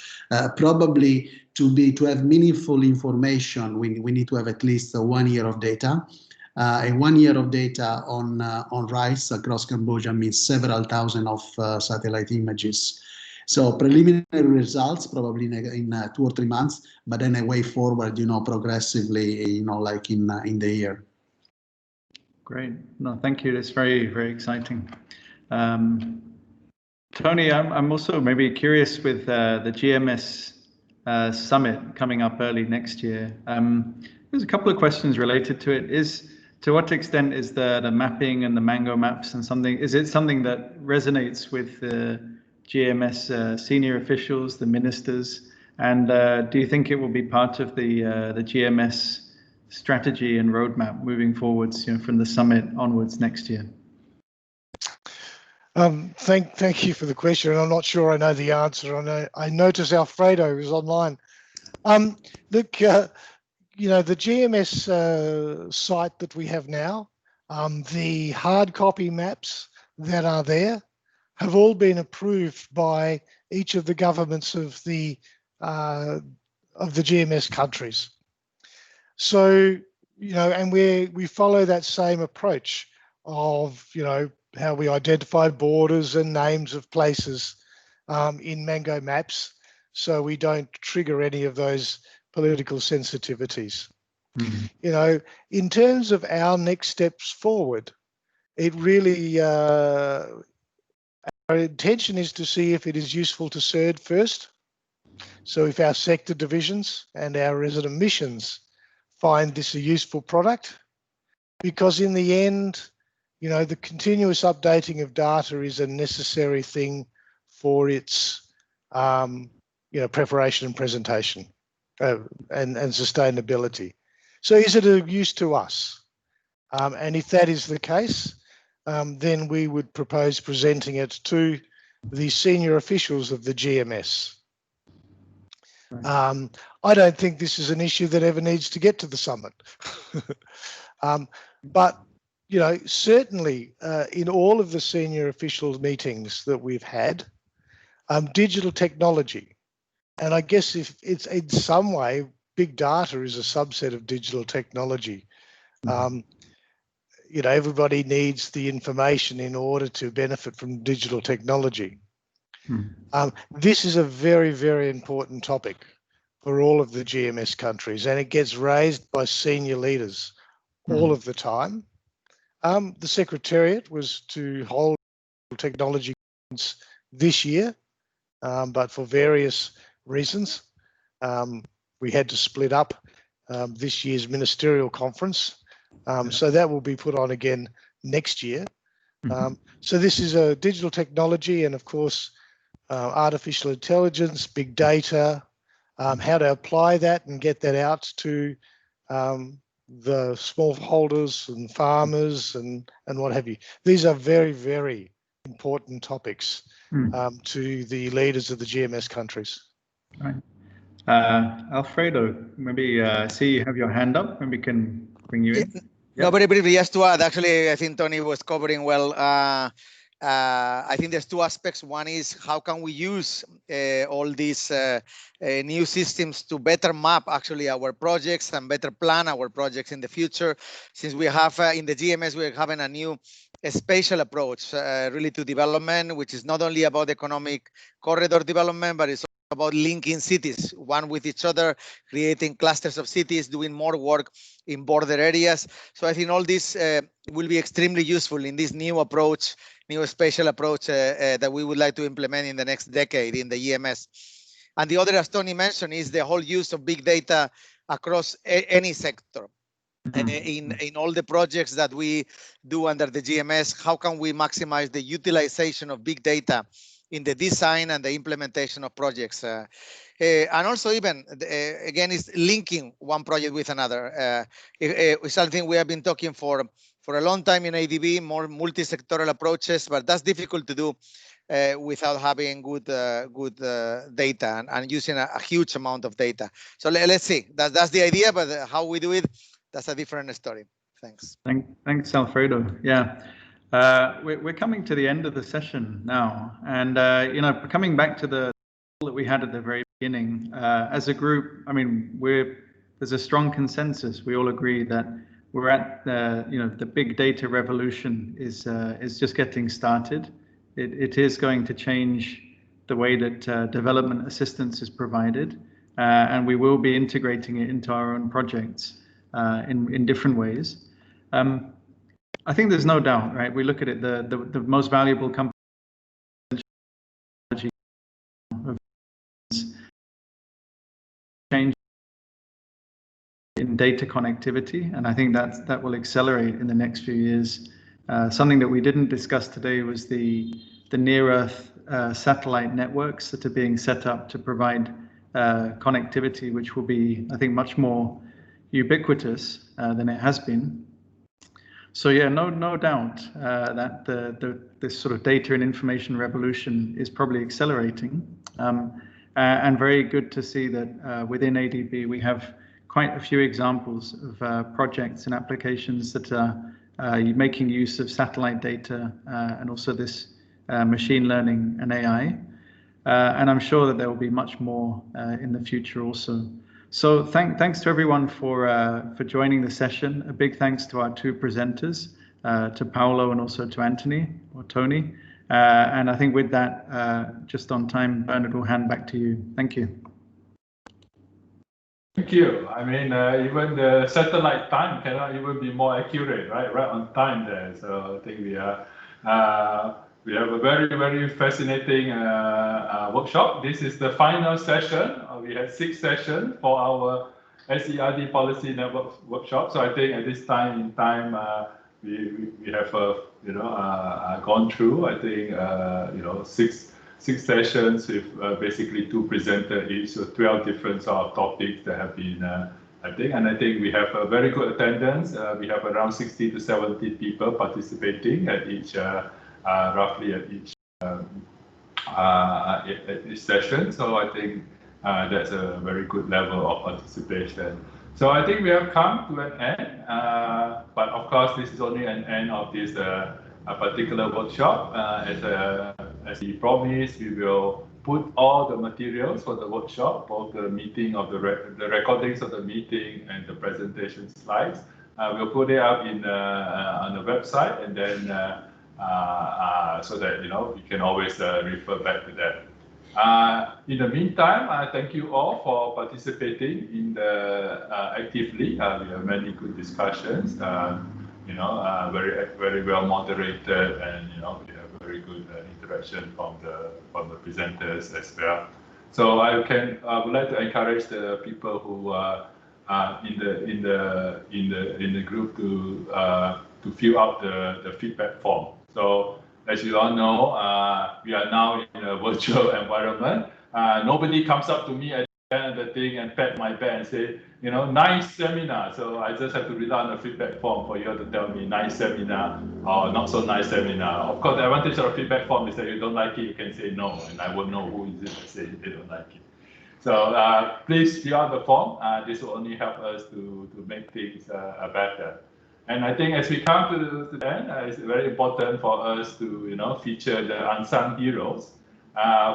probably to have meaningful information, we need to have at least 1 year of data. And 1 year of data on rice across Cambodia means several thousand of satellite images. So preliminary results probably in 2 or 3 months, but then a way forward, progressively, like in the year. Great. No, thank you. That's very, very exciting. Tony, I'm also maybe curious with the GMS summit coming up early next year. There's a couple of questions related to it. To what extent is the mapping and the Mango maps and something, is it something that resonates with the GMS senior officials, the ministers? And do you think it will be part of the GMS strategy and roadmap moving forwards, from the summit onwards next year? Thank you for the question. I'm not sure I know the answer. I notice Alfredo is online. Look, the GMS site that we have now, the hard copy maps that are there have all been approved by each of the governments of the GMS countries. So, and we follow that same approach of, how we identify borders and names of places in Mango maps, so we don't trigger any of those political sensitivities. Mm-hmm. In terms of our next steps forward, it really, our intention is to see if it is useful to SERD first. So if our sector divisions and our resident missions find this a useful product, because in the end, the continuous updating of data is a necessary thing for its, preparation and presentation and sustainability. So is it of use to us? And if that is the case, then we would propose presenting it to the senior officials of the GMS. Right. I don't think this is an issue that ever needs to get to the summit. But certainly in all of the senior official meetings that we've had, digital technology, and I guess if it's in some way, big data is a subset of digital technology. Everybody needs the information in order to benefit from digital technology. This is a very, very important topic for all of the GMS countries, and it gets raised by senior leaders all of the time. The Secretariat was to hold technology this year, but for various reasons, we had to split up this year's ministerial conference. So that will be put on again next year. So this is a digital technology and, of course, artificial intelligence, big data, how to apply that and get that out to the smallholders and farmers and what have you. These are very, very important topics to the leaders of the GMS countries. Right. Alfredo, maybe see you have your hand up and we can bring you in. No, very briefly, just to add, actually, I think Tony was covering well. I think there's two aspects. One is how can we use all these new systems to better map actually our projects and better plan our projects in the future. Since we have in the GMS, we're having a new spatial approach really to development, which is not only about economic corridor development, but it's about linking cities one with each other, creating clusters of cities, doing more work in border areas. So I think all this will be extremely useful in this new approach, new spatial approach that we would like to implement in the next decade in the EMS. And the other, as Tony mentioned, is the whole use of big data across any sector. In all the projects that we do under the GMS, how can we maximize the utilization of big data in the design and the implementation of projects? And also even, again, is linking one project with another. It's something we have been talking for a long time in ADB, more multi-sectoral approaches, but that's difficult to do without having good data and using a huge amount of data. So let's see, that's the idea, but how we do it, that's a different story. Thanks. Thanks, Alfredo. Yeah. We're coming to the end of the session now, and coming back to the that we had at the very beginning, as a group, I mean, there's a strong consensus. We all agree that we're at the big data revolution is just getting started. It is going to change the way that development assistance is provided, and we will be integrating it into our own projects in different ways. I think there's no doubt, right? We look at it, the most valuable company data connectivity, and I think that will accelerate in the next few years. Something that we didn't discuss today was the near-Earth satellite networks that are being set up to provide connectivity, which will be, I think, much more ubiquitous than it has been. So yeah, no doubt that this sort of data and information revolution is probably accelerating, and very good to see that within ADB we have quite a few examples of projects and applications that are making use of satellite data and also this machine learning and AI. And I'm sure that there will be much more in the future also. So thanks to everyone for joining the session. A big thanks to our two presenters, to Paolo and also to Anthony or Tony. And I think with that, just on time, Bernard will hand back to you. Thank you. Thank you. I mean, even the satellite time cannot even be more accurate, right? Right on time there. So I think we have a very, very fascinating workshop. This is the final session. We had 6 sessions for our SERD policy network workshop. So I think at this time in time, we have gone through, I think, 6 sessions with basically 2 presenters each, so 12 different sort of topics that have been, I think we have a very good attendance. We have around 60 to 70 people participating at each, roughly at each session. So I think that's a very good level of participation. So I think we have come to an end, but of course this is only an end of this particular workshop. As we promised, we will put all the materials for the workshop, both the meeting of the recordings of the meeting and the presentation slides. We'll put it up in on the website, and then so that we can always refer back to that. In the meantime, thank you all for participating in the actively. We have many good discussions. Very well moderated, and we have very good interaction from the presenters as well. So I would like to encourage the people who are in the group to fill out the feedback form. So as you all know, we are now in a virtual environment. Nobody comes up to me at the end of the thing and pat my back and say, nice seminar. So I just have to read out the feedback form for you to tell me nice seminar or not so nice seminar. Of course, the advantage of a feedback form is that you don't like it, you can say no, and I won't know who is it that say they don't like it. So please fill out the form. This will only help us to make things better. And I think as we come to the end, it's very important for us to feature the unsung heroes.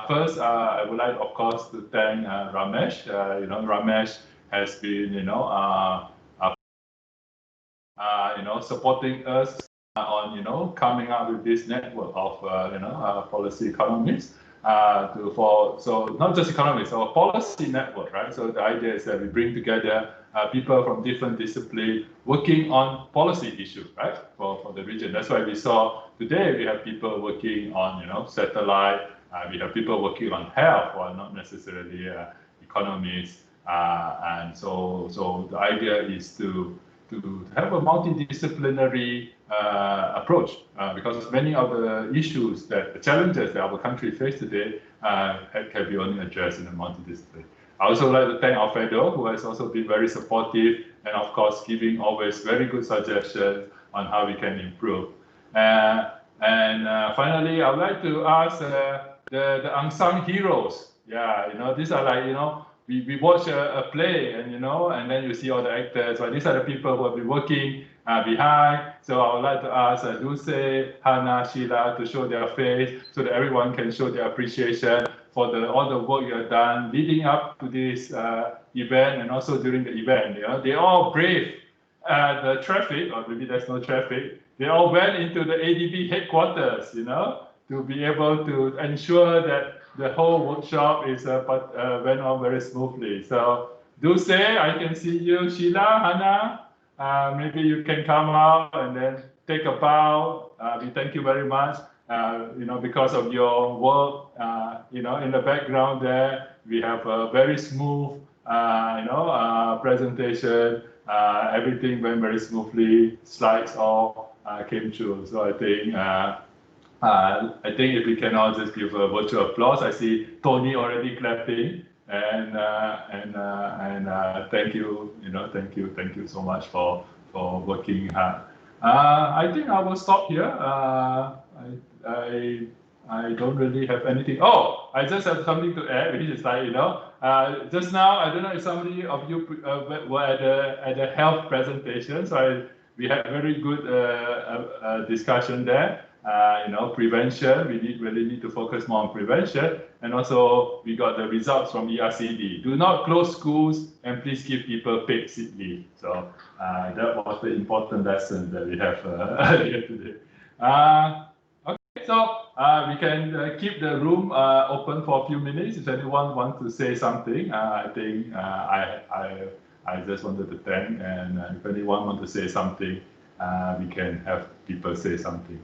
First, I would like, of course, to thank Ramesh. Ramesh has been, supporting us on, coming up with this network of, policy economists. So not just economists, our policy network, right? So the idea is that we bring together people from different disciplines working on policy issues, right? For the region. That's why we saw today we have people working on, satellite. We have people working on health, or not necessarily economists. And so the idea is to have a multidisciplinary approach, because many of the issues the challenges that our country faces today can be only addressed in a multidisciplinary. I also like to thank Alfredo, who has also been very supportive and of course giving always very good suggestions on how we can improve. And finally, I would like to ask the unsung heroes. Yeah, these are like, we watch a play and then you see all the actors, but these are the people who have been working behind. So I would like to ask Dulce, Hannah, Sheila to show their face so that everyone can show their appreciation for all the work you have done leading up to this event and also during the event. They all braved the traffic, or maybe there's no traffic. They all went into the ADB headquarters, to be able to ensure that the whole workshop went on very smoothly. So Dulce, I can see you. Sheila, Hannah, maybe you can come out and then take a bow. We thank you very much. Because of your work, in the background there, we have a very smooth, presentation. everything went very smoothly. Slides all came through. So I think if we can all just give a virtual applause. I see Tony already clapping, and thank you, thank you so much for working hard. I think I will stop here. I don't really have anything. Oh, I just have something to add, which is like, just now, I don't know if somebody of you were at the health presentation. So we had very good discussion there. Prevention, we really need to focus more on prevention. And also we got the results from ERCD. Do not close schools and please give people paid sick leave. So that was the important lesson that we have here today. Okay, so we can keep the room open for a few minutes. If anyone wants to say something, I think I just wanted to thank, and if anyone wants to say something, we can have people say something.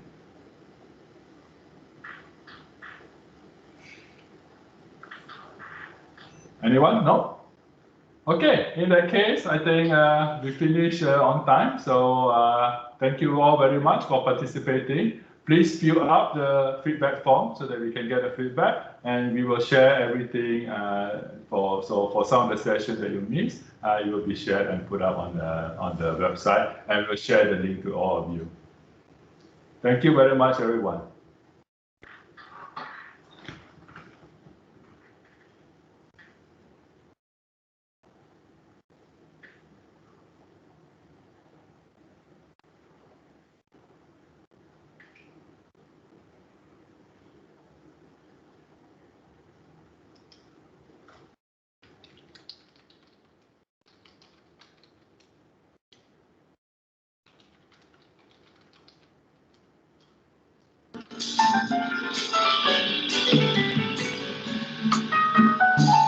Anyone? No? Okay, in that case, I think we finish on time. So thank you all very much for participating. Please fill out the feedback form so that we can get the feedback, and we will share everything for some of the sessions that you missed. It will be shared and put up on the website, and we'll share the link to all of you. Thank you very much, everyone.